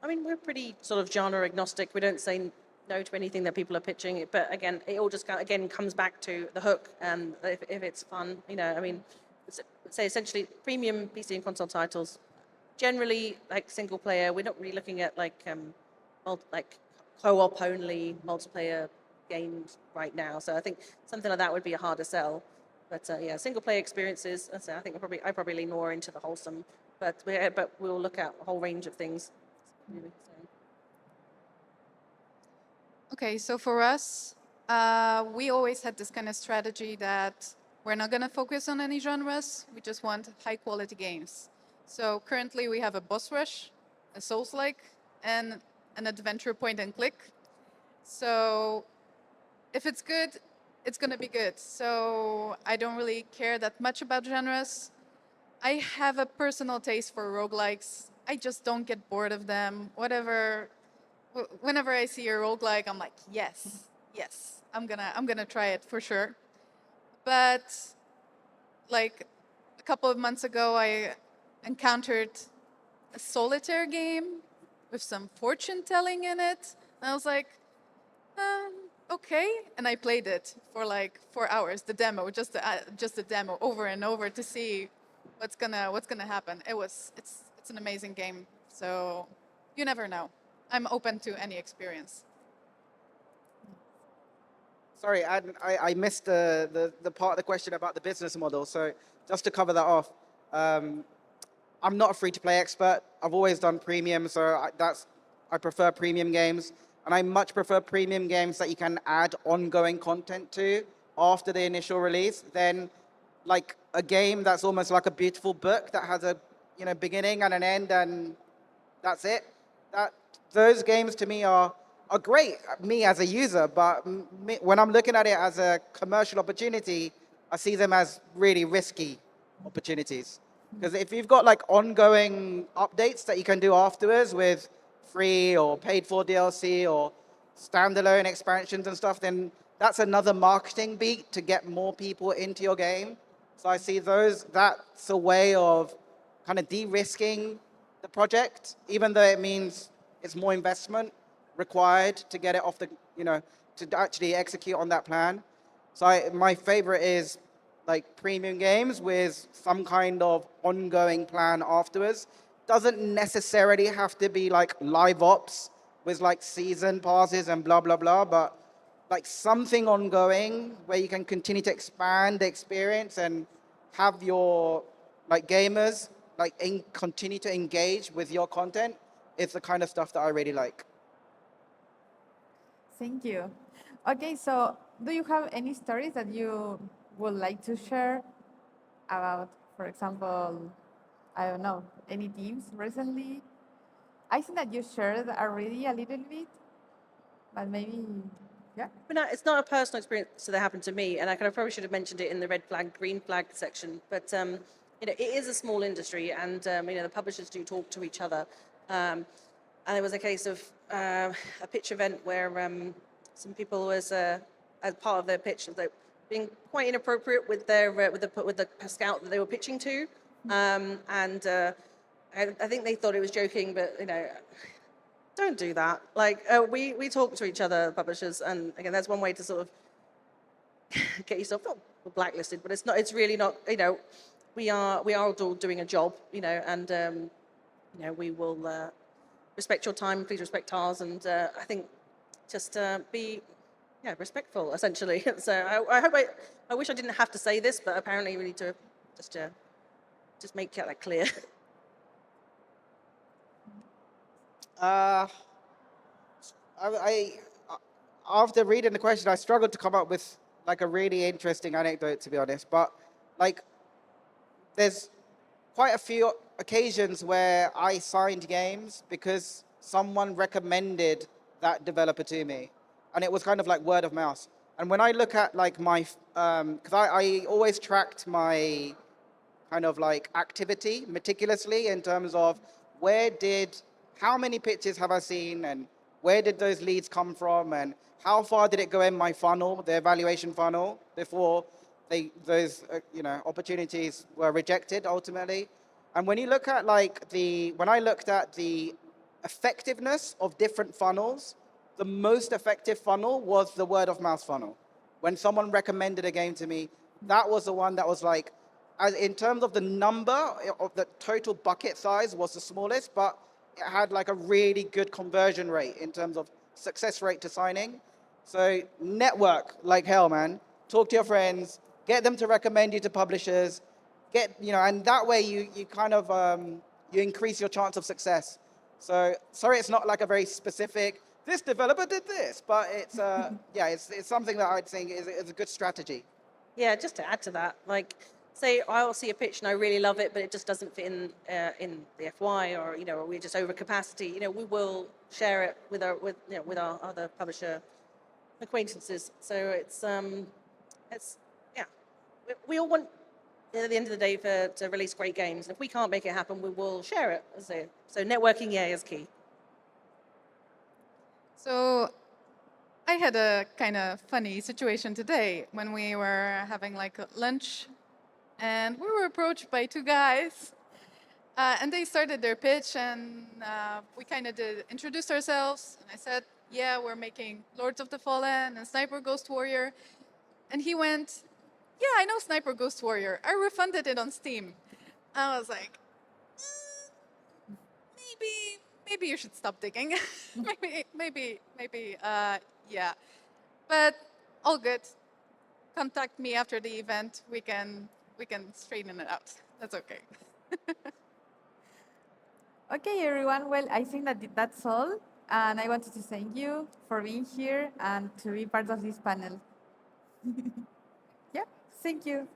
I mean, we're pretty sort of genre agnostic. We don't say no to anything that people are pitching. But again, it all just again comes back to the hook, and if it's fun, you know. I mean, say essentially premium PC and console titles, generally like single player. We're not really looking at like co-op only multiplayer games right now. So I think something like that would be a harder sell. But yeah, single player experiences. I think I probably lean more into the wholesome. But we'll look at a whole range of things. Really, so.
Okay, so for us, we always had this kind of strategy that we're not going to focus on any genres. We just want high quality games. So currently we have a boss rush, a Souls-like, and an adventure point and click. So if it's good, it's going to be good. So I don't really care that much about genres. I have a personal taste for roguelikes. I just don't get bored of them. Whenever I see a roguelike, I'm like, yes, I'm gonna try it for sure. But like a couple of months ago, I encountered a solitaire game with some fortune telling in it, and I was like, okay, and I played it for like 4 hours, the demo, just the demo over and over to see what's gonna happen. It's an amazing game, so you never know. I'm open to any experience.
Sorry, I missed the part of the question about the business model. So just to cover that off, I'm not a free-to-play expert. I've always done premium, so I prefer premium games. And I much prefer premium games that you can add ongoing content to after the initial release than like a game that's almost like a beautiful book that has a beginning and an end and that's it. Those games to me are great, me as a user, but when I'm looking at it as a commercial opportunity, I see them as really risky opportunities. Because if you've got like ongoing updates that you can do afterwards with free or paid for DLC or standalone expansions and stuff, then that's another marketing beat to get more people into your game. So I see that's a way of kind of de-risking the project, even though it means it's more investment required to get it off the, to actually execute on that plan. So my favorite is like premium games with some kind of ongoing plan afterwards. Doesn't necessarily have to be like live ops with like season passes and blah, blah, blah, but like something ongoing where you can continue to expand the experience and have your like gamers like continue to engage with your content is the kind of stuff that I really like.
Thank you. Okay, so do you have any stories that you would like to share about, for example, I don't know, any teams recently? I think that you shared already a little bit, but maybe, yeah.
But no, it's not a personal experience that happened to me, and I kind of probably should have mentioned it in the red flag, green flag section. But it is a small industry, and the publishers do talk to each other. And it was a case of a pitch event where some people was as part of their pitch, they being quite inappropriate with their with the scout that they were pitching to, and I think they thought it was joking, but don't do that. Like we talk to each other, publishers, and again, that's one way to sort of get yourself not blacklisted, but it's not. It's really not. We are all doing a job, and we will respect your time. Please respect ours, and I think just be respectful, essentially. So I hope I wish I didn't have to say this, but apparently we need to just make that clear.
After reading the question, I struggled to come up with like a really interesting anecdote, to be honest. But like, there's quite a few occasions where I signed games because someone recommended that developer to me, and it was kind of like word of mouth. And when I look at like my, because I always tracked my kind of like activity meticulously in terms of how many pitches have I seen, and where did those leads come from, and how far did it go in my funnel, the evaluation funnel, before those opportunities were rejected ultimately. And when you look at when I looked at the effectiveness of different funnels, the most effective funnel was the word of mouth funnel. When someone recommended a game to me, that was the one that was like, in terms of the number of the total bucket size was the smallest, but it had like a really good conversion rate in terms of success rate to signing. So network like hell, man. Talk to your friends, get them to recommend you to publishers, and that way you kind of, you increase your chance of success. So sorry, it's not like a very specific, this developer did this, but it's, it's something that I'd think is a good strategy.
Yeah, just to add to that, like, say I'll see a pitch and I really love it, but it just doesn't fit in the FY, or we're just over capacity. We will share it with our other publisher acquaintances. So it's we all want at the end of the day to release great games. If we can't make it happen, we will share it. So networking, is key.
So I had a kind of funny situation today when we were having like lunch, and we were approached by two guys, and they started their pitch, and we kind of did introduce ourselves, and I said, yeah, we're making Lords of the Fallen and Sniper Ghost Warrior, and he went, yeah, I know Sniper Ghost Warrior. I refunded it on Steam. I was like, maybe you should stop digging. maybe, yeah. But all good. Contact me after the event. We can straighten it out. That's okay.
Okay, everyone. Well, I think that that's all. And I wanted to thank you for being here and to be part of this panel. Yeah, thank you.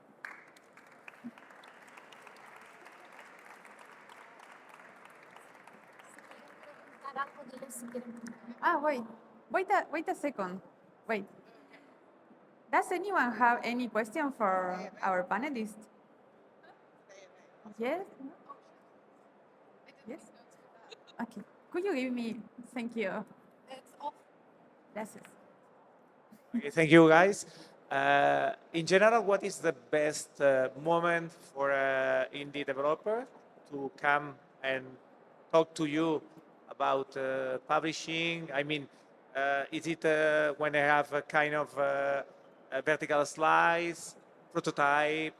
Wait a second. Wait. Does anyone have any question for our panelists? Yes? Yes? Okay. Could you give me, thank you. Gracias.
Okay, thank you, guys. In general, what is the best moment for an indie developer to come and talk to you about publishing? I mean, is it when they have a kind of a vertical slice, prototype,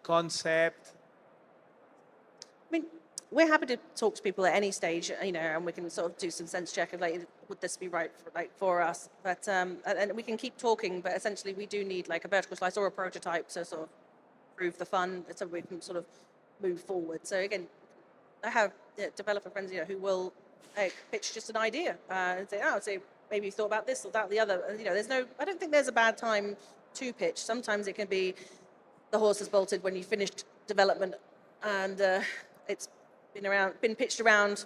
concept?
I mean, we're happy to talk to people at any stage, you know, and we can sort of do some sense check of like, would this be right for, like, for us? But and we can keep talking, but essentially we do need like a vertical slice or a prototype to sort of prove the fun, so we can sort of move forward. So again, I have developer friends, you know, who will pitch just an idea and say, maybe you thought about this or that, the other. You know, I don't think there's a bad time to pitch. Sometimes it can be the horse has bolted when you finished development and it's been pitched around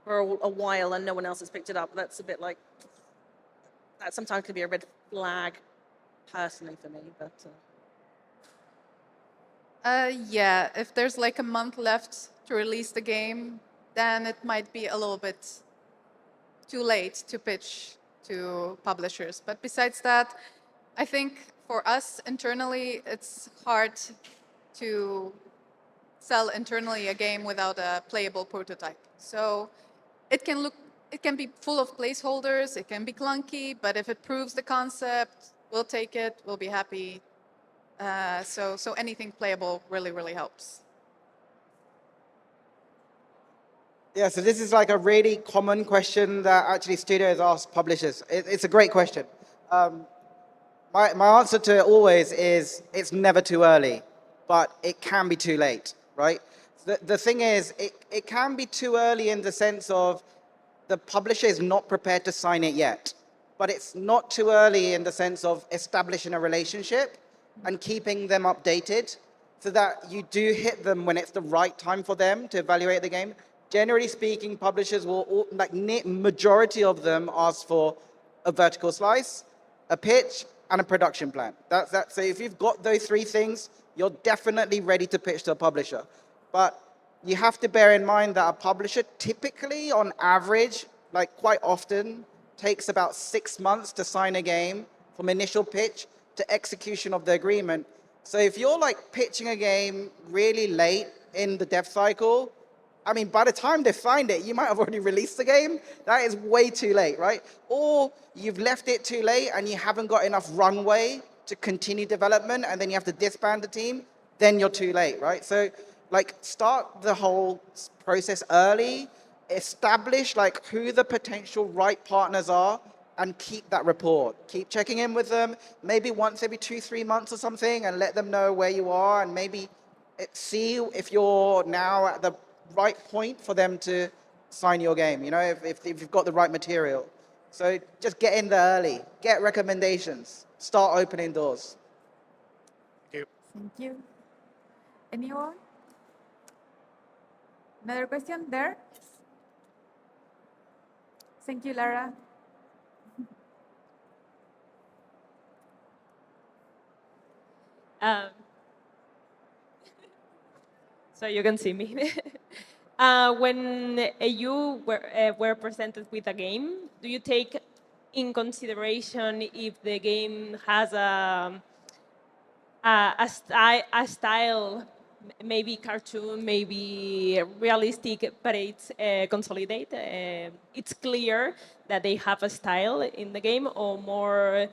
for a while and no one else has picked it up. That's a bit like, that sometimes can be a red flag personally for me, but.
Yeah, if there's like a month left to release the game, then it might be a little bit too late to pitch to publishers. But besides that, I think for us internally, it's hard to sell internally a game without a playable prototype. So it can be full of placeholders, it can be clunky, but if it proves the concept, we'll take it, we'll be happy. So anything playable really, really helps.
Yeah, so this is like a really common question that actually studios ask publishers. It's a great question. My answer to it always is it's never too early, but it can be too late, right? The thing is, it can be too early in the sense of the publisher is not prepared to sign it yet, but it's not too early in the sense of establishing a relationship and keeping them updated so that you do hit them when it's the right time for them to evaluate the game. Generally speaking, publishers will, like majority of them, ask for a vertical slice, a pitch, and a production plan. That's that. So if you've got those three things, you're definitely ready to pitch to a publisher. But you have to bear in mind that a publisher typically, on average, like quite often, takes about 6 months to sign a game from initial pitch to execution of the agreement. So if you're like pitching a game really late in the dev cycle, I mean, by the time they've signed it, you might have already released the game. That is way too late, right? Or you've left it too late and you haven't got enough runway to continue development and then you have to disband the team, then you're too late, right? So like start the whole process early, establish like who the potential right partners are and keep that rapport. Keep checking in with them, maybe once every 2-3 months or something and let them know where you are and maybe see if you're now at the right point for them to sign your game, you know, if you've got the right material. So just get in there early, get recommendations, start opening doors.
Thank you. Anyone? Another question there? Thank you, Lara.
Um, so you can see me. When you were presented with a game, do you take in consideration if the game has a style, maybe cartoon, maybe realistic, but it's consolidate? It's clear that they have a style in the game, or more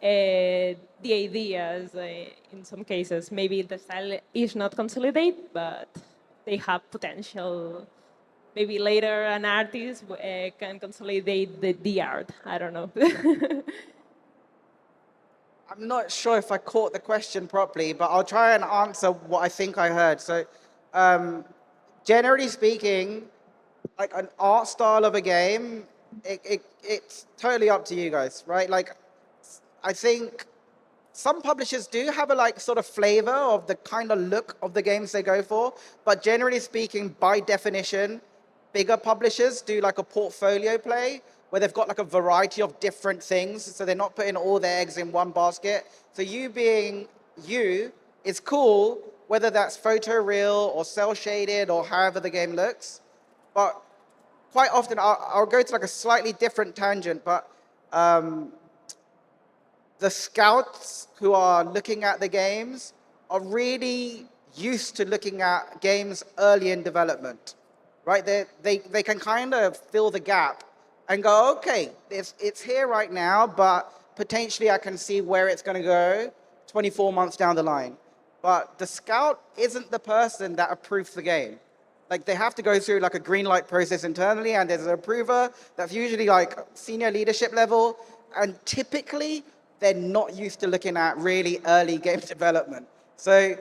the ideas in some cases. Maybe the style is not consolidate, but they have potential. Maybe later an artist can consolidate the art. I don't know.
I'm not sure if I caught the question properly, but I'll try and answer what I think I heard. So generally speaking, like an art style of a game, it's totally up to you guys, right? Like I think some publishers do have a like sort of flavor of the kind of look of the games they go for, but generally speaking, by definition, bigger publishers do like a portfolio play where they've got like a variety of different things, so they're not putting all their eggs in one basket. So you being you is cool, whether that's photoreal or cel shaded or however the game looks. But quite often, I'll go to like a slightly different tangent, but the scouts who are looking at the games are really used to looking at games early in development, right? They can kind of fill the gap and go, okay, it's here right now, but potentially I can see where it's going to go 24 months down the line. But the scout isn't the person that approves the game. Like they have to go through like a green light process internally, and there's an approver that's usually like senior leadership level, and typically they're not used to looking at really early game development. So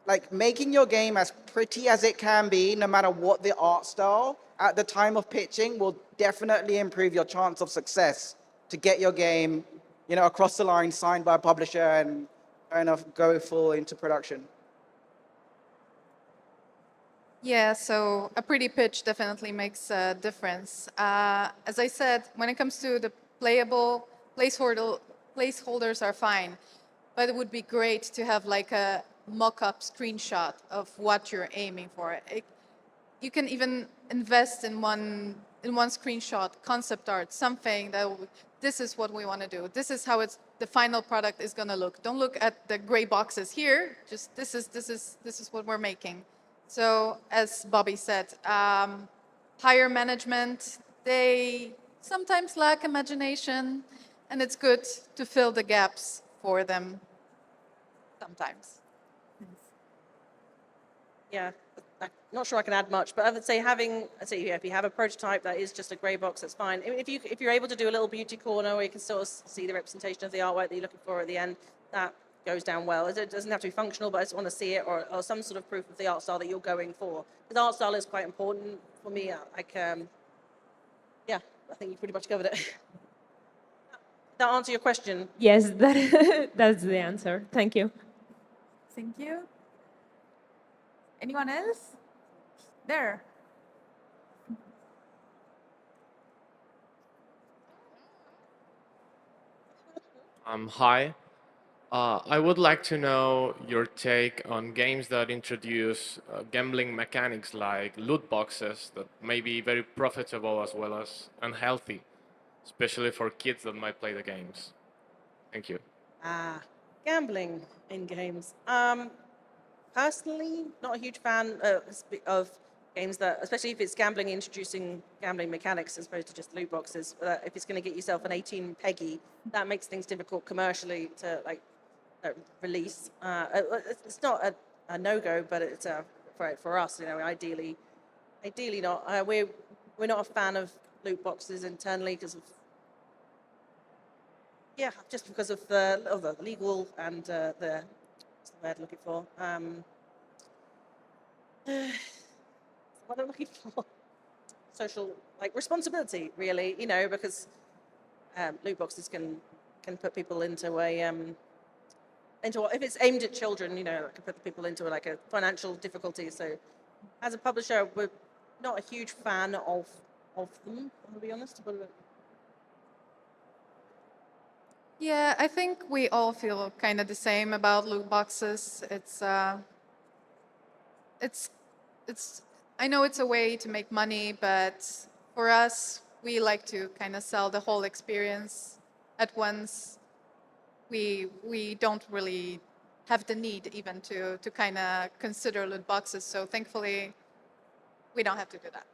like making your game as pretty as it can be, no matter what the art style, at the time of pitching will definitely improve your chance of success to get your game, you know, across the line, signed by a publisher, and kind of go full into production.
Yeah, so a pretty pitch definitely makes a difference. As I said, when it comes to the playable, placeholders are fine, but it would be great to have like a mock-up screenshot of what you're aiming for. You can even invest in one screenshot, concept art, something that this is what we want to do. This is how the final product is going to look. Don't look at the gray boxes here. Just this is what we're making. So as Bobby said, higher management, they sometimes lack imagination, and it's good to fill the gaps for them sometimes.
Yeah, I'm not sure I can add much, but I would say if you have a prototype that is just a grey box, that's fine. If you're able to do a little beauty corner where you can sort of see the representation of the artwork that you're looking for at the end, that goes down well. It doesn't have to be functional, but I just want to see it, or some sort of proof of the art style that you're going for. The art style is quite important for me. Yeah, I think you pretty much covered it. Did that answer your question?
Yes, that's the answer. Thank you.
Thank you. Anyone else? There.
Hi. I would like to know your take on games that introduce gambling mechanics like loot boxes that may be very profitable as well as unhealthy, especially for kids that might play the games. Thank you.
Gambling in games. Personally, not a huge fan of games that, especially if it's gambling introducing gambling mechanics as opposed to just loot boxes. If it's going to get yourself an 18 peggy, that makes things difficult commercially to release. It's not a no-go, but it's for us, you know, ideally not. We're not a fan of loot boxes internally because of just because of the legal and what's the word I'm looking for? What I'm looking for? Social responsibility, really, you know, because loot boxes can put people into if it's aimed at children, you know, it can put people into a financial difficulty. So, as a publisher, we're not a huge fan of them. To be honest,
Yeah, I think we all feel kind of the same about loot boxes. It's I know it's a way to make money, but for us, we like to kind of sell the whole experience at once. We don't really have the need even to kind of consider loot boxes. So thankfully, we don't have to do that.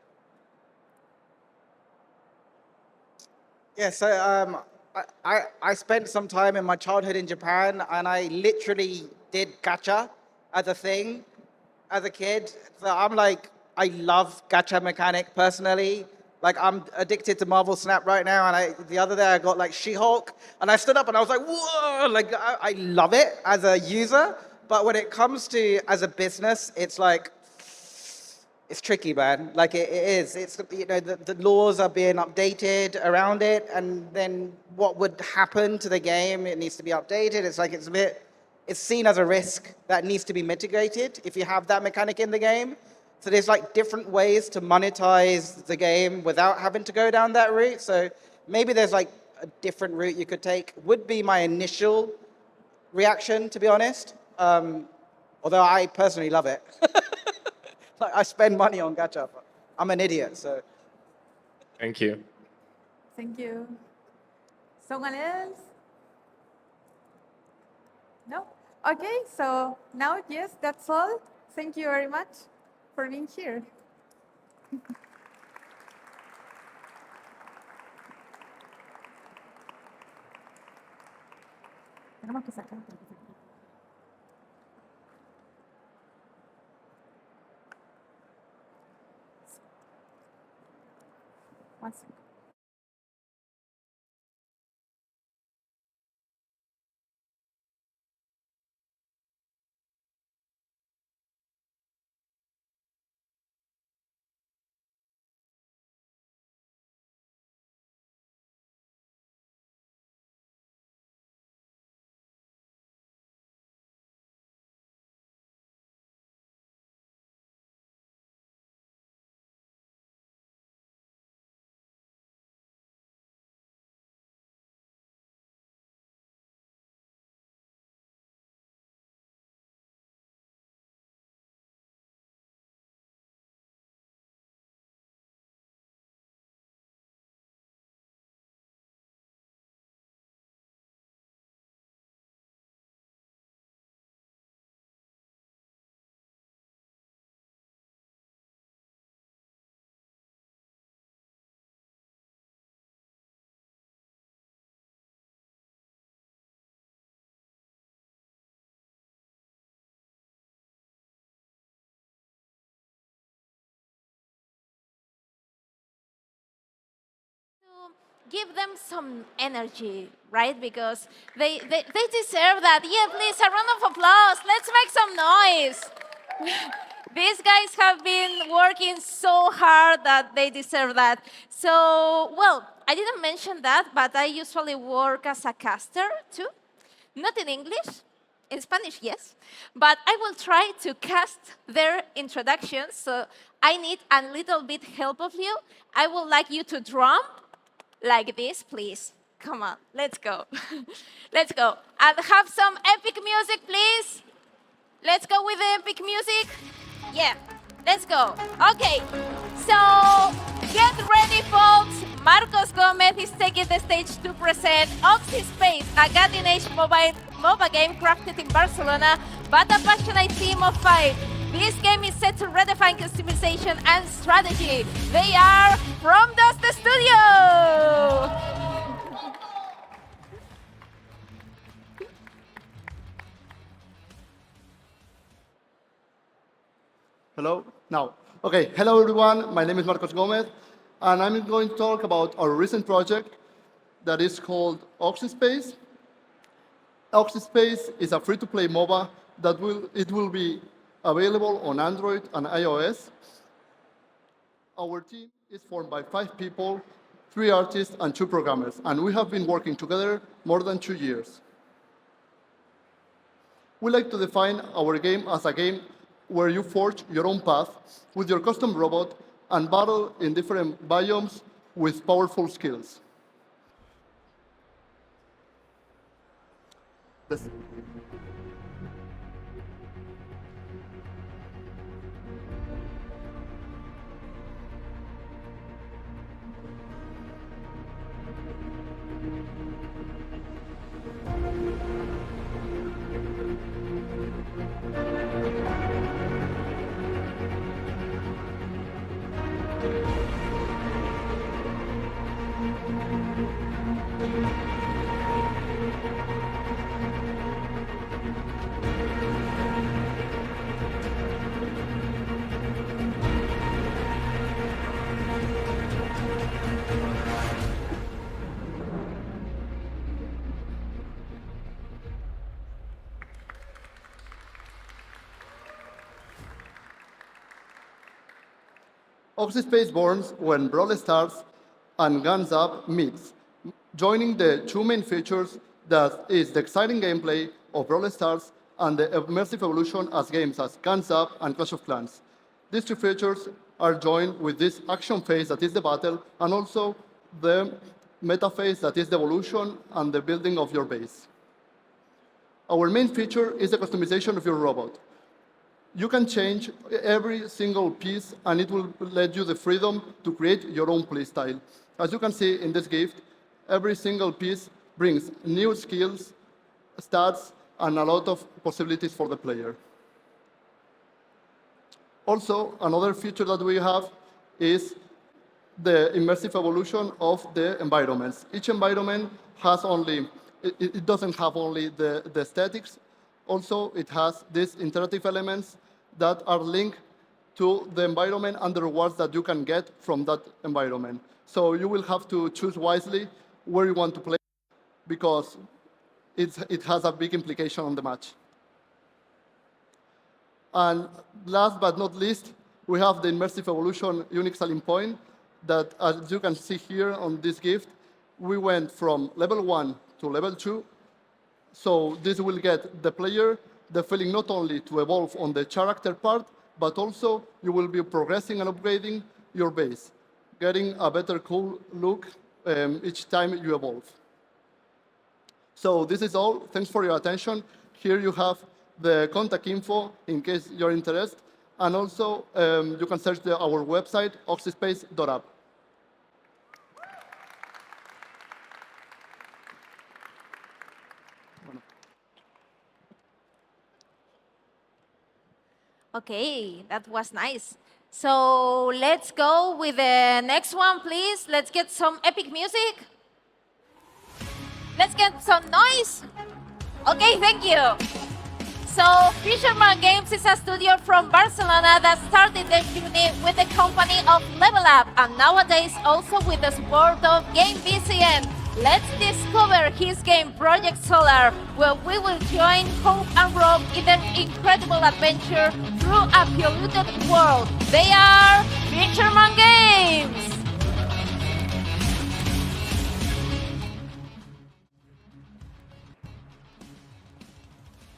Yeah, so I spent some time in my childhood in Japan, and I literally did gacha as a thing as a kid. So I love gacha mechanic personally. Like I'm addicted to Marvel Snap right now, and the other day I got She-Hulk, and I stood up and I was like, whoa! Like I love it as a user, but when it comes to as a business, it's tricky, man. It is. It's the laws are being updated around it, and then what would happen to the game? It needs to be updated. It's seen as a risk that needs to be mitigated if you have that mechanic in the game. So there's different ways to monetize the game without having to go down that route. So maybe there's a different route you could take. Would be my initial reaction, to be honest. Although I personally love it. I spend money on gacha, but I'm an idiot, so.
Thank you.
Thank you. Someone else? No? Okay, so now, yes, that's all. Thank you very much for being here. Tenemos que sacar. One second.
Give them some energy, right? Because they deserve that. Yeah, please, a round of applause. Let's make some noise. These guys have been working so hard that they deserve that. So, well, I didn't mention that, but I usually work as a caster too. Not in English, in Spanish, yes. But I will try to cast their introductions. So I need a little bit help of you. I would like you to drum like this, please. Come on, let's go. Let's go. And have some epic music, please. Let's go with the epic music. Yeah, let's go. Okay, so get ready, folks. Marcos Gomez is taking the stage to present Oxy Space, a cutting-edge MOBA game crafted in Barcelona, but a passionate team of 5. This game is set to redefine customization and strategy. They are from Dust Studio.
Hello? Now. Okay, hello everyone. My name is Marcos Gomez, and I'm going to talk about our recent project that is called Oxyspace. Oxyspace is a free-to-play MOBA that will be available on Android and iOS. Our team is formed by 5 people, 3 artists and 2 programmers, and we have been working together more than 2 years. We like to define our game as a game where you forge your own path with your custom robot and battle in different biomes with powerful skills. Oxyspace borns when Brawl Stars and Guns Up meets, joining the 2 main features that is the exciting gameplay of Brawl Stars and the immersive evolution as games as Guns Up and Clash of Clans. These 2 features are joined with this action phase that is the battle, and also the meta phase that is the evolution and the building of your base. Our main feature is the customization of your robot. You can change every single piece, and it will let you the freedom to create your own playstyle. As you can see in this gift, every single piece brings new skills, stats, and a lot of possibilities for the player. Also, another feature that we have is the immersive evolution of the environments. Each environment has it doesn't have only the aesthetics. Also, it has these interactive elements that are linked to the environment and the rewards that you can get from that environment. So you will have to choose wisely where you want to play because it has a big implication on the match. And last but not least, we have the immersive evolution unique selling point that, as you can see here on this gift, we went from level 1 to level 2. So this will get the player the feeling not only to evolve on the character part, but also you will be progressing and upgrading your base, getting a better cool look each time you evolve. So this is all. Thanks for your attention. Here you have the contact info in case you're interested. And also, you can search our website, oxyspace.app.
Okay, that was nice. So let's go with the next one, please. Let's get some epic music. Let's get some noise. Okay, thank you. So Fisherman Games is a studio from Barcelona that started their journey with the company of Level Up and nowadays also with the support of GameBCN. Let's discover his game Project Solar, where we will join Hope and Rob in their incredible adventure through a polluted world. They are Fisherman Games!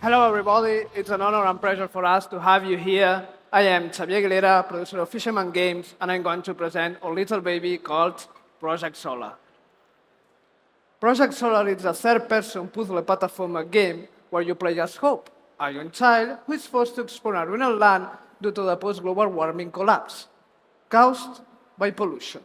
Hello, everybody. It's an honor and pleasure for us to have you here. I am Xavier Aguilera, producer of Fisherman Games, and I'm going to present a little baby called Project Solar. Project Solar is a third-person puzzle platformer game where you play as Hope, a young child who is forced to explore a ruined land due to the post-global warming collapse, caused by pollution.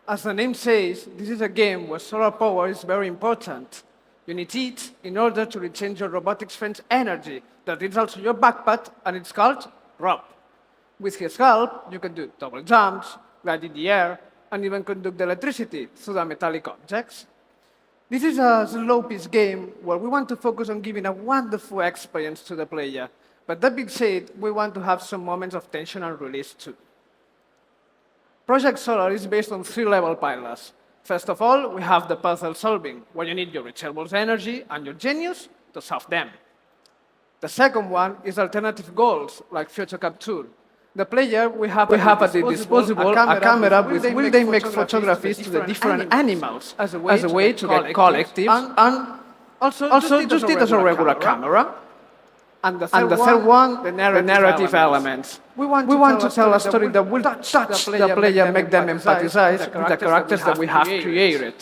As the name says, this is a game where solar power is very important. You need it in order to rechange your robotics friend's energy. That is also your backpack, and it's called Rob. With his help, you can do double jumps, glide in the air, and even conduct electricity through the metallic objects. This is a slow-paced game where we want to focus on giving a wonderful experience to the player. But that being said, we want to have some moments of tension and release too. Project Solar is based on three-level pillars. First of all, we have the puzzle solving, where you need your reachable energy and your genius to solve them. The second one is alternative goals, like future capture. The player we have at the disposal a camera with which they make photographies to the different animals as a way to get collectives and also just it as a regular camera. And the third one, the narrative elements. We want to tell a story that will touch the player, make them empathize with the characters that we have created.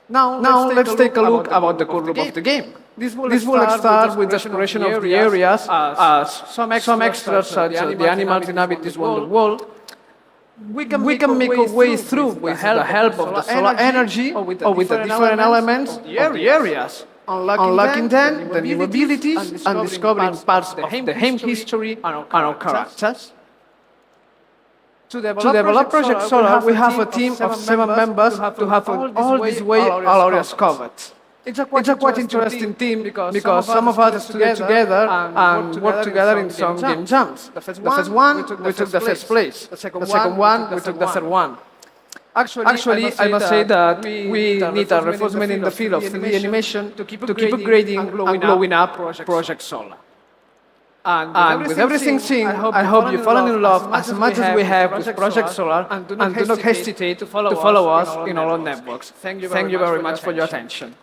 Now let's take a look about the core loop of the game. This will start with the exploration of the areas as some extras such as the animals inhabit this wonderful world. We can make a way through with the help of the solar energy or with the different elements of the areas. Unlocking then the new abilities and discovering parts of the game history and our characters. To develop Project Solar, we have a team of 7 members to have all this way all areas covered. It's a quite interesting team because some of us studied together and worked together in some game jams. The first one, we took the first place. The second one, we took the third one. Actually, I must say that we need a reinforcement in the field of 3D animation to keep upgrading and blowing up Project Solar. And with everything seen, I hope you've fallen in love as much as we have with Project Solar, and do not hesitate to follow us in our own networks. Thank you very much for your attention.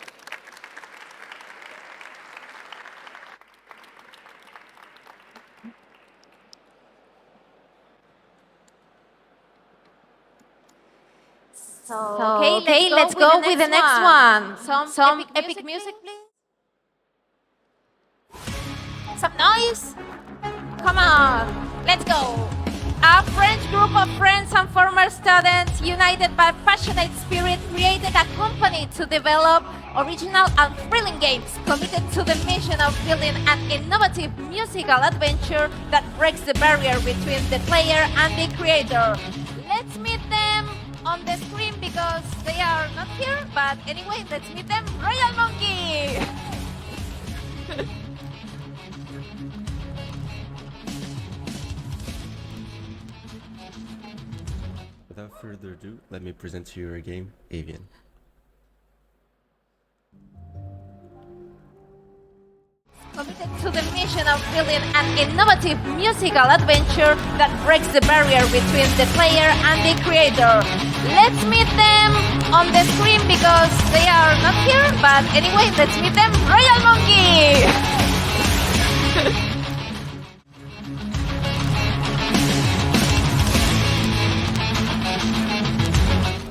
So, okay, let's go with the next one. Some epic music, please. Some noise. Come on, let's go. A French group of friends and former students, united by passionate spirit, created a company to develop original and thrilling games, committed to the mission of building an innovative musical adventure that breaks the barrier between the player and the creator. Let's meet them on the screen because they are not here, but anyway, let's meet them. Royal Monkey!
Without further ado, let me present to you our game, Avian.
Committed to the mission of building an innovative musical adventure that breaks the barrier between the player and the creator. Let's meet them on the screen because they are not here, but anyway, let's meet them. Royal Monkey!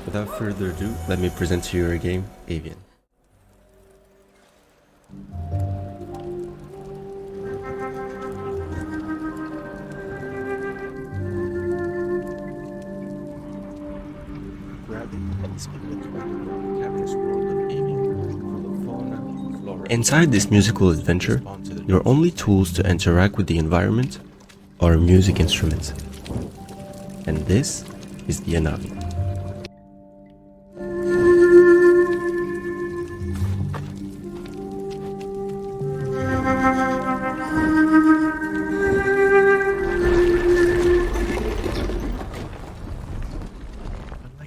Without further ado, let me present to you our game, Avian. Inside this musical adventure, your only tools to interact with the environment are music instruments. And this is the Anavi.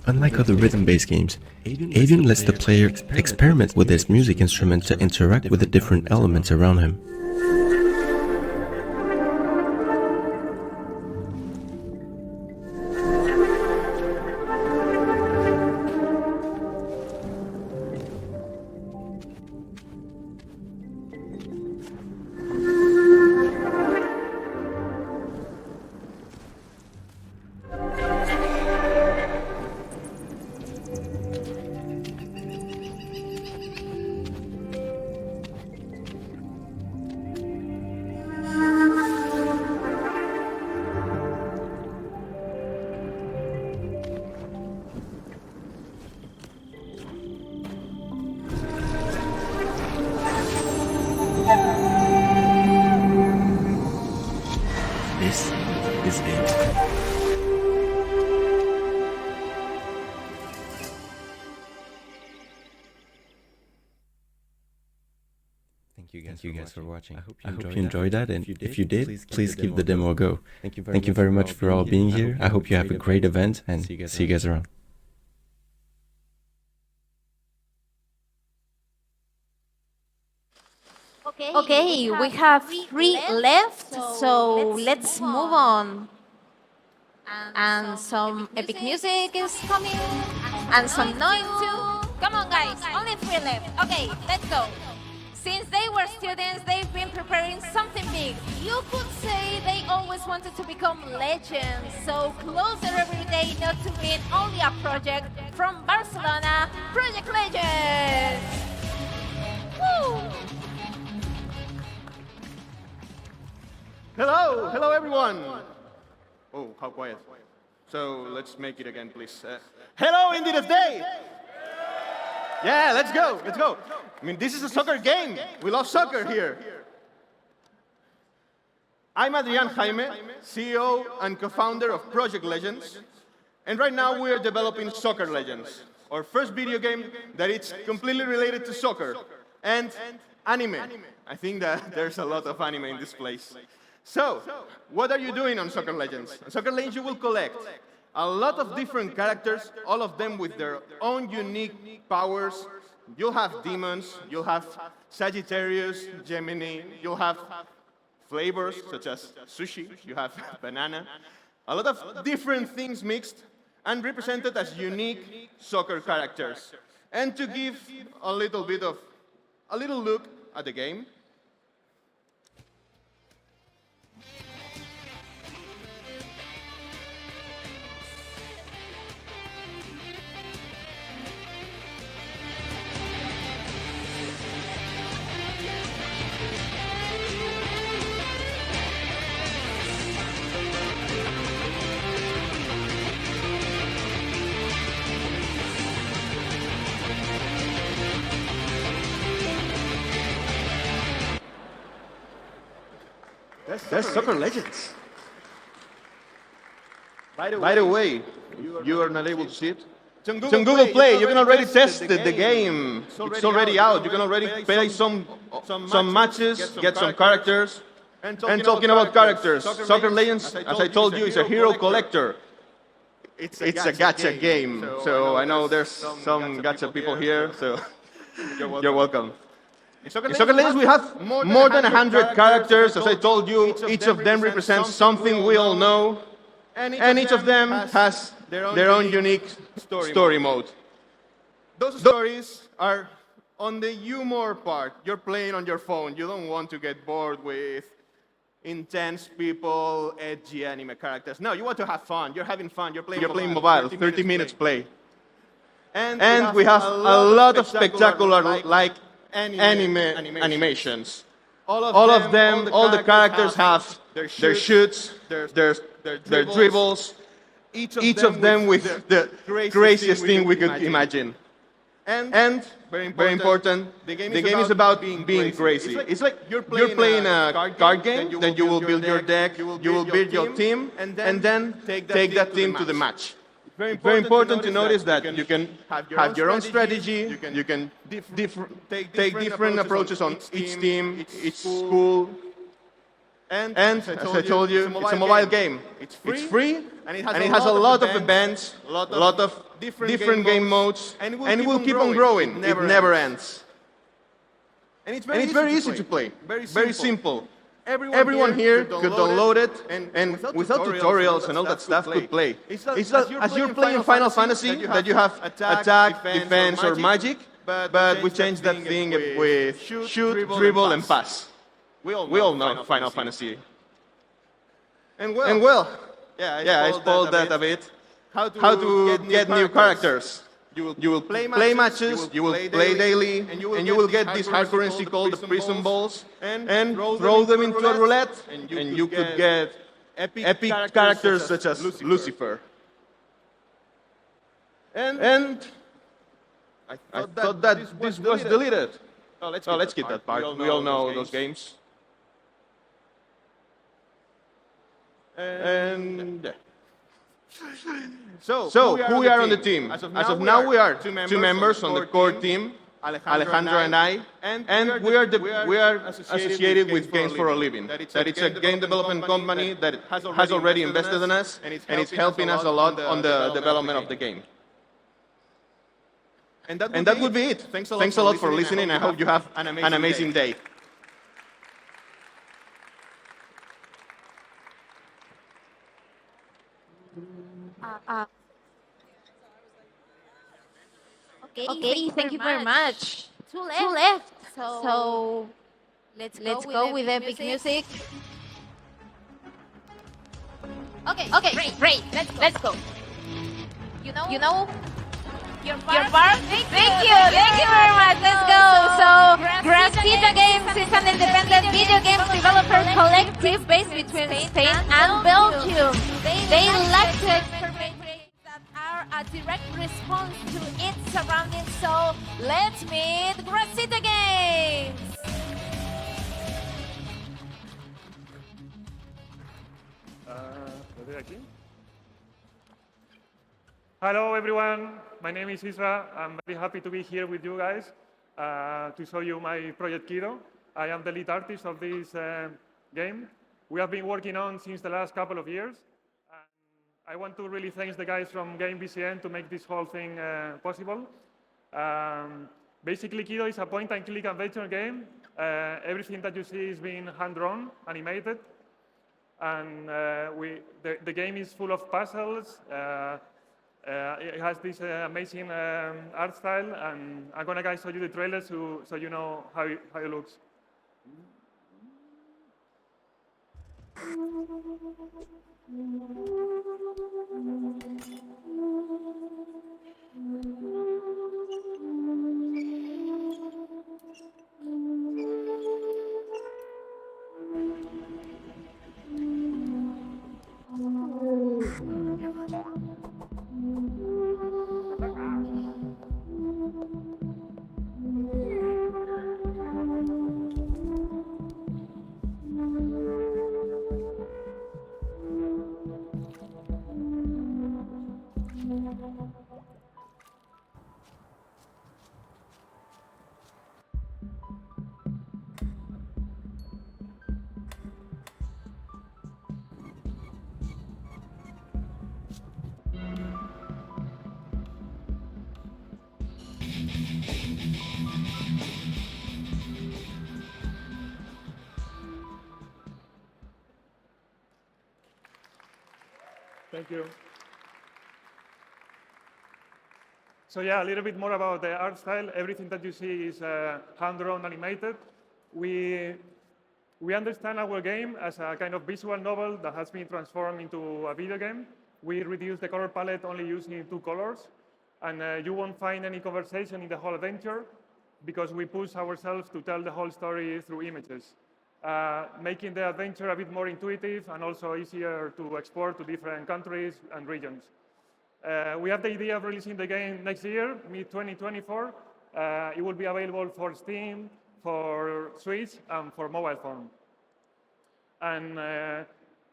Unlike other rhythm-based games, Avian lets the player experiment with his music instrument to interact with the different elements around him. This is it. Thank you guys for watching. I hope you enjoyed that, and if you did, please give the demo a go. Thank you very much for all being here. I hope you have a great event, and see you guys around.
Okay, we have 3 left, so let's move on. And some epic music is coming, and some noise too. Come on, guys, only 3 left. Okay, let's go. Since they were students, they've been preparing something big. You could say they always wanted to become legends, so closer every day, not to being only a project from Barcelona, Project Legends. Woo!
Hello everyone. Oh, how quiet. So let's make it again, please. Hello, Indie Dev Day. Yeah, let's go. I mean, this is a soccer game. We love soccer here. I'm Adrián Jaime, CEO and co-founder of Project Legends. And right now we are developing Soccer Legends, our first video game that is completely related to soccer and anime. I think that there's a lot of anime in this place. So, what are you doing on Soccer Legends? On Soccer Legends, you will collect a lot of different characters, all of them with their own unique powers. You'll have demons, you'll have Sagittarius, Gemini, you'll have flavors such as sushi, you have banana, a lot of different things mixed and represented as unique soccer characters. And to give a little bit of a little look at the game, that's Soccer Legends. By the way, you are not able to see it. It's on Google Play. You can already test the game. It's already out. You can already play some matches, get some characters. And talking about characters, Soccer Legends, as I told you, is a hero collector. It's a gacha game. So I know there's some gacha people here, so you're welcome. In Soccer Legends, we have more than 100 characters. As I told you, each of them represents something we all know. And each of them has their own unique story mode. Those stories are on the humor part. You're playing on your phone. You don't want to get bored with intense people, edgy anime characters. No, you want to have fun. You're having fun. You're playing mobile. 30 minutes play. And we have a lot of spectacular like anime animations. All of them, all the characters have their shoots, their dribbles, each of them with the craziest thing we could imagine. And very important, the game is about being crazy. It's like you're playing a card game, then you will build your deck, you will build your team, and then take that team to the match. Very important to notice that you can have your own strategy, you can take different approaches on each team, each school. And as I told you, it's a mobile game. It's free, and it has a lot of events, a lot of different game modes, and it will keep on growing. It never ends. And it's very easy to play, very simple. Everyone here could download it, and without tutorials and all that stuff, could play. It's that as you're playing Final Fantasy, that you have attack, defense, or magic, but we changed that thing with shoot, dribble, and pass. We all know Final Fantasy. And well, I spoiled that a bit. How to get new characters. You will play matches, you will play daily, and you will get this hard currency called the prison balls, and throw them into a roulette, and you could get epic characters such as Lucifer. And I thought that this was deleted. So let's skip that part. We all know those games. And yeah. So who we are on the team? As of now, we are two members on the core team, Alejandro and I, and we are associated with Games for a Living. That it's a game development company that has already invested in us, and it's helping us a lot on the development of the game. And that would be it. Thanks a lot for listening. I hope you have an amazing day.
Okay, thank you very much. Two left. So let's go with epic music. Okay, great. Let's go. You know your part? Thank you very much. Let's go. So Grafita Games is an independent video games developer collective based between Spain and Belgium. They like to experiment that are a direct response to its surroundings. So let's meet Grafita Games.
Hello everyone, my name is Isra. I'm very happy to be here with you guys to show you my project Kido. I am the lead artist of this game. We have been working on since the last couple of years. I want to really thank the guys from GameBCN to make this whole thing possible. Basically, Kido is a point-and-click adventure game Everything that you see is being hand-drawn, animated, and the game is full of puzzles. It has this amazing art style, and I'm gonna guys show you the trailer so you know how it looks. Thank you. So yeah, a little bit more about the art style. Everything that you see is hand-drawn animated. We understand our game as a kind of visual novel that has been transformed into a video game. We reduce the color palette only using 2 colors. And you won't find any conversation in the whole adventure because we push ourselves to tell the whole story through images, making the adventure a bit more intuitive and also easier to export to different countries and regions. We have the idea of releasing the game next year, mid-2024. It will be available for Steam, for Switch, and for mobile phone. And a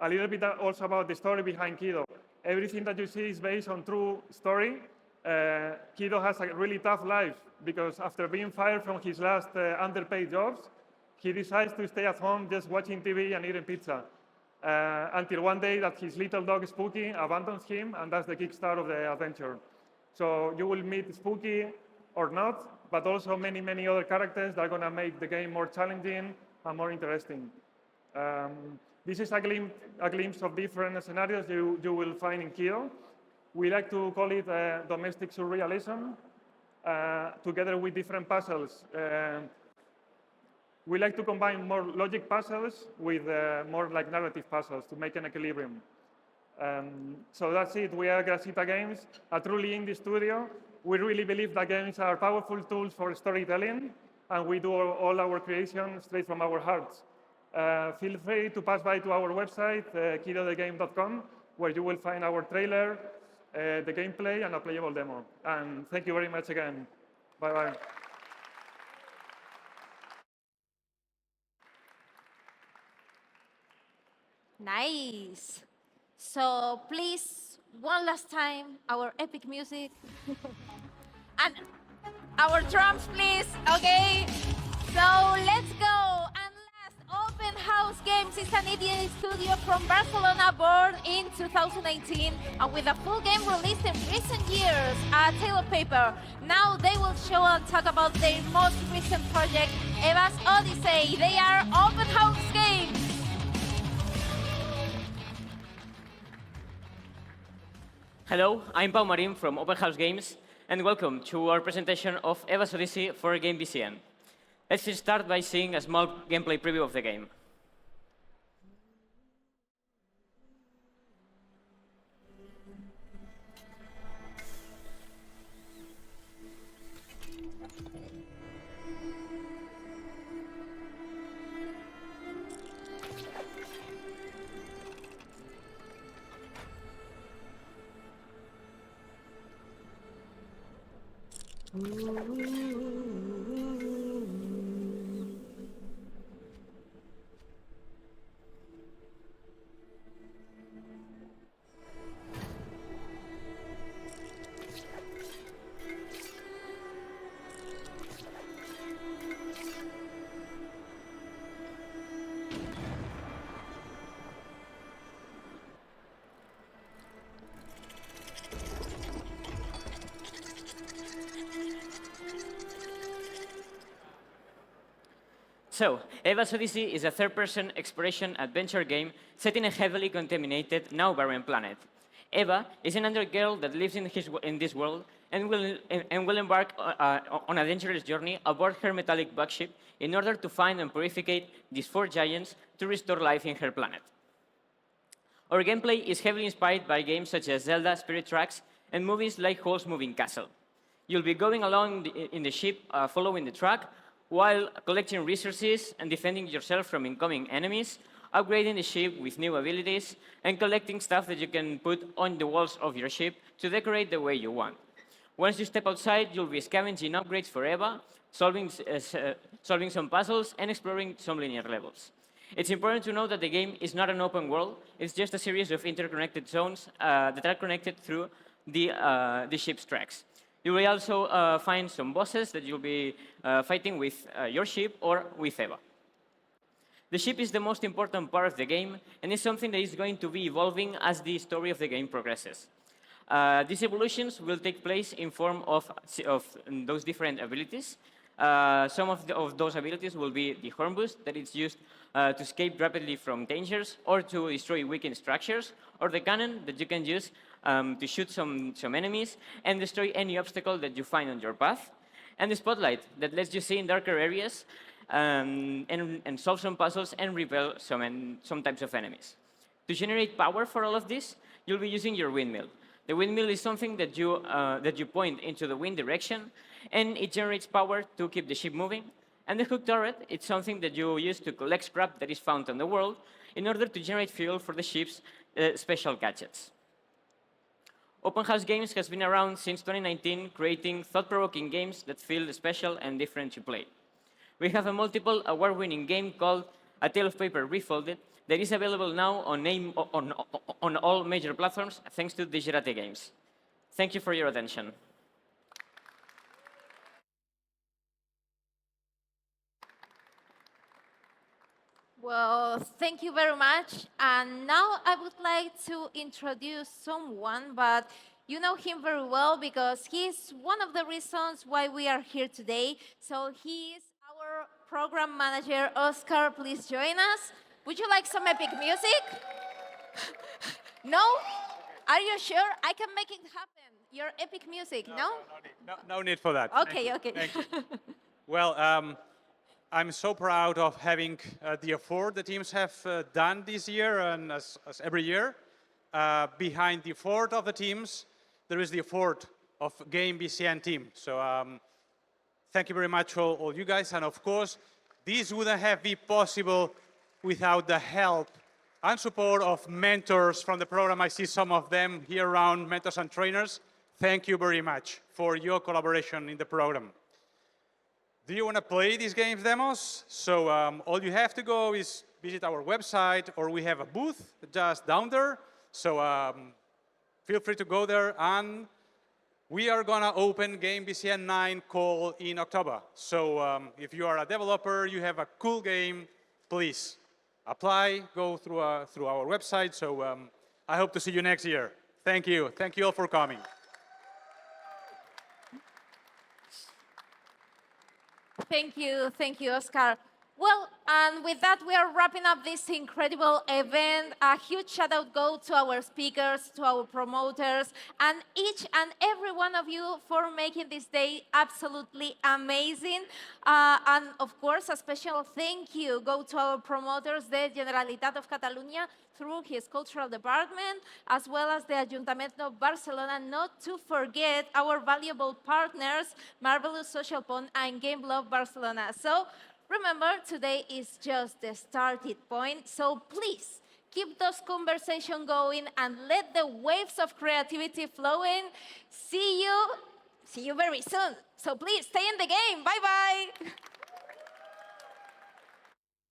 little bit also about the story behind Kido. Everything that you see is based on true story. Kido has a really tough life because after being fired from his last underpaid jobs, he decides to stay at home just watching TV and eating pizza. Until one day that his little dog Spooky abandons him, and that's the kickstart of the adventure. So you will meet Spooky or not, but also many, many other characters that are going to make the game more challenging and more interesting. This is a glimpse of different scenarios you will find in Kido. We like to call it domestic surrealism, together with different puzzles. We like to combine more logic puzzles with more like narrative puzzles to make an equilibrium. So that's it. We are Grasita Games, a truly indie studio. We really believe that games are powerful tools for storytelling, and we do all our creation straight from our hearts. Feel free to pass by to our website, kidodegame.com, where you will find our trailer, the gameplay, and a playable demo. And thank you very much again. Bye-bye.
Nice. So please, one last time, our epic music. And our drums, please, okay? So let's go. And last, Open House Games is an indie studio from Barcelona, born in 2019, and with a full game released in recent years, A Tale of Paper. Now they will show and talk about their most recent project, Eva's Odyssey. They are Open House Games.
Hello, I'm Pau Marin from Open House Games, and welcome to our presentation of Eva's Odyssey for GameBCN. Let's start by seeing a small gameplay preview of the game. So, Eva's Odyssey is a third-person exploration adventure game set in a heavily contaminated, now barren planet. Eva is an under girl that lives in this world and will embark on a dangerous journey aboard her metallic bug ship in order to find and purify these four giants to restore life in her planet. Our gameplay is heavily inspired by games such as Zelda, Spirit Tracks, and movies like Hall's Moving Castle. You'll be going along in the ship, following the track, while collecting resources and defending yourself from incoming enemies, upgrading the ship with new abilities, and collecting stuff that you can put on the walls of your ship to decorate the way you want. Once you step outside, you'll be scavenging upgrades for Eva, solving some puzzles, and exploring some linear levels. It's important to know that the game is not an open world. It's just a series of interconnected zones that are connected through the ship's tracks. You will also find some bosses that you'll be fighting with your ship or with Eva. The ship is the most important part of the game, and is something that is going to be evolving as the story of the game progresses. These evolutions will take place in form of those different abilities. Some of those abilities will be the horn boost, that is used to escape rapidly from dangers or to destroy weakened structures, or the cannon that you can use to shoot some enemies and destroy any obstacle that you find on your path, and the spotlight that lets you see in darker areas and solve some puzzles and repel some types of enemies. To generate power for all of this, you'll be using your windmill. The windmill is something that you point into the wind direction, and it generates power to keep the ship moving. And the hook turret, it's something that you use to collect scrap that is found on the world in order to generate fuel for the ship's special gadgets. Open House Games has been around since 2019, creating thought-provoking games that feel special and different to play. We have a multiple award-winning game called A Tale of Paper Refolded that is available now on all major platforms thanks to Digerate Games. Thank you for your attention.
Well, thank you very much. And now I would like to introduce someone, but you know him very well because he's one of the reasons why we are here today. So he is our program manager, Oscar. Please join us. Would you like some epic music? No? Are you sure? I can make it happen. Your epic music, no?
No need for that.
Okay, okay.
Thank you. Well, I'm so proud of having the effort the teams have done this year, and as every year. Behind the effort of the teams, there is the effort of GameBCN team. So thank you very much, all you guys. And of course, this wouldn't have been possible without the help and support of mentors from the program. I see some of them here around, mentors and trainers. Thank you very much for your collaboration in the program. Do you want to play these games demos? So all you have to go is visit our website, or we have a booth just down there. So feel free to go there, and we are going to open GameBCN 9 call in October. So if you are a developer, you have a cool game, please apply, go through our website. So I hope to see you next year. Thank you. Thank you all for coming.
Thank you, Oscar. Well, and with that, we are wrapping up this incredible event. A huge shout out go to our speakers, to our promoters, and each and every one of you for making this day absolutely amazing. And of course, a special thank you go to our promoters, the Generalitat of Catalunya, through his cultural department, as well as the Ayuntamiento of Barcelona, not to forget our valuable partners, Marvelous Social Pond and Game Love Barcelona. So remember, today is just the starting point. So please keep those conversations going and let the waves of creativity flowing. See you very soon. So please stay in the game. Bye-bye.